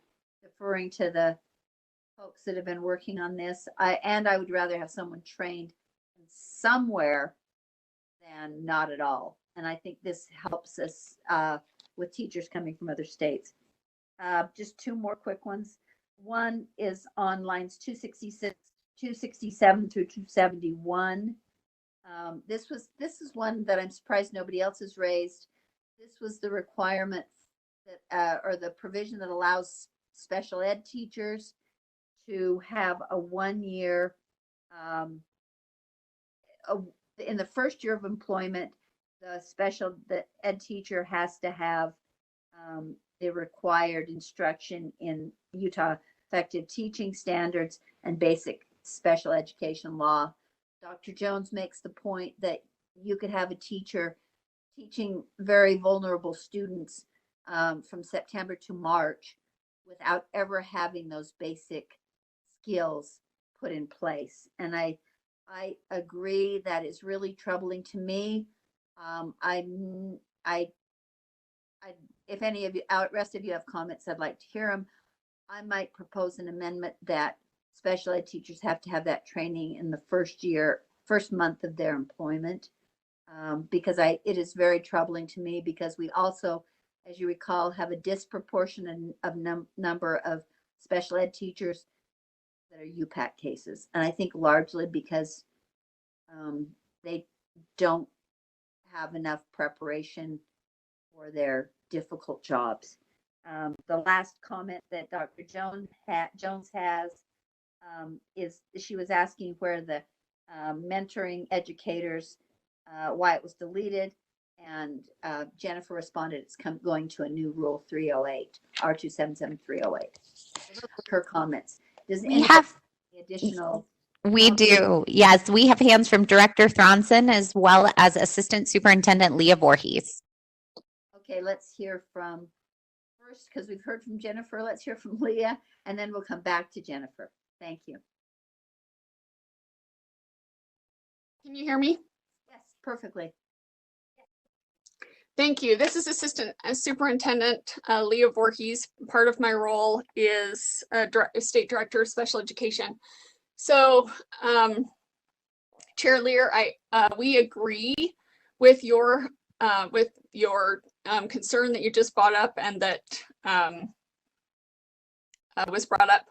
deferring to the folks that have been working on this. I would rather have someone trained somewhere than not at all. And I think this helps us with teachers coming from other states. Just 2 more quick ones. One is on lines 266, 267 through 271. This is one that I'm surprised nobody else has raised. This was the requirement that, or the provision that allows special ed teachers to have a 1 year, in the first year of employment, the ed teacher has to have the required instruction in Utah effective teaching standards and basic special education law. Dr. Jones makes the point that you could have a teacher teaching very vulnerable students from September to March without ever having those basic skills put in place. And I agree that is really troubling to me. If any of you, rest of you have comments, I'd like to hear them. I might propose an amendment that special ed teachers have to have that training in the first month of their employment, because it is very troubling to me, because we also, as you recall, have a disproportionate number of special ed teachers that are UPAC cases. And I think largely because they don't have enough preparation for their difficult jobs. The last comment that Dr. Jones has is she was asking where the mentoring educators, why it was deleted. And Jennifer responded, it's going to a new rule 308, R277308. So those were her comments. Does We have additional? We do. Yes, we have hands from Director Thronson as well as Assistant Superintendent Leah Voorhees. Okay, let's hear from first, because we've heard from Jennifer. Let's hear from Leah, and then we'll come back to Jennifer. Thank you. Can you hear me? Yes, perfectly. Thank you. This is Assistant Superintendent Leah Voorhees. Part of my role is State Director of Special Education. So, Chair Lear, we agree with your concern that you just brought up and that was brought up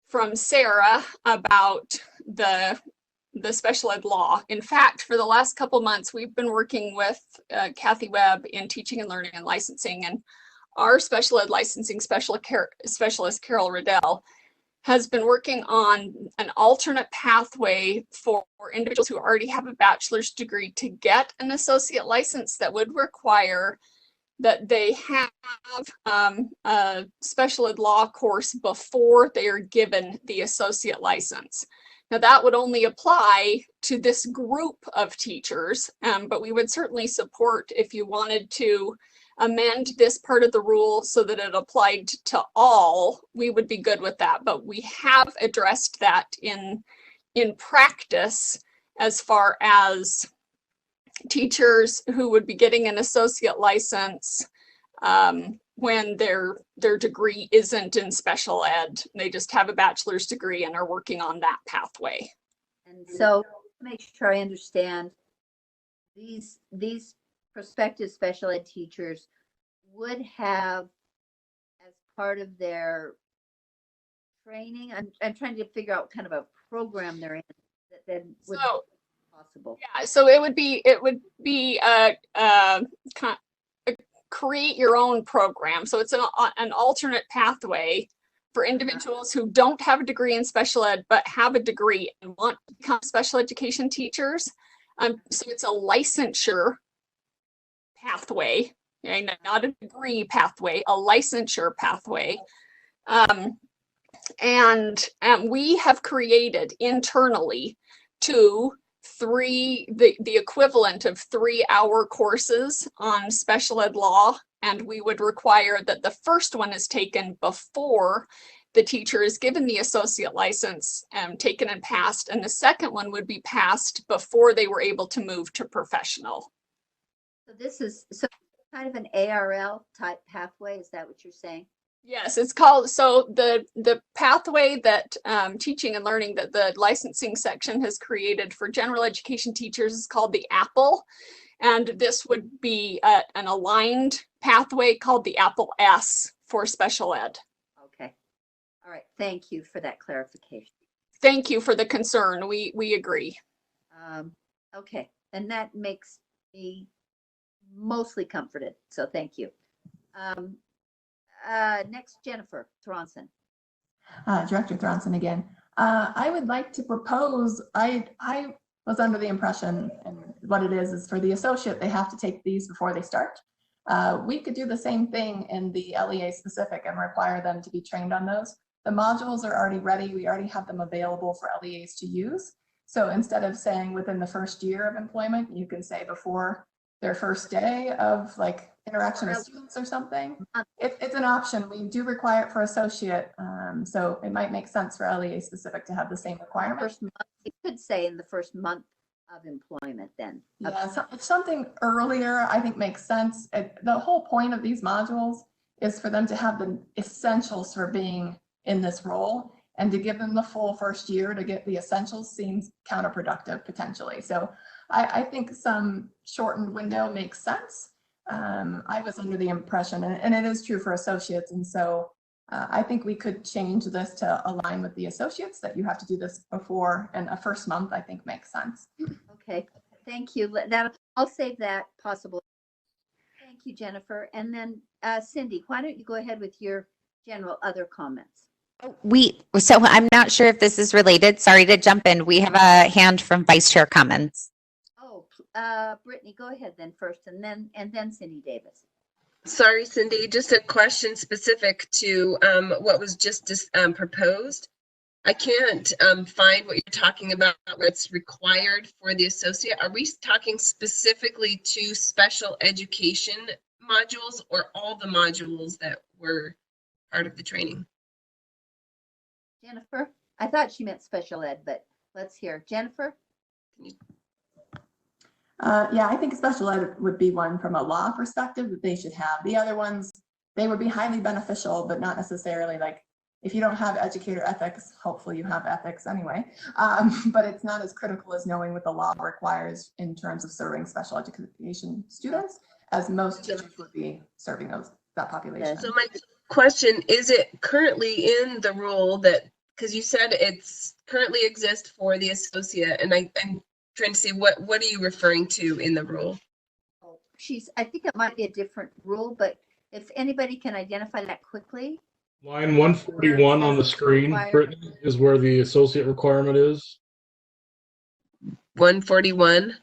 from Sarah about the special ed law. In fact, for the last couple months, we've been working with Kathy Webb in teaching and learning and licensing, and our special ed licensing specialist, Carol Riddell, has been working on an alternate pathway for individuals who already have a bachelor's degree to get an associate license that would require that they have a special ed law course before they are given the associate license. Now that would only apply to this group of teachers, but we would certainly support if you wanted to amend this part of the rule so that it applied to all, we would be good with that. But we have addressed that in practice as far as teachers who would be getting an associate license when their degree isn't in special ed. They just have a bachelor's degree and are working on that pathway. And so to make sure I understand, these prospective special ed teachers would have, as part of their training, I'm trying to figure out what kind of a program they're in that then would be possible. Yeah, so it would be create your own program. So it's an alternate pathway for individuals who don't have a degree in special ed but have a degree and want to become special education teachers. So it's a licensure pathway, okay? Not a degree pathway, a licensure pathway. And we have created internally the equivalent of 3-hour courses on special ed law, and we would require that the first one is taken before the teacher is given the associate license, taken and passed, and the second one would be passed before they were able to move to professional. So this is kind of an ARL type pathway. Is that what you're saying? Yes, it's called, so the pathway that teaching and learning that the licensing section has created for general education teachers is called the APPLE. And this would be an aligned pathway called the APPLE S for special ed. Okay. All right. Thank you for that clarification. Thank you for the concern. We agree. Okay. And that makes me mostly comforted. So thank you. Next, Jennifer Thronson. Director Thronson again. I would like to propose, I was under the impression, and what it is for the associate, they have to take these before they start. We could do the same thing in the LEA specific and require them to be trained on those. The modules are already ready. We already have them available for LEAs to use. So instead of saying within the first year of employment, you can say before their first day of like interaction with students or something. It's an option. We do require it for associate. So it might make sense for LEA specific to have the same requirement. First month, it could say in the first month of employment then. Yeah, so if something earlier, I think makes sense. The whole point of these modules is for them to have the essentials for being in this role, and to give them the full first year to get the essentials seems counterproductive potentially. So I think some shortened window makes sense. I was under the impression, and it is true for associates, and so I think we could change this to align with the associates, that you have to do this before, and a first month I think makes sense. Okay, thank you. I'll save that possible. Thank Thank you, Jennifer. And then Cindy, why don't you go ahead with your general other comments? So I'm not sure if this is related. Sorry to jump in. We have a hand from Vice Chair Cummins. Oh, Brittany, go ahead then first, and then Cindy Davis. Sorry, Cindy, just a question specific to what was just proposed. I can't find what you're talking about, what's required for the associate. Are we talking specifically to special education modules or all the modules that were part of the training? Jennifer, I thought she meant special ed, but let's hear. Jennifer? Yeah, I think special ed would be one from a law perspective that they should have. The other ones, they would be highly beneficial, but not necessarily like, if you don't have educator ethics, hopefully you have ethics anyway, but it's not as critical as knowing what the law requires in terms of serving special education students, as most teachers would be serving that population. So my question, is it currently in the rule that, because you said it's currently exists for the associate, and I'm trying to see what are you referring to in the rule? I think it might be a different rule, but if anybody can identify that quickly. Line 141 on the screen, Brittany, is where the associate requirement is. 141?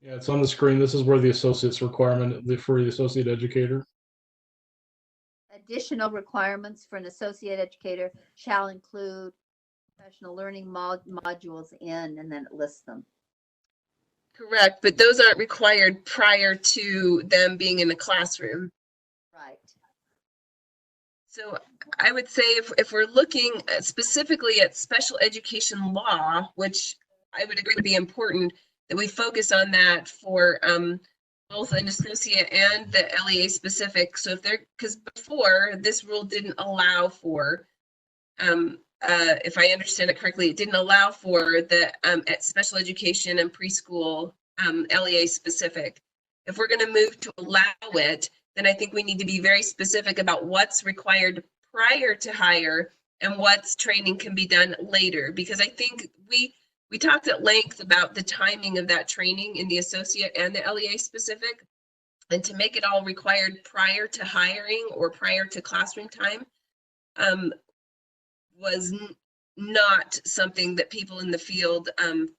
Yeah, it's on the screen. This is where the associate's requirement for the associate educator. Additional requirements for an associate educator shall include professional learning modules in, and then it lists them. Correct, but those aren't required prior to them being in the classroom. Right. So I would say if we're looking specifically at special education law, which I would agree would be important, that we focus on that for both an associate and the LEA specific. So because before this rule didn't allow for, if I understand it correctly, it didn't allow for the at special education and preschool LEA specific. If we're going to move to allow it, then I think we need to be very specific about what's required prior to hire and what's training can be done later. Because I think we talked at length about the timing of that training in the associate and the LEA specific, and to make it all required prior to hiring or prior to classroom time was not something that people in the field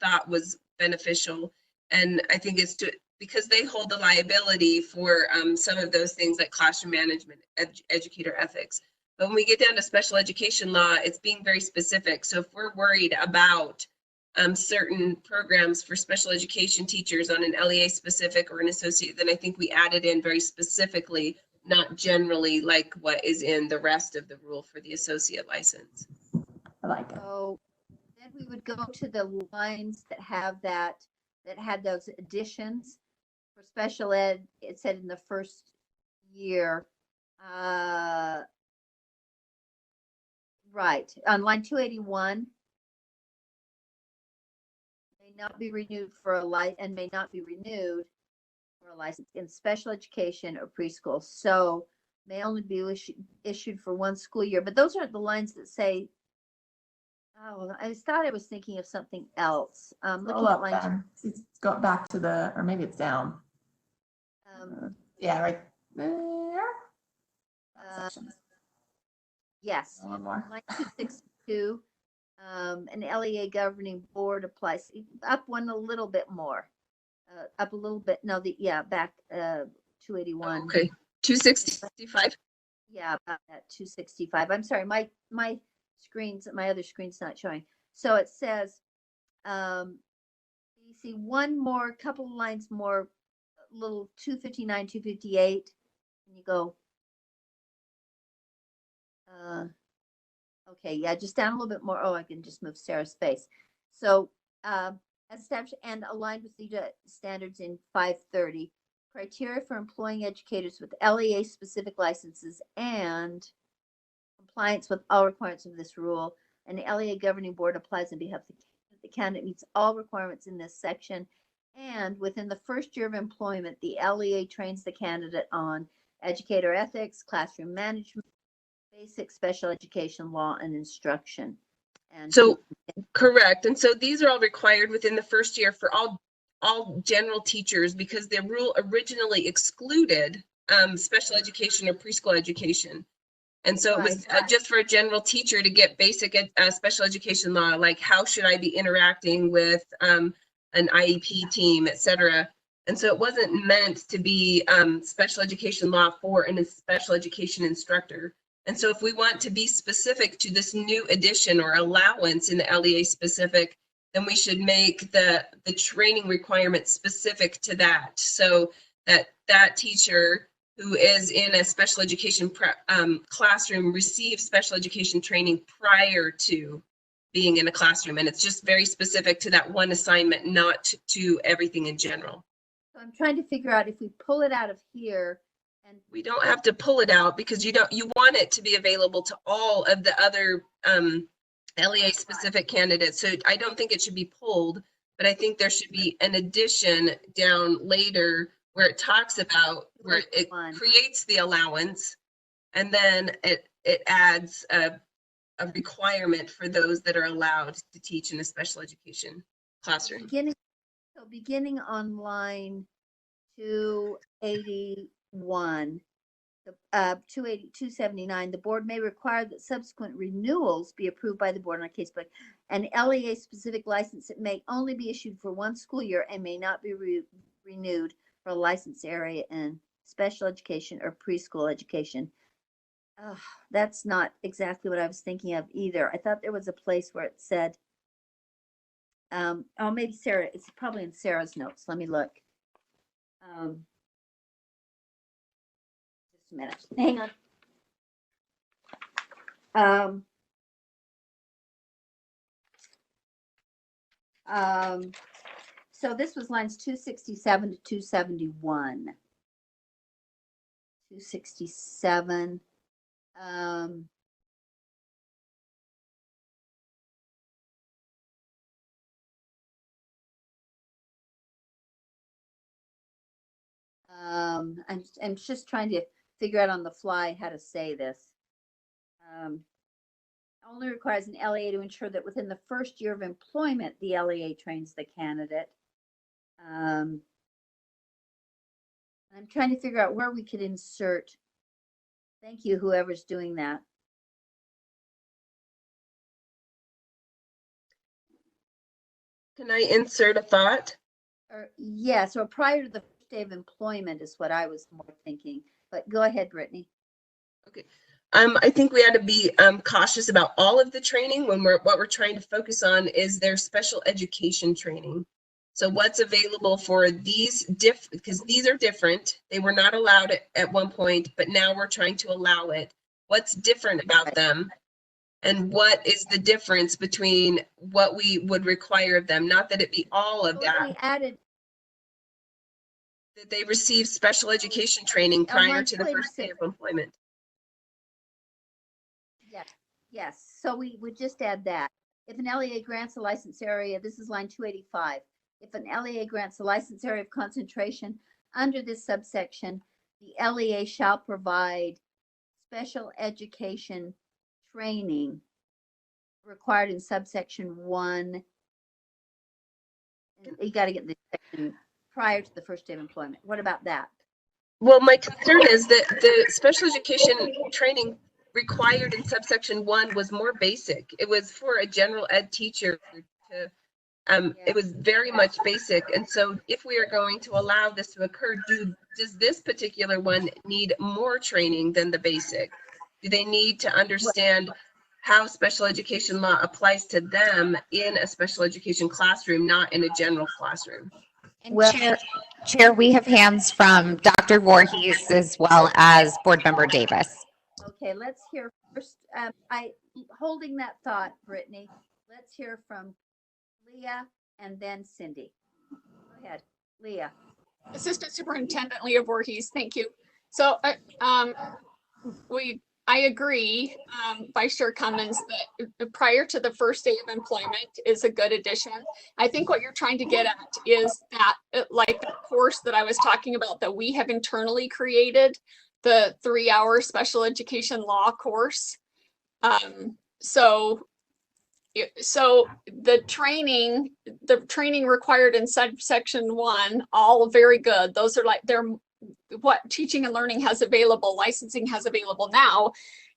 thought was beneficial. And I think it's because they hold the liability for some of those things like classroom management, educator ethics. But when we get down to special education law, it's being very specific. So if we're worried about certain programs for special education teachers on an LEA specific or an associate, then I think we added in very specifically, not generally like what is in the rest of the rule for the associate license. I like it. So then we would go to the lines that have that had those additions. For special ed, it said in the first year, right, on line 281, may not be renewed for a license and may not be renewed for a license in special education or preschool. So may only be issued for one school year. But those aren't the lines that say, oh, I thought I was thinking of something else. Looking at line. It's got back to or maybe it's down. Yeah, right there. Yes. One more. Line 262, an LEA governing board applies up one a little bit more. Up a little bit. No, back 281. Okay, 265. Yeah, about that 265. I'm sorry, my other screen's not showing. So it says, you see one more, couple of lines more, little 259, 258, and you go, okay, yeah, just down a little bit more. Oh, I can just move Sarah's face. So, as established and aligned with the standards in 530, criteria for employing educators with LEA specific licenses and compliance with all requirements of this rule. And the LEA governing board applies on behalf of the candidate meets all requirements in this section. And within the first year of employment, the LEA trains the candidate on educator ethics, classroom management, basic special education law, and instruction. And so, correct. And so these are all required within the first year for all general teachers, because the rule originally excluded special education or preschool education. And so it was just for a general teacher to get basic special education law, like how should I be interacting with an IEP team, et cetera. And so it wasn't meant to be special education law for a special education instructor. And so if we want to be specific to this new addition or allowance in the LEA specific, then we should make the training requirement specific to that. So that teacher who is in a special education classroom receives special education training prior to being in a classroom. And it's just very specific to that one assignment, not to everything in general. So I'm trying to figure out if we pull it out of here, and we don't have to pull it out because you want it to be available to all of the other LEA specific candidates. So I don't think it should be pulled, but I think there should be an addition down later where it talks about where it creates the allowance, and then it adds a requirement for those that are allowed to teach in a special education classroom. Beginning on line 281, 279, the board may require that subsequent renewals be approved by the board on a case by case. An LEA specific license that may only be issued for one school year and may not be renewed for a license area in special education or preschool education. That's not exactly what I was thinking of either. I thought there was a place where it said, oh, maybe Sarah, it's probably in Sarah's notes. Let me look. Just a minute. Hang on. So this was lines 267 to 271. 267. I'm just trying to figure out on the fly how to say this. Only requires an LEA to ensure that within the first year of employment, the LEA trains the candidate. I'm trying to figure out where we could insert. Thank you, whoever's doing that. Can I insert a thought? Yes, or prior to the first day of employment is what I was more thinking. But go ahead, Brittany. Okay. I think we ought to be cautious about all of the training when what we're trying to focus on is their special education training. So what's available for these because these are different. They were not allowed at one point, but now we're trying to allow it. What's different about them? And what is the difference between what we would require of them? Not that it be all of that. That they receive special education training prior to the first day of employment. Yes. So we would just add that. If an LEA grants a license area, this is line 285. If an LEA grants a license area of concentration under this subsection, the LEA shall provide special education training required in subsection 1. You got to get the section prior to the first day of employment. What about that? Well, my concern is that the special education training required in subsection 1 was more basic. It was for a general ed teacher to it was very much basic. And so if we are going to allow this to occur, does this particular one need more training than the basic? Do they need to understand how special education law applies to them in a special education classroom, not in a general classroom? And Chair, we have hands from Dr. Voorhees as well as Board Member Davis. Okay, let's hear first. Holding that thought, Brittany, let's hear from Leah and then Cindy. Go ahead, Leah. Assistant Superintendent Leah Voorhees, thank you. So I agree, Vice Chair Cummins, that prior to the first day of employment is a good addition. I think what you're trying to get at is that, like the course that I was talking about that we have internally created, the 3-hour special education law course. So the training required in subsection 1, all very good. Those are like, what teaching and learning has available, licensing has available now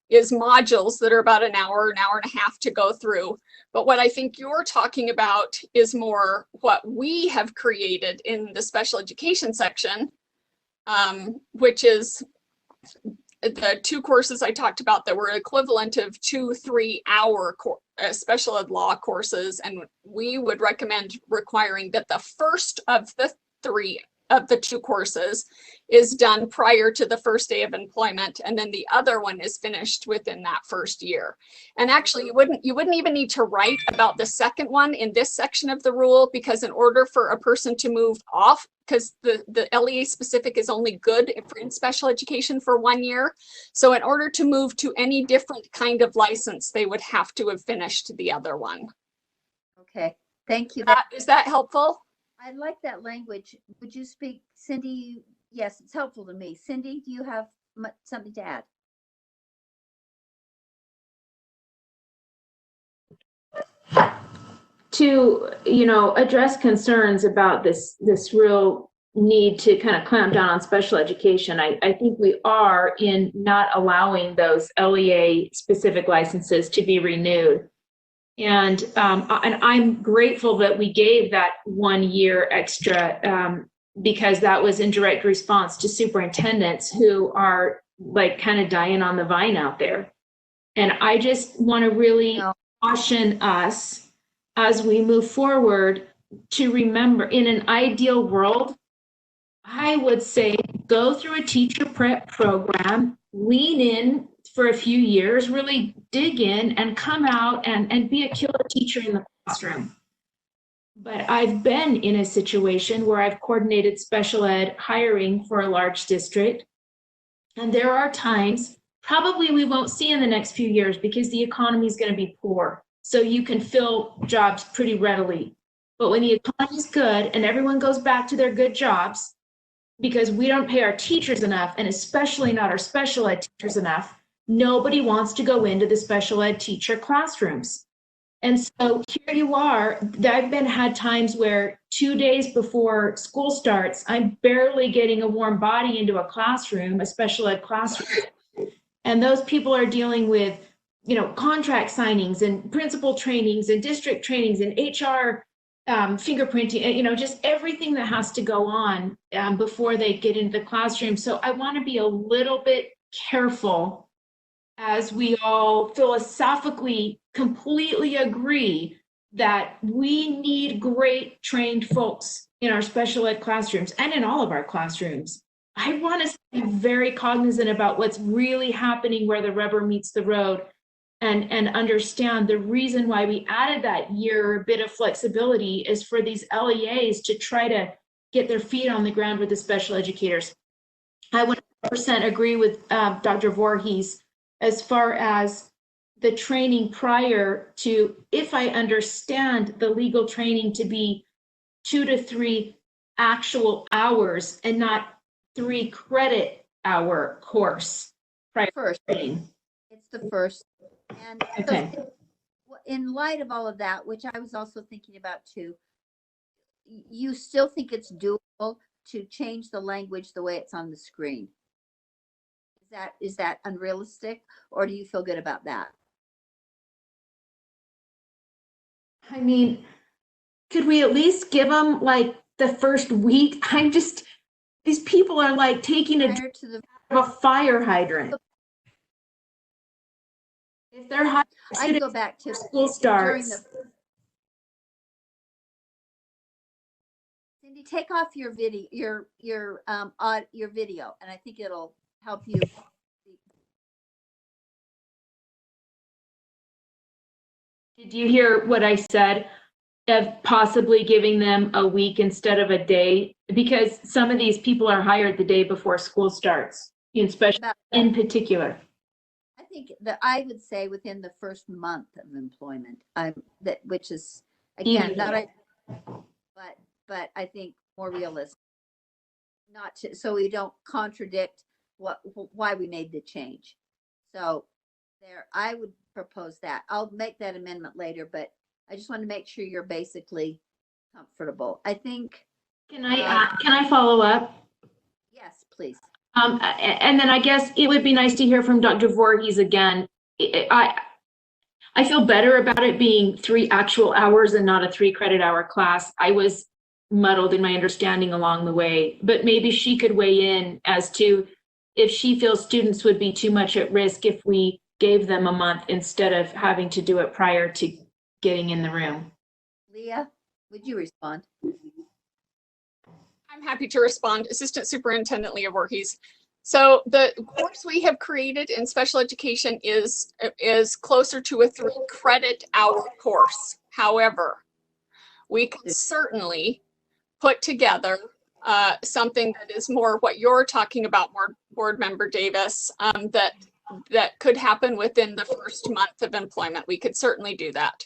is modules that are about an hour and a half to go through. But what I think you're talking about is more what we have created in the special education section, which is the 2 courses I talked about that were equivalent of 2 3-hour special ed law courses. And we would recommend requiring that the first of the 2 courses is done prior to the first day of employment, and then the other one is finished within that first year. And actually, you wouldn't even need to write about the second one in this section of the rule, because in order for a person to move off, because the LEA specific is only good in special education for 1 year. So in order to move to any different kind of license, they would have to have finished the other one. Okay, thank you. Is that helpful? I like that language. Would you speak, Cindy? Yes, it's helpful to me. Cindy, do you have something to add? To, address concerns about this real need to kind of clamp down on special education, I think we are in not allowing those LEA specific licenses to be renewed. And I'm grateful that we gave that 1 year extra because that was in direct response to superintendents who are like kind of dying on the vine out there. And I just want to really caution us as we move forward to remember, in an ideal world, I would say go through a teacher prep program, lean in for a few years, really dig in and come out and be a killer teacher in the classroom. But I've been in a situation where I've coordinated special ed hiring for a large district. And there are times, probably we won't see in the next few years because the economy is going to be poor. So you can fill jobs pretty readily. But when the economy is good and everyone goes back to their good jobs, because we don't pay our teachers enough, and especially not our special ed teachers enough, nobody wants to go into the special ed teacher classrooms. And so here you are. I've had times where 2 days before school starts, I'm barely getting a warm body into a classroom, a special ed classroom. And those people are dealing with, contract signings and principal trainings and district trainings and HR fingerprinting, just everything that has to go on before they get into the classroom. So I want to be a little bit careful as we all philosophically completely agree that we need great trained folks in our special ed classrooms and in all of our classrooms. I want us to be very cognizant about what's really happening where the rubber meets the road and understand the reason why we added that year, a bit of flexibility, is for these LEAs to try to get their feet on the ground with the special educators. I 100% agree with Dr. Voorhees as far as the training prior to, if I understand the legal training to be 2 to 3 actual hours and not 3 credit hour course prior first training. It's the first. And okay. So in light of all of that, which I was also thinking about too, you still think it's doable to change the language the way it's on the screen? Is that unrealistic, or do you feel good about that? I mean, could we at least give them like the first week? These people are like taking a fire hydrant. If they're high, I go back to school starts. Cindy, take off your video, your video, and I think it'll help you. Did you hear what I said of possibly giving them a week instead of a day? Because some of these people are hired the day before school starts, in particular. I think that I would say within the first month of employment, which is again but I think more realistic. Not to, so we don't contradict why we made the change. So there, I would propose that. I'll make that amendment later, but I just want to make sure you're basically comfortable. I think. Can I follow up? Yes, please. And then I guess it would be nice to hear from Dr. Voorhees again. I feel better about it being 3 actual hours and not a 3 credit hour class. I was muddled in my understanding along the way, but maybe she could weigh in as to if she feels students would be too much at risk if we gave them a month instead of having to do it prior to getting in the room. Leah, would you respond? I'm happy to respond. Assistant Superintendent Leah Voorhees. So the course we have created in special education is closer to a 3 credit hour course. However, we can certainly put together something that is more what you're talking about, Board Member Davis, that could happen within the first month of employment. We could certainly do that.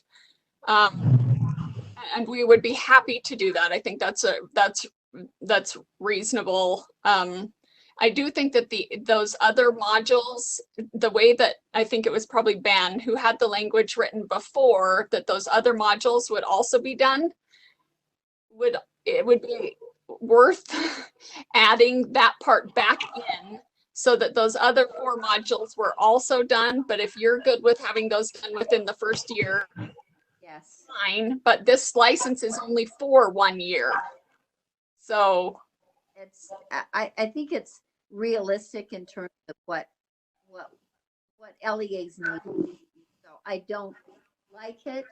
And we would be happy to do that. I think that's reasonable. I do think that those other modules, the way that I think it was probably Ben who had the language written before that those other modules would also be done, it would be worth adding that part back in so that those other 4 modules were also done. But if you're good with having those done within the first year, yes, fine. But this license is only for 1 year. So I think it's realistic in terms of what LEAs need. So I don't like it,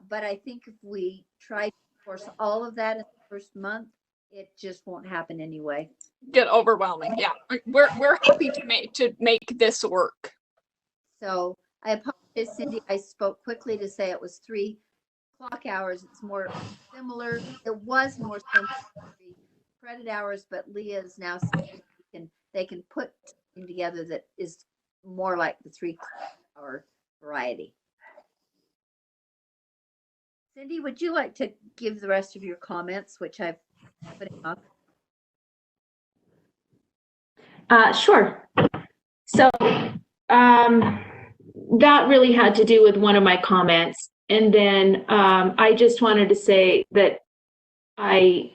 but I think if we try to force all of that in the first month, it just won't happen anyway. Get overwhelming. Yeah, we're happy to make this work. So I apologize, Cindy. I spoke quickly to say it was 3 clock hours. It's more similar. It was more similar to 3 credit hours, but Leah is now saying they can put something together that is more like the 3 hour variety. Cindy, would you like to give the rest of your comments, which I've put up? Sure. So that really had to do with one of my comments. And then I just wanted to say that I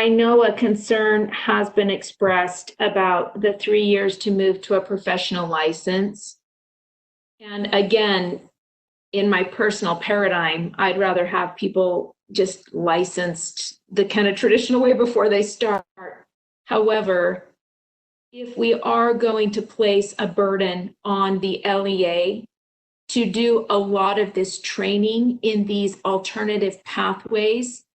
know a concern has been expressed about the 3 years to move to a professional license. And again, in my personal paradigm, I'd rather have people just licensed the kind of traditional way before they start. However, if we are going to place a burden on the LEA to do a lot of this training in these alternative pathways,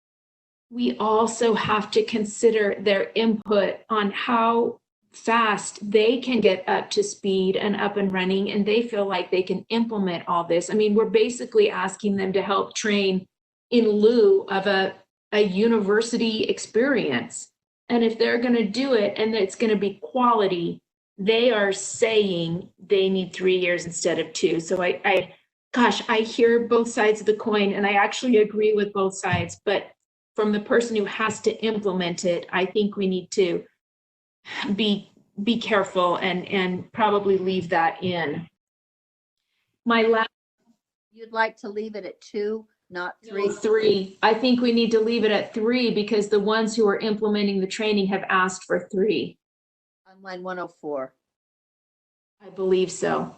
we also have to consider their input on how fast they can get up to speed and up and running, and they feel like they can implement all this. I mean, we're basically asking them to help train in lieu of a university experience. And if they're going to do it and it's going to be quality, they are saying they need 3 years instead of 2. So I hear both sides of the coin, and I actually agree with both sides. But from the person who has to implement it, I think we need to be careful and probably leave that in. You'd like to leave it at 2, not 3? No, 3. I think we need to leave it at 3 because the ones who are implementing the training have asked for 3. On line 104. I believe so.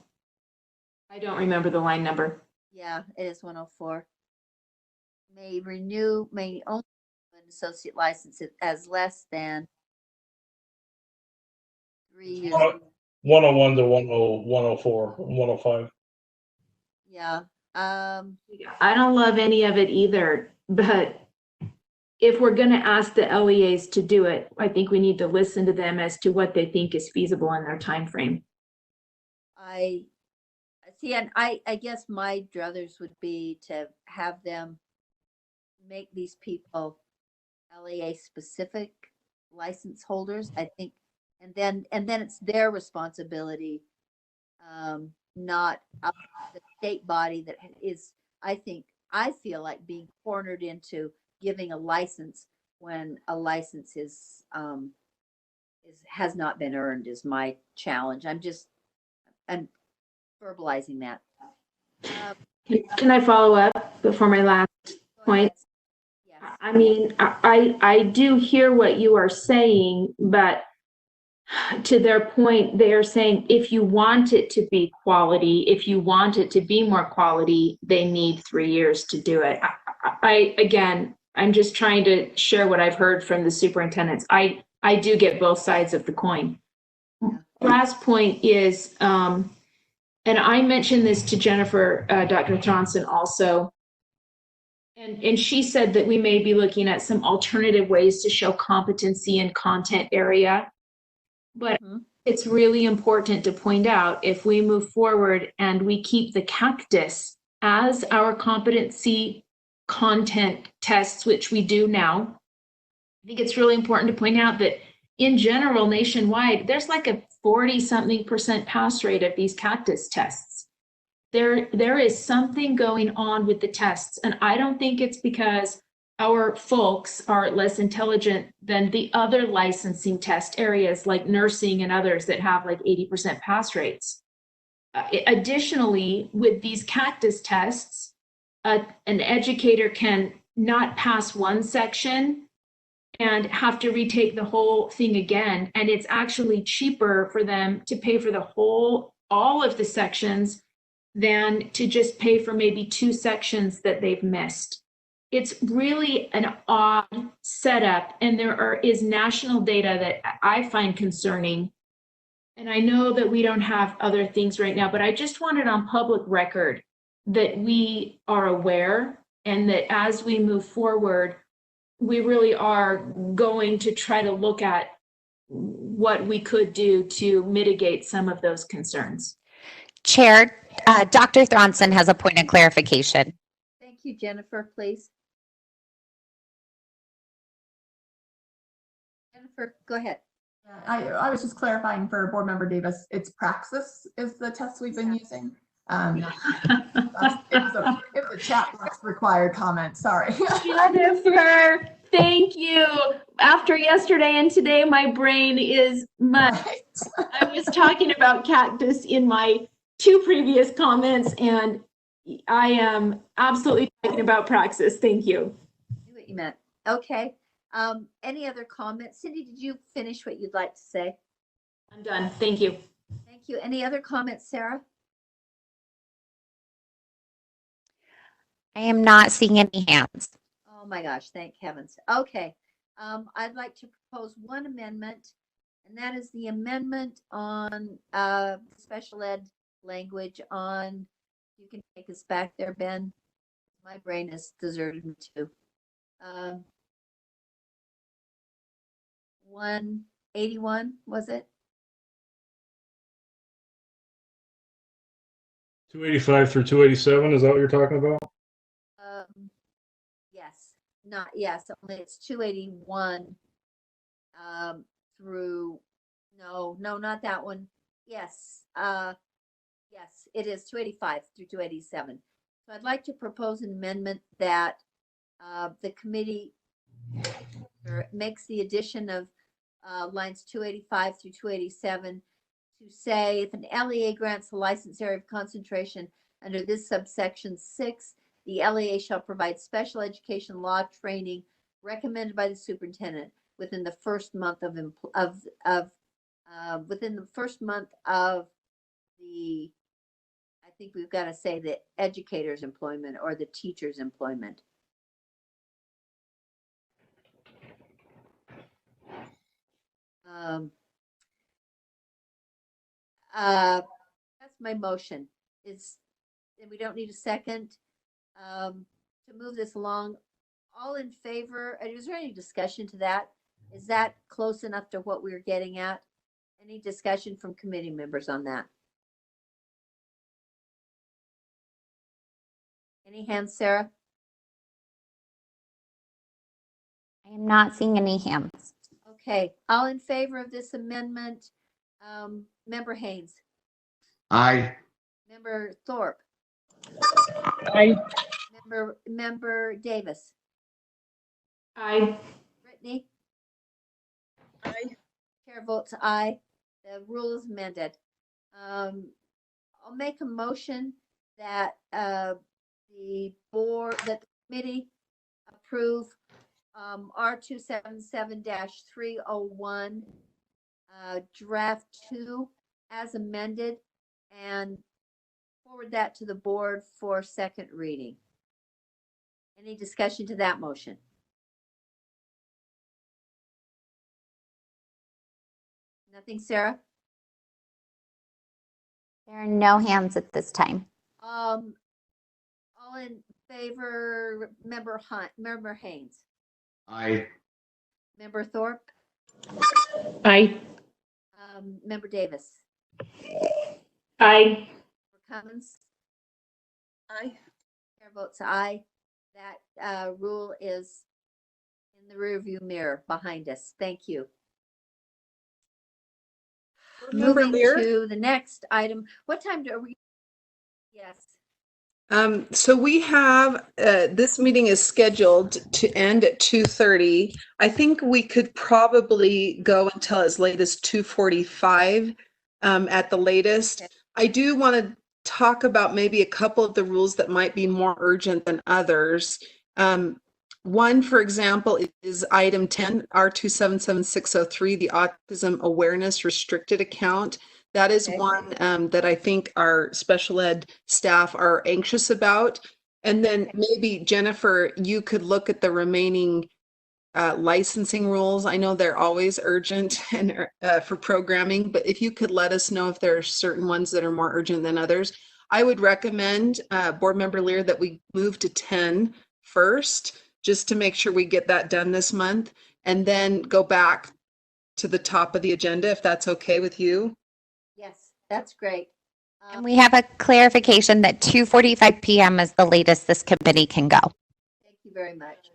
I don't remember the line number. Yeah, it is 104. May only an associate license as less than 3 years. 101 to 104, 105. Yeah. I don't love any of it either, but if we're going to ask the LEAs to do it, I think we need to listen to them as to what they think is feasible in their time frame. I see, and I guess my druthers would be to have them make these people LEA specific license holders, I think, and then it's their responsibility, not the state body that is, I feel like being cornered into giving a license when a license has not been earned is my challenge. I'm verbalizing that. Can I follow up before my last point? Yes. I mean, I do hear what you are saying, but to their point, they are saying if you want it to be quality, if you want it to be more quality, they need 3 years to do it. Again, I'm just trying to share what I've heard from the superintendents. I do get both sides of the coin. Last point is, and I mentioned this to Jennifer, Dr. Thronson also, and she said that we may be looking at some alternative ways to show competency in content area. But it's really important to point out, if we move forward and we keep the cactus as our competency content tests, which we do now, I think it's really important to point out that in general, nationwide, there's like a 40-something% pass rate of these cactus tests. There is something going on with the tests, and I don't think it's because our folks are less intelligent than the other licensing test areas like nursing and others that have like 80% pass rates. Additionally, with these cactus tests, an educator can not pass one section and have to retake the whole thing again. And it's actually cheaper for them to pay for all of the sections than to just pay for maybe 2 sections that they've missed. It's really an odd setup, and there is national data that I find concerning. And I know that we don't have other things right now, but I just want it on public record that we are aware, and that as we move forward, we really are going to try to look at what we could do to mitigate some of those concerns. Chair, Dr. Thronson has a point of clarification. Thank you, Jennifer, please. Jennifer, go ahead. I was just clarifying for Board Member Davis, it's Praxis is the test we've been using. It's a chat box required comment, sorry. Jennifer, thank you. After yesterday and today, my brain is mush. I was talking about cactus in my 2 previous comments, and I am absolutely talking about Praxis. Thank you. I knew what you meant. Okay. Any other comments? Cindy, did you finish what you'd like to say? I'm done. Thank you. Thank you. Any other comments, Sarah? I am not seeing any hands. Oh my gosh, thank heavens. Okay. I'd like to propose one amendment, and that is the amendment on special ed language on, you can take us back there, Ben. My brain has deserted me too. 181, was it? 285 through 287, is that what you're talking about? Yes, not yes, only it's 281 through, no, not that one. Yes, yes, it is 285 through 287. So I'd like to propose an amendment that the committee makes the addition of lines 285 through 287 to say, if an LEA grants a license area of concentration under this subsection 6, the LEA shall provide special education law training recommended by the superintendent within the first month of the, I think we've got to say the educator's employment or the teacher's employment. That's my motion. And we don't need a second to move this along. All in favor? Is there any discussion to that? Is that close enough to what we're getting at? Any discussion from committee members on that? Any hands, Sarah? I am not seeing any hands. Okay, all in favor of this amendment? Member Haynes. Aye. Member Thorpe. Aye. Member Davis. Aye. Brittany. Aye. Chair votes aye. The rule is amended. I'll make a motion that the committee approve R277-301, draft 2 as amended, and forward that to the board for second reading. Any discussion to that motion? Nothing, Sarah? There are no hands at this time. All in favor, Member Hunt, Member Haynes, Aye. Member Thorpe, Aye. Member Davis, Aye. Cummins, Aye. chair votes aye. That rule is in the rearview mirror behind us. Thank you. Moving to the next item. What time are we? Yes. So we have, this meeting is scheduled to end at 2:30. I think we could probably go until as late as 2:45 at the latest. Okay. I do want to talk about maybe a couple of the rules that might be more urgent than others. One, for example, is item 10, R277603, the Autism Awareness Restricted Account. That is one that I think our special ed staff are anxious about. And then maybe Jennifer, you could look at the remaining licensing rules. I know they're always urgent and for programming, but if you could let us know if there are certain ones that are more urgent than others. I would recommend, Board Member Lear, that we move to 10 first, just to make sure we get that done this month, and then go back to the top of the agenda, if that's okay with you. Yes, that's great. And we have a clarification that 2:45 p.m. is the latest this committee can go. Thank you very much.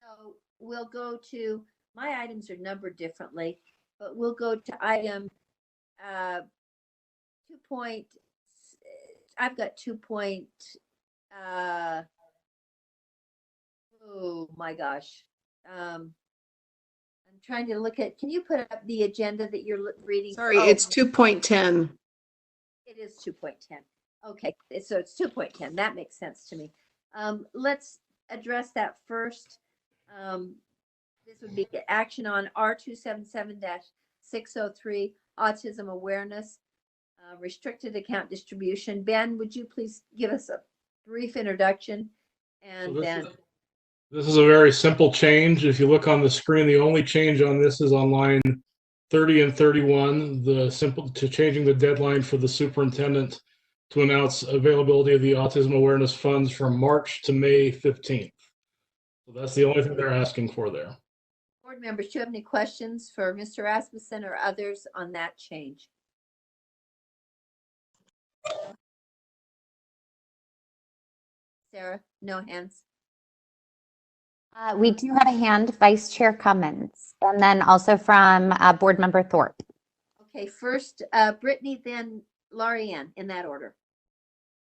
So we'll go to, my items are numbered differently, but we'll go to item 2. I've got 2. Oh my gosh. I'm trying to look at, can you put up the agenda that you're reading? Sorry, it's 2.10. It is 2.10. Okay, so it's 2.10. That makes sense to me. Let's address that first. This would be action on R277-603, Autism Awareness, Restricted Account Distribution. Ben, would you please give us a brief introduction? And then this is a very simple change. If you look on the screen, the only change on this is on line 30 and 31, changing the deadline for the superintendent to announce availability of the Autism Awareness Funds from March to May 15th. So that's the only thing they're asking for there. board members, do you have any questions for Mr. Rasmussen or others on that change? Sarah, no hands. We do have a hand, Vice Chair Cummins, and then also from Board Member Thorpe. Okay, first Brittany, then Lorianne, in that order.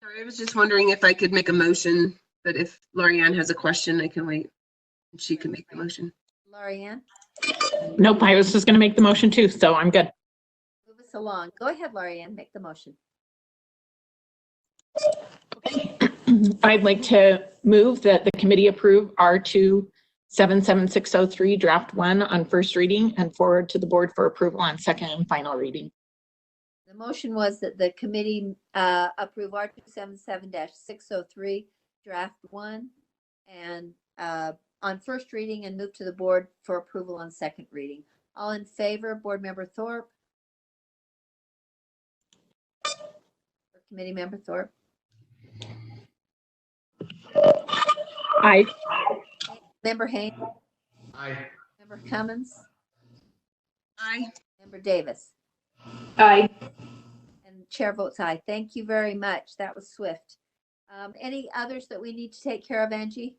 Sorry, I was just wondering if I could make a motion, but if Lorianne has a question, I can wait. She can make the motion. Lorianne? Nope, I was just going to make the motion too, so I'm good. Move us along. Go ahead, Lorianne, make the motion. I'd like to move that the committee approve R277-603 draft 1 on first reading and forward to the board for approval on second and final reading. The motion was that the committee approve R277-603 draft 1 and on first reading and move to the board for approval on second reading. All in favor, Board Member Thorpe? Or Committee Member Thorpe? Aye. Member Haynes? Aye. Member Cummins? Aye. Member Davis? Aye. And chair votes aye. Thank you very much. That was swift. Any others that we need to take care of, Angie?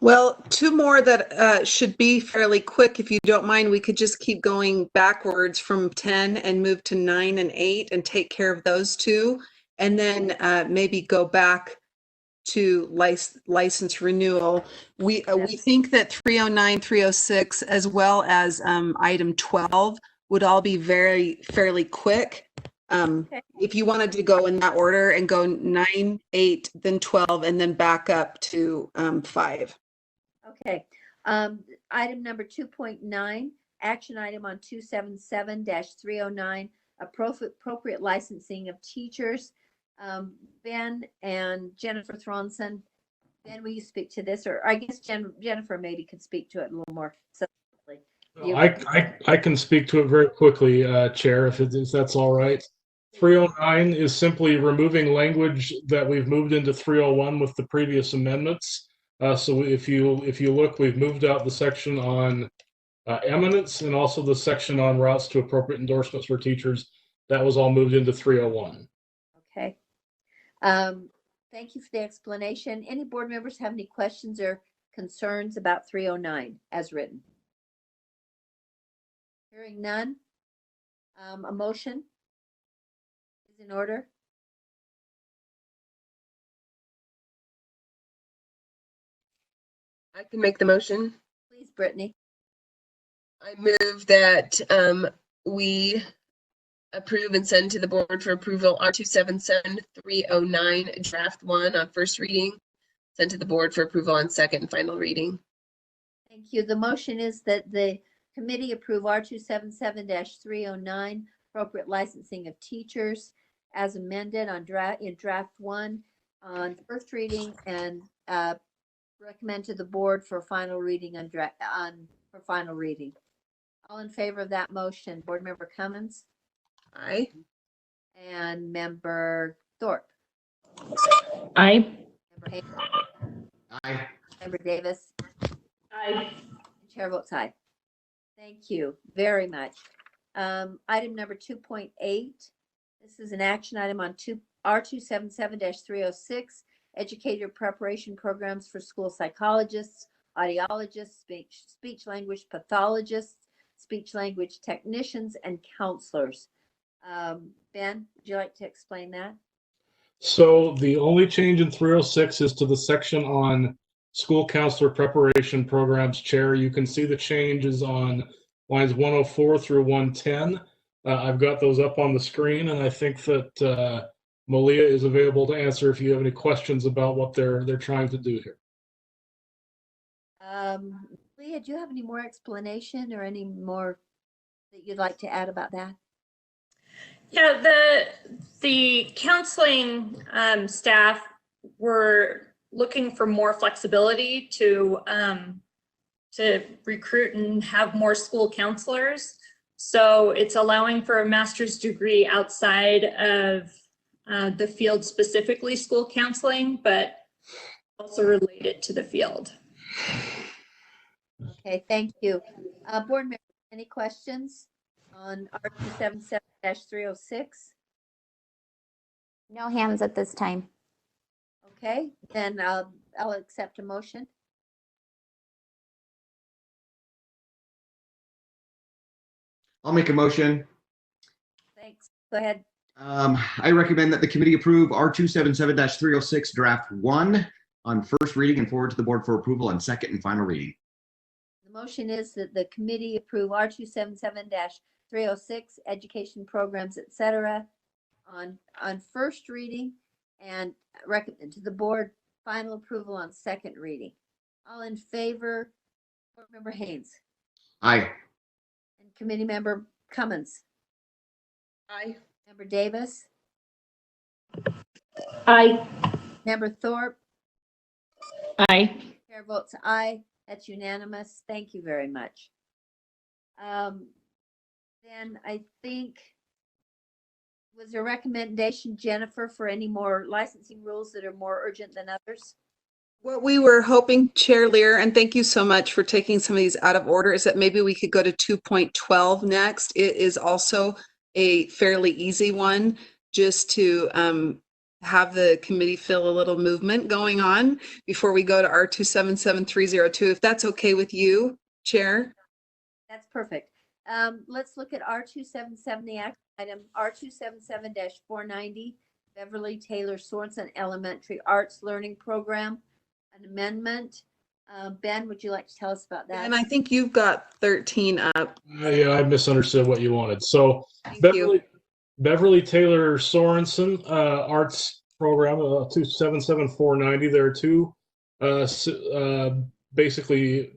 Well, two more that should be fairly quick. If you don't mind, we could just keep going backwards from 10 and move to 9 and 8 and take care of those two. And then maybe go back to license renewal. We think that 309, 306, as well as item 12 would all be fairly quick. Okay. If you wanted to go in that order and go 9, 8, then 12, and then back up to 5. Okay. Item number 2.9, action item on 277-309, appropriate licensing of teachers. Ben and Jennifer Thronson. Ben, will you speak to this? Or I guess Jennifer maybe could speak to it a little more substantially. I can speak to it very quickly, Chair, if that's all right. 309 is simply removing language that we've moved into 301 with the previous amendments. So if you look, we've moved out the section on eminence and also the section on routes to appropriate endorsements for teachers. That was all moved into 301. Okay. Thank you for the explanation. Any board members have any questions or concerns about 309 as written? Hearing none. A motion is in order. I can make the motion. Please, Brittany. I move that we approve and send to the board for approval R277309 draft 1 on first reading, send to the board for approval on second and final reading. Thank you. The motion is that the committee approve R277-309 appropriate licensing of teachers as amended on draft 1 on first reading and recommend to the board for final reading for final reading. All in favor of that motion? Board Member Cummins? Aye. And Member Thorpe? Aye. Member Hayes? Aye. Member Davis? Aye. Chair votes aye. Thank you very much. Item number 2.8. This is an action item on R277-306, educator preparation programs for school psychologists, audiologists, speech language pathologists, speech language technicians, and counselors. Ben, would you like to explain that? So the only change in 306 is to the section on school counselor preparation programs, Chair. You can see the changes on lines 104 through 110. I've got those up on the screen, and I think that Malia is available to answer if you have any questions about what they're trying to do here. Leah, do you have any more explanation or any more that you'd like to add about that? Yeah, the counseling staff were looking for more flexibility to recruit and have more school counselors. So it's allowing for a master's degree outside of the field, specifically school counseling, but also related to the field. Okay, thank you. Board members, any questions on R277-306? No hands at this time. Okay, then I'll accept a motion. I'll make a motion. Thanks. Go ahead. I recommend that the committee approve R277-306 draft 1 on first reading and forward to the board for approval on second and final reading. The motion is that the committee approve R277-306 education programs, etc. on first reading and recommend to the board final approval on second reading. All in favor? Board Member Haynes? Aye. And Committee Member Cummins? Aye. Member Davis? Aye. Member Thorpe? Aye. Chair votes aye. That's unanimous. Thank you very much. Then I think, was there a recommendation, Jennifer, for any more licensing rules that are more urgent than others? What we were hoping, Chair Lear, and thank you so much for taking some of these out of order, is that maybe we could go to 2.12 next. It is also a fairly easy one, just to have the committee feel a little movement going on before we go to R277-302. If that's okay with you, Chair? That's perfect. Let's look at R277, the action item R277-490, Beverly Taylor Sorensen Elementary Arts Learning Program, an amendment. Ben, would you like to tell us about that? And I think you've got 13 up. Yeah, I misunderstood what you wanted. So Beverly Taylor Sorensen Arts Program, 277-490. There are two basically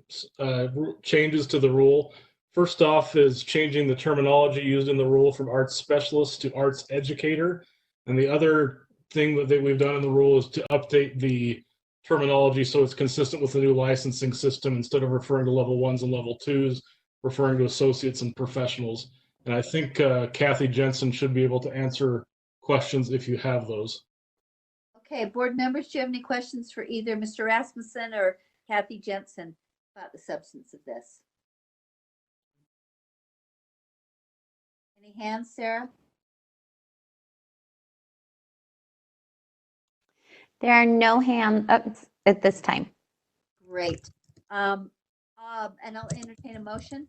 changes to the rule. First off is changing the terminology used in the rule from arts specialist to arts educator. And the other thing that we've done in the rule is to update the terminology so it's consistent with the new licensing system. Instead of referring to level 1s and level 2s, referring to associates and professionals. And I think Kathy Jensen should be able to answer questions if you have those. Okay, board members, do you have any questions for either Mr. Rasmussen or Kathy Jensen about the substance of this? Any hands, Sarah? There are no hands up at this time. Great. And I'll entertain a motion.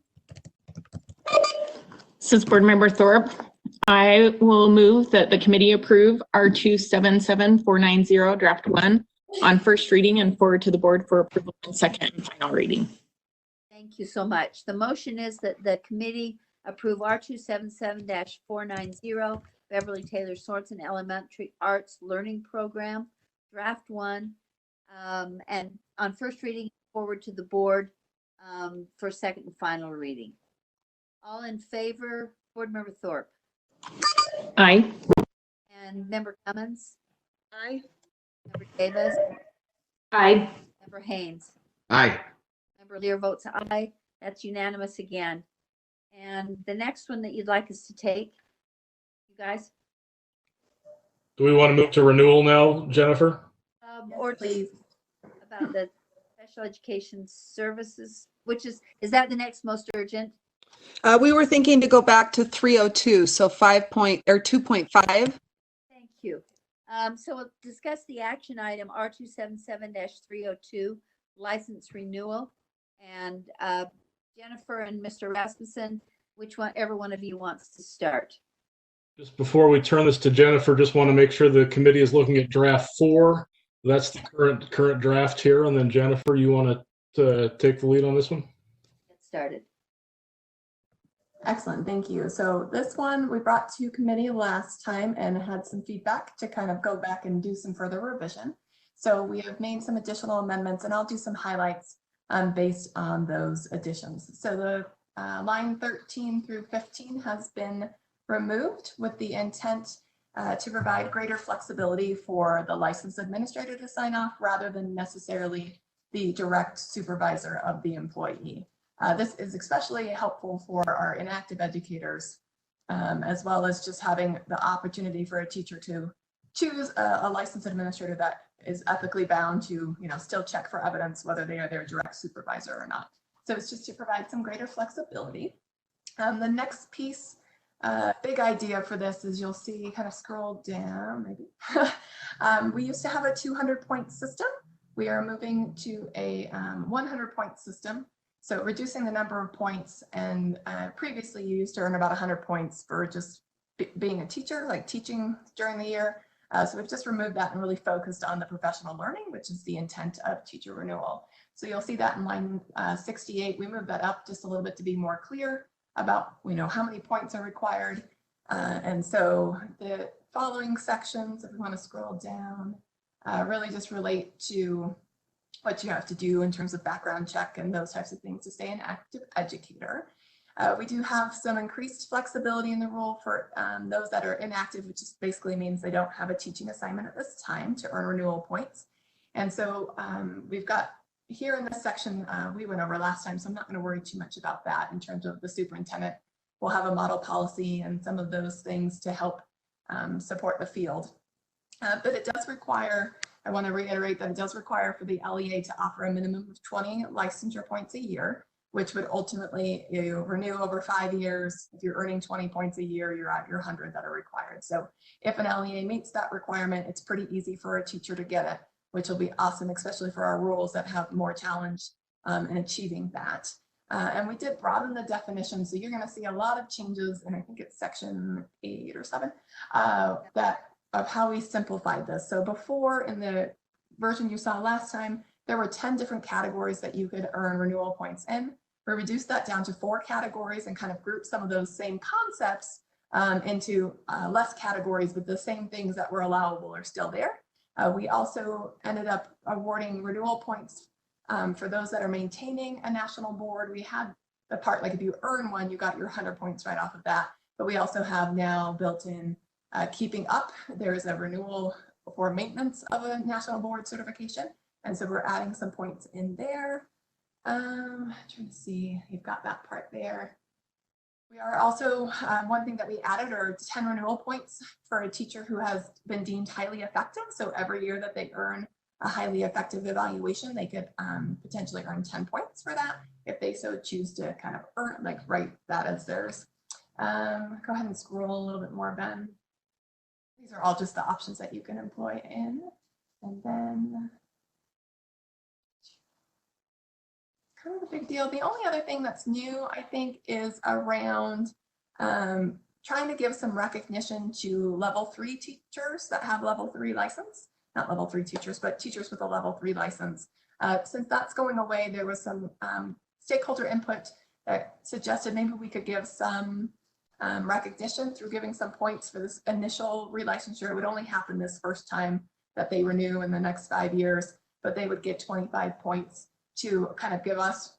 Since Board Member Thorpe, I will move that the committee approve R277490 draft 1 on first reading and forward to the board for approval on second and final reading. Thank you so much. The motion is that the committee approve R277-490 Beverly Taylor Sorensen Elementary Arts Learning Program, draft 1, and on first reading forward to the board for second and final reading. All in favor, Board Member Thorpe? Aye. And Member Cummins? Aye. Member Davis? Aye. Member Haynes? Aye. Member Lear votes aye. That's unanimous again. And the next one that you'd like us to take, you guys? Do we want to move to renewal now, Jennifer? Or please, about the special education services, which is that the next most urgent? We were thinking to go back to 302, so 2.5. Thank you. So we'll discuss the action item R277-302 license renewal. And Jennifer and Mr. Rasmussen, whichever one of you wants to start? Just before we turn this to Jennifer, just want to make sure the committee is looking at draft 4. That's the current draft here. And then Jennifer, you want to take the lead on this one? Get started. Excellent, thank you. So this one we brought to committee last time and had some feedback to kind of go back and do some further revision. So we have made some additional amendments and I'll do some highlights based on those additions. So the line 13 through 15 has been removed with the intent to provide greater flexibility for the license administrator to sign off rather than necessarily the direct supervisor of the employee. This is especially helpful for our inactive educators, as well as just having the opportunity for a teacher to choose a licensed administrator that is ethically bound to, still check for evidence whether they are their direct supervisor or not. So it's just to provide some greater flexibility. The next piece, big idea for this is you'll see, kind of scroll down maybe. We used to have a 200-point system. We are moving to a 100-point system. So reducing the number of points, and previously you used to earn about 100 points for just being a teacher, like teaching during the year. So we've just removed that and really focused on the professional learning, which is the intent of teacher renewal. So you'll see that in line 68, we moved that up just a little bit to be more clear about, how many points are required. And so the following sections, if we want to scroll down, really just relate to what you have to do in terms of background check and those types of things to stay an active educator. We do have some increased flexibility in the rule for those that are inactive, which just basically means they don't have a teaching assignment at this time to earn renewal points. And so we've got here in this section, we went over last time, so I'm not going to worry too much about that in terms of the superintendent. We'll have a model policy and some of those things to help support the field. But it does require, I want to reiterate that it does require for the LEA to offer a minimum of 20 licensure points a year, which would ultimately renew over 5 years. If you're earning 20 points a year, you're at your 100 that are required. So if an LEA meets that requirement, it's pretty easy for a teacher to get it, which will be awesome, especially for our rules that have more challenge in achieving that. And we did broaden the definition. So you're going to see a lot of changes, and I think it's section 8 or 7, of how we simplified this. So before, in the version you saw last time, there were 10 different categories that you could earn renewal points in. We reduced that down to 4 categories and kind of grouped some of those same concepts into less categories, but the same things that were allowable are still there. We also ended up awarding renewal points For those that are maintaining a national board, we had the part, like if you earn one, you got your 100 points right off of that. But we also have now built in keeping up. There is a renewal for maintenance of a national board certification. And so we're adding some points in there. Trying to see, you've got that part there. We are also, one thing that we added are 10 renewal points for a teacher who has been deemed highly effective. So every year that they earn a highly effective evaluation, they could potentially earn 10 points for that if they so choose to kind of earn, like write that as theirs. Go ahead and scroll a little bit more, Ben. These are all just the options that you can employ in. And then kind of a big deal. The only other thing that's new, I think, is around trying to give some recognition to level 3 teachers that have level 3 license. Not level 3 teachers, but teachers with a level 3 license. Since that's going away, there was some stakeholder input that suggested maybe we could give some recognition through giving some points for this initial relicensure. It would only happen this first time that they renew in the next 5 years, but they would get 25 points to kind of give us,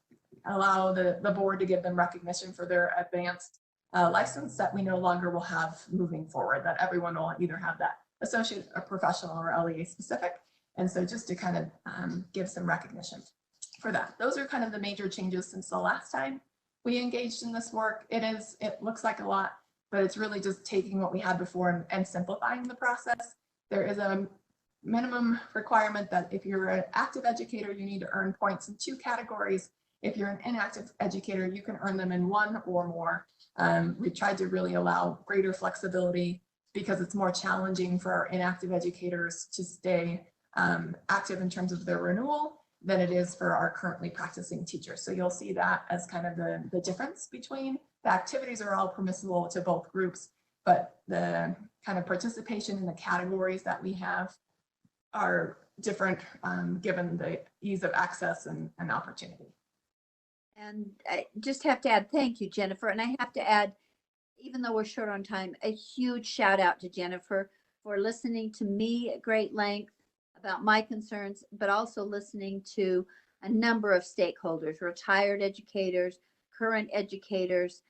allow the board to give them recognition for their advanced license that we no longer will have moving forward, that everyone will either have that associate or professional or LEA specific. And so just to kind of give some recognition for that. Those are kind of the major changes since the last time we engaged in this work. It looks like a lot, but it's really just taking what we had before and simplifying the process. There is a minimum requirement that if you're an active educator, you need to earn points in 2 categories. If you're an inactive educator, you can earn them in 1 or more. We tried to really allow greater flexibility because it's more challenging for our inactive educators to stay active in terms of their renewal than it is for our currently practicing teachers. So you'll see that as kind of the difference between the activities are all permissible to both groups, but the kind of participation in the categories that we have are different given the ease of access and opportunity. And I just have to add, thank you, Jennifer. And I have to add, even though we're short on time, a huge shout out to Jennifer for listening to me at great length about my concerns, but also listening to a number of stakeholders, retired educators, current educators.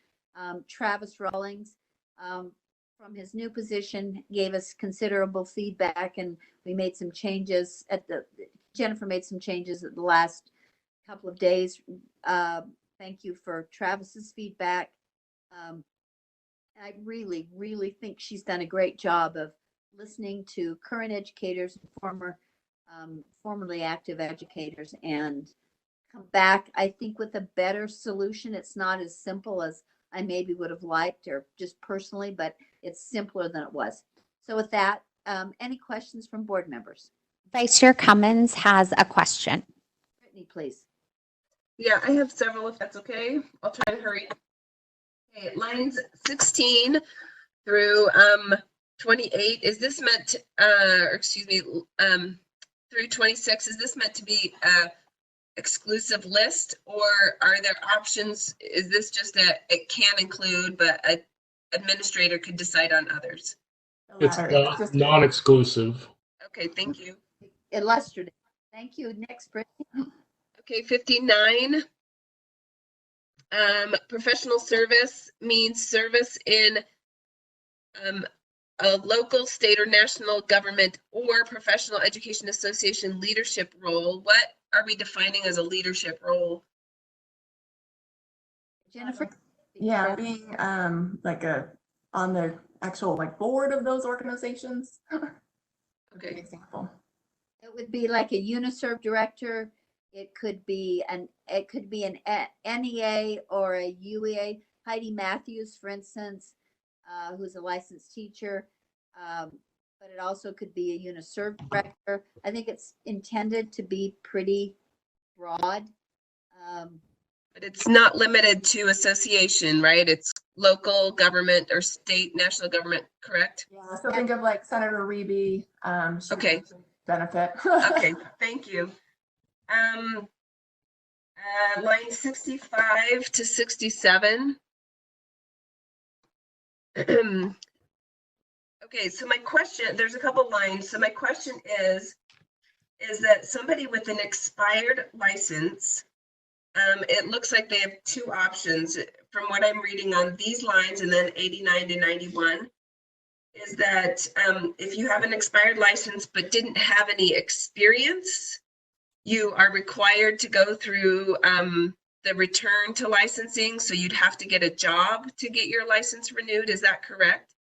Travis Rawlings, from his new position, gave us considerable feedback, and we made some changes Jennifer made some changes at the last couple of days. Thank you for Travis's feedback. I really, really think she's done a great job of listening to current educators, formerly active educators, and come back, I think, with a better solution. It's not as simple as I maybe would have liked, or just personally, but it's simpler than it was. So with that, any questions from board members? Vice Chair Cummins has a question. Brittany, please. Yeah, I have several if that's okay. I'll try to hurry. Okay, lines 16 through 28. Is this meant, or excuse me, through 26, is this meant to be exclusive list, or are there options? Is this just it can include, but an administrator could decide on others? It's non-exclusive. Okay, thank you. Illustrative. Thank you. Next, Brittany. Okay, 59. Professional service means service in a local, state, or national government or professional education association leadership role. What are we defining as a leadership role? Jennifer? Yeah, being like on the actual board of those organizations. Okay. Example. It would be like a UNISERV director. It could be an NEA or a UEA. Heidi Matthews, for instance, who's a licensed teacher, but it also could be a UNISERV director. I think it's intended to be pretty broad. But it's not limited to association, right? It's local government or state, national government, correct? Yeah, so think of Senator Reeby. Okay. Benefit. Okay, thank you. Line 65 to 67. Okay, so my question, there's a couple lines. So my question is is that somebody with an expired license, it looks like they have two options from what I'm reading on these lines and then 89 to 91, is that if you have an expired license but didn't have any experience, you are required to go through the return to licensing. So you'd have to get a job to get your license renewed. Is that correct?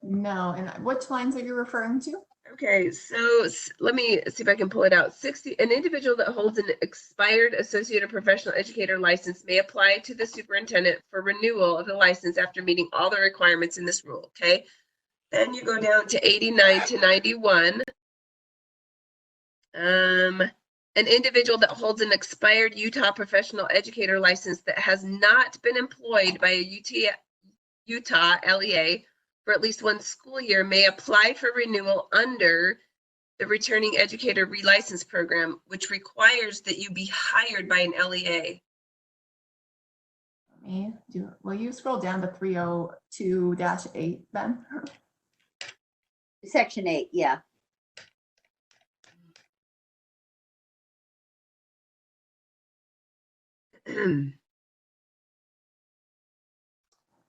No, and which lines are you referring to? Okay, so let me see if I can pull it out. An individual that holds an expired associate or professional educator license may apply to the superintendent for renewal of the license after meeting all the requirements in this rule, okay? Then you go down to 89 to 91. An individual that holds an expired Utah professional educator license that has not been employed by a Utah LEA for at least one school year may apply for renewal under the returning educator relicense program, which requires that you be hired by an LEA. Will you scroll down to 302-8 then? Section 8, yeah.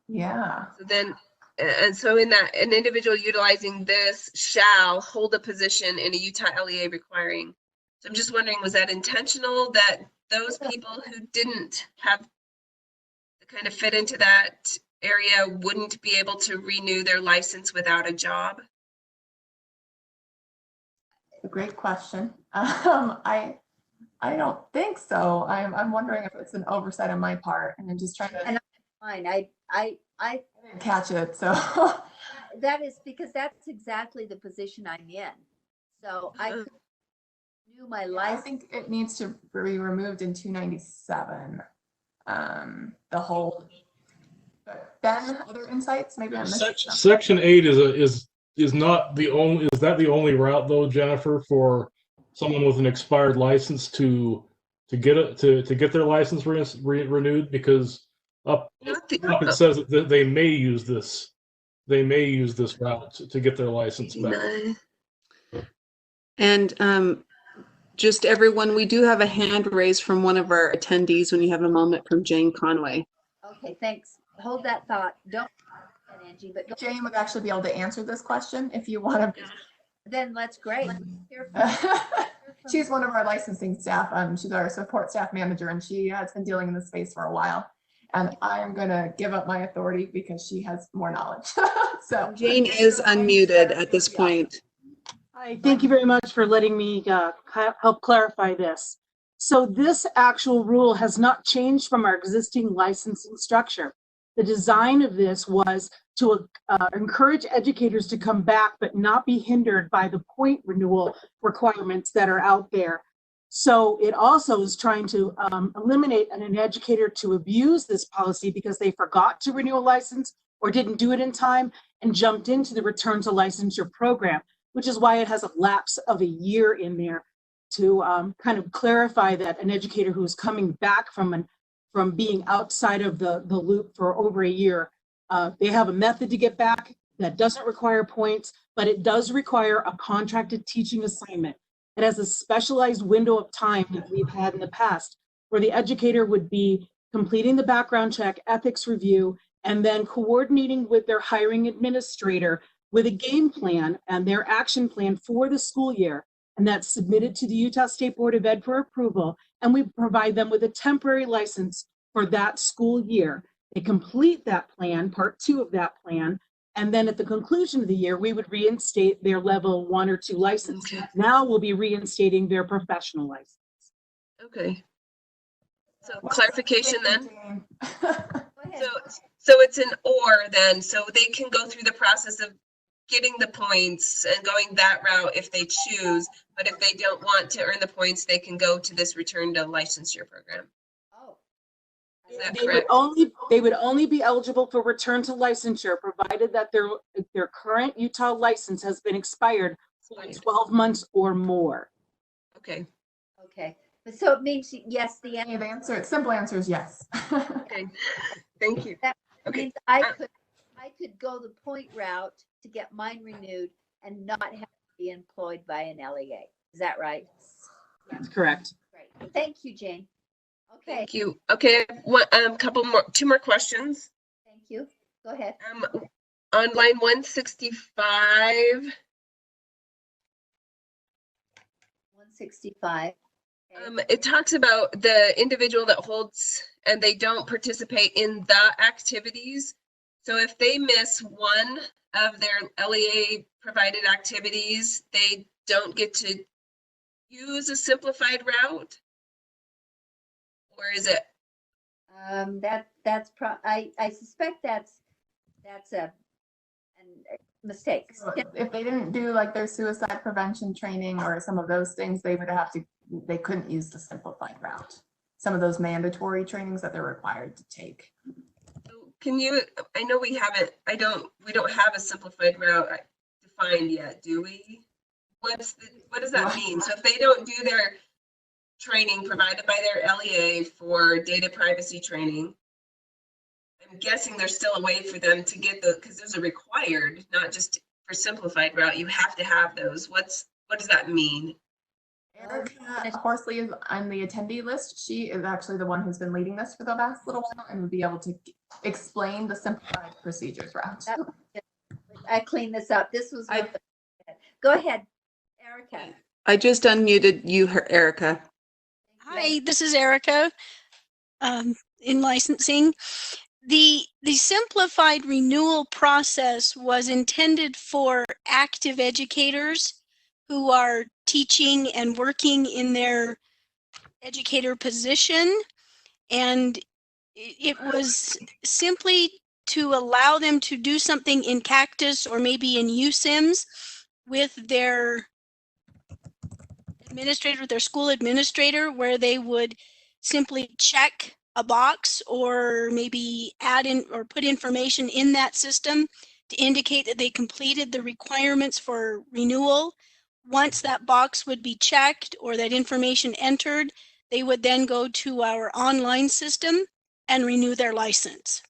Yeah. So then, and so in that, an individual utilizing this shall hold a position in a Utah LEA requiring. So I'm just wondering, was that intentional that those people who didn't have kind of fit into that area wouldn't be able to renew their license without a job? Great question. I don't think so. I'm wondering if it's an oversight on my part, and I'm just trying to. And fine. I didn't catch it, so. That is because that's exactly the position I'm in. So I could renew my I license. think it needs to be removed in 297. The whole. But Ben, other insights? Maybe I'm missing something. Section 8 is not the only. Is that the only route though, Jennifer, for someone with an expired license to get their license renewed? Because up it says that they may use this. They may use this route to get their license back. And just everyone, we do have a hand raised from one of our attendees when you have a moment, from Jane Conway. Okay, thanks. Hold that thought. Don't, Angie, but Jane would actually be able to answer this question if you want to. Then that's great. She's one of our licensing staff. She's our support staff manager, and she has been dealing in this space for a while. And I am going to give up my authority because she has more knowledge. So Jane is unmuted at this point. Hi, thank you very much for letting me help clarify this. So this actual rule has not changed from our existing licensing structure. The design of this was to encourage educators to come back, but not be hindered by the point renewal requirements that are out there. So it also is trying to eliminate an educator to abuse this policy because they forgot to renew a license or didn't do it in time and jumped into the return to licensure program, which is why it has a lapse of a year in there to kind of clarify that an educator who is coming back from being outside of the loop for over a year, they have a method to get back that doesn't require points, but it does require a contracted teaching assignment. It has a specialized window of time that we've had in the past where the educator would be completing the background check, ethics review, and then coordinating with their hiring administrator with a game plan and their action plan for the school year. And that's submitted to the Utah State Board of Ed for approval. And we provide them with a temporary license for that school year. They complete that plan, part 2 of that plan. And then at the conclusion of the year, we would reinstate their level 1 or 2 license. Okay. Now we'll be reinstating their professional license. Okay. So clarification then. So it's an or then, so they can go through the process of getting the points and going that route if they choose, but if they don't want to earn the points, they can go to this return to licensure program. Oh, is that they correct? Would only be eligible for return to licensure provided that their current Utah license has been expired for 12 months or more. Okay. Okay. So it means yes, the answer. Simple answer is yes. Okay. Thank you. That means I could go the point route to get mine renewed and not have to be employed by an LEA. Is that right? That's correct. Great. Thank you, Jane. Okay. Thank you. Okay, two more questions. Thank you. Go ahead. On line 165. 165. It talks about the individual that holds and they don't participate in the activities. So if they miss one of their LEA provided activities, they don't get to use a simplified route? Or is it? I suspect that's a mistake. So if they didn't do like their suicide prevention training or some of those things, they couldn't use the simplified route. Some of those mandatory trainings that they're required to take. Can you, I know we don't have a simplified route defined yet, do we? What does that mean? So if they don't do their training provided by their LEA for data privacy training, I'm guessing there's still a way for them to get because those are required, not just for simplified route. You have to have those. What does that mean? Erica Horsley is on the attendee list. She is actually the one who's been leading this for the last little while and would be able to explain the simplified procedures route. I cleaned this up. This was go ahead, Erica. I just unmuted you, Erica. Hi, this is Erica in licensing. The simplified renewal process was intended for active educators who are teaching and working in their educator position. And it was simply to allow them to do something in Cactus or maybe in USIMS with their administrator, their school administrator, where they would simply check a box or maybe add in or put information in that system to indicate that they completed the requirements for renewal. Once that box would be checked or that information entered, they would then go to our online system and renew their license.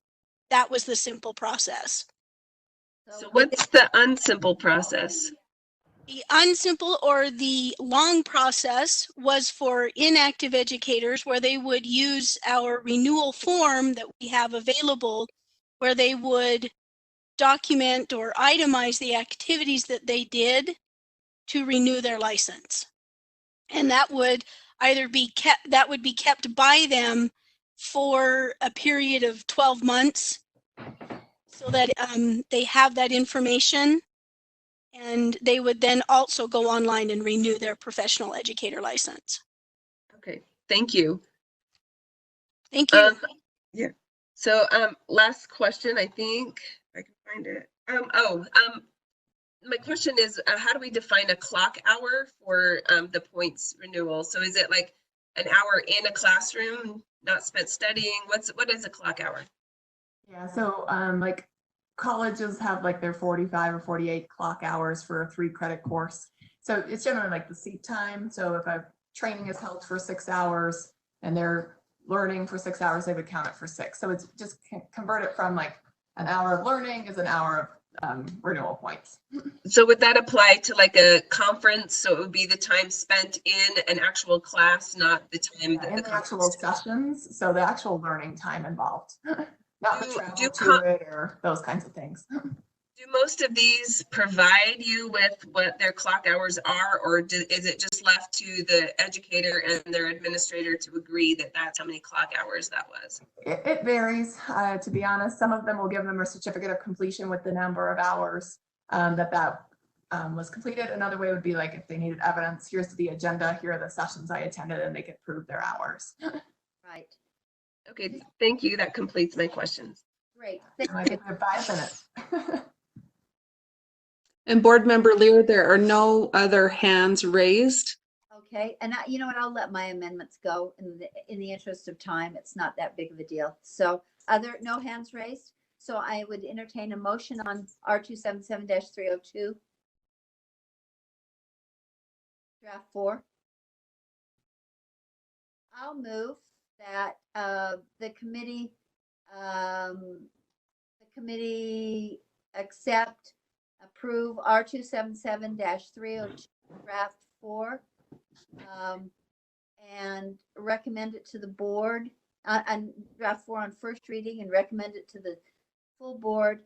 That was the simple process. So what's the unsimple process? The unsimple or the long process was for inactive educators where they would use our renewal form that we have available, where they would document or itemize the activities that they did to renew their license. And that would either be kept by them for a period of 12 months so that they have that information. And they would then also go online and renew their professional educator license. Okay, thank you. Thank you. Yeah. So last question, I think I can find it. My question is, how do we define a clock hour for the points renewal? So is it like an hour in a classroom, not spent studying? What is a clock hour? Yeah, so like colleges have like their 45 or 48 clock hours for a 3-credit course. So it's generally like the seat time. So if a training is held for 6 hours and they're learning for 6 hours, they would count it for 6. So it's just convert it from like an hour of learning is an hour of renewal points. So would that apply to like a conference? So it would be the time spent in an actual class, not the time that in the actual sessions. So the actual learning time involved. Not the travel to it or those kinds of things. Do most of these provide you with what their clock hours are, or is it just left to the educator and their administrator to agree that that's how many clock hours that was? It varies, to be honest. Some of them will give them a certificate of completion with the number of hours that was completed. Another way would be like if they needed evidence, here's the agenda, here are the sessions I attended, and they could prove their hours. Right. Okay, thank you. That completes my questions. Great. I think we have 5 minutes. And Board Member Lear, there are no other hands raised. Okay, and you know what? I'll let my amendments go in the interest of time. It's not that big of a deal. So, no hands raised. So I would entertain a motion on R277-302, draft 4. I'll move that the committee accept approve R277-302 draft 4, and recommend it to the board, and draft 4 on first reading and recommend it to the full board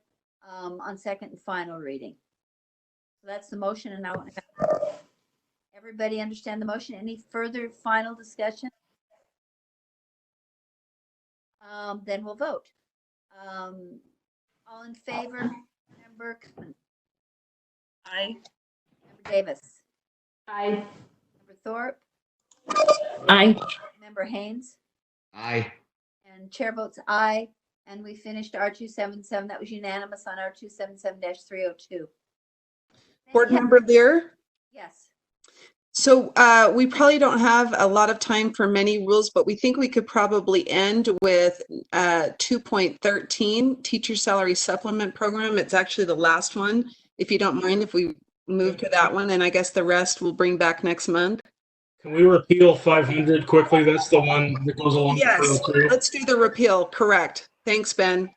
on second and final reading. So that's the motion, and I want to have everybody understand the motion. Any further final discussion? Then we'll vote. All in favor? Member Cummins? Aye. Member Davis? Aye. Member Thorpe? Aye. Member Haynes? Aye. And chair votes aye. And we finished R277. That was unanimous on R277-302. Board Member Lear? Yes. So we probably don't have a lot of time for many rules, but we think we could probably end with 2.13, Teacher Salary Supplement Program. It's actually the last one, if you don't mind if we move to that one, and I guess the rest we'll bring back next month. Can we repeal 500 quickly? That's the one that goes along. Yes, let's do the repeal, correct. Thanks, Ben.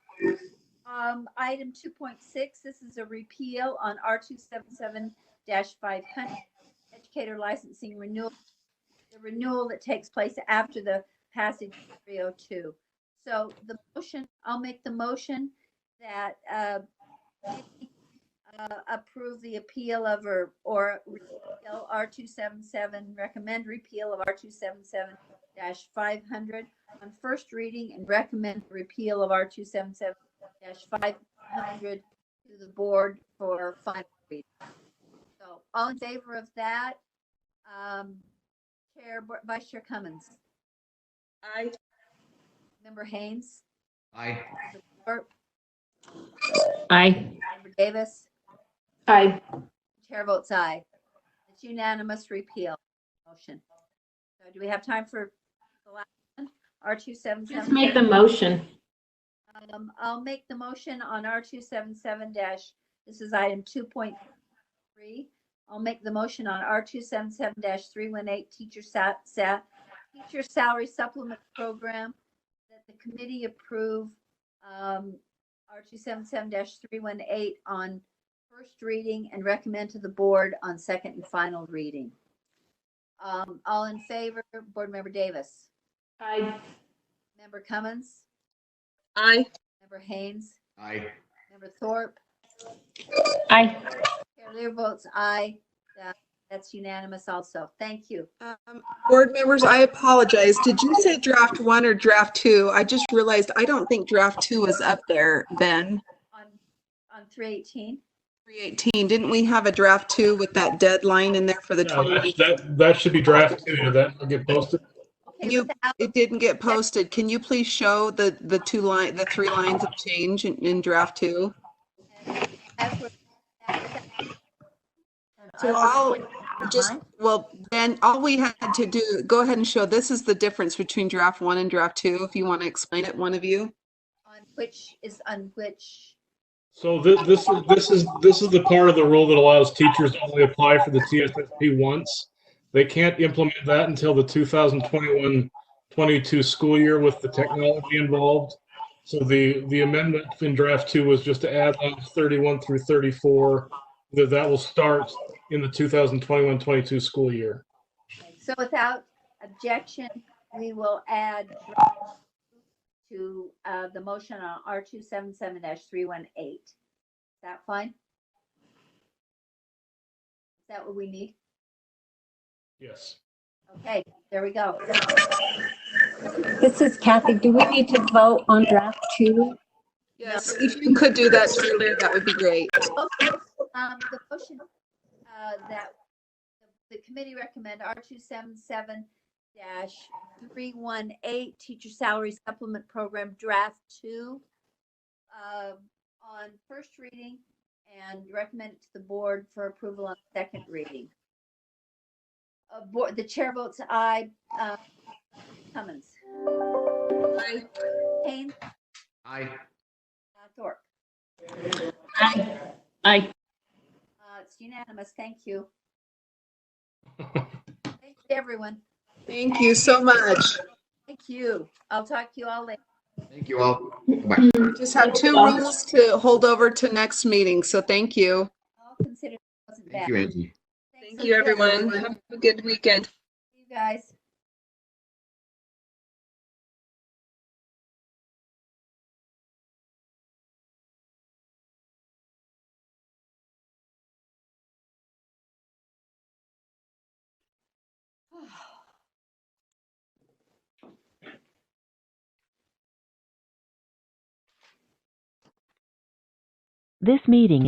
Item 2.6, this is a repeal on R277-500. Educator licensing renewal, the renewal that takes place after the passage of 302. So the motion, I'll make the motion that approve the appeal of or repeal R277, recommend repeal of R277-500 on first reading and recommend repeal of R277-500 to the board for final reading. So all in favor of that, Vice Chair Cummins? Aye. Member Haynes? Aye. Member Thorpe? Aye. Member Davis? Aye. Chair votes aye. It's unanimous repeal motion. So do we have time for the last one? R277? Just make the motion. I'll make the motion on R277 this is item 2.3. I'll make the motion on R277-318 teacher salary supplement program that the committee approve R277-318 on first reading and recommend to the board on second and final reading. All in favor? Board Member Davis? Aye. Member Cummins? Aye. Member Haynes? Aye. Member Thorpe? Aye. Chair Lear votes aye. That's unanimous also. Thank you. Board members, I apologize. Did you say draft 1 or draft 2? I just realized I don't think draft 2 is up there, Ben. On 318? 318. Didn't we have a draft 2 with that deadline in there for the 20? That should be draft 2. Did that get posted? It didn't get posted. Can you please show the 3 lines of change in draft 2? So Ben, all we had to do, go ahead and show, this is the difference between draft 1 and draft 2, if you want to explain it, one of you. On which? So this is the part of the rule that allows teachers to only apply for the TSSP once. They can't implement that until the 2021-22 school year with the technology involved. So the amendment in draft 2 was just to add lines 31 through 34, that will start in the 2021-22 school year. So without objection, we will add to the motion on R277-318. Is that fine? Is that what we need? Yes. Okay, there we go. This is Kathy. Do we need to vote on draft 2? Yes, if you could do that, Julian, that would be great. Okay. The motion that the committee recommend R277-318 teacher salary supplement program draft 2 on first reading and recommend it to the board for approval on second reading. The chair votes aye. Cummins? Aye. Haynes? Aye. Thorpe? Aye. Aye. It's unanimous. Thank you. Thanks to everyone. Thank you so much. Thank you. I'll talk to you all later. Thank you all. Bye. Just have 2 rules to hold over to next meeting, so thank you. Wasn't Thank bad. you, Angie. Thank you, everyone. Have a good weekend. You guys. This meeting is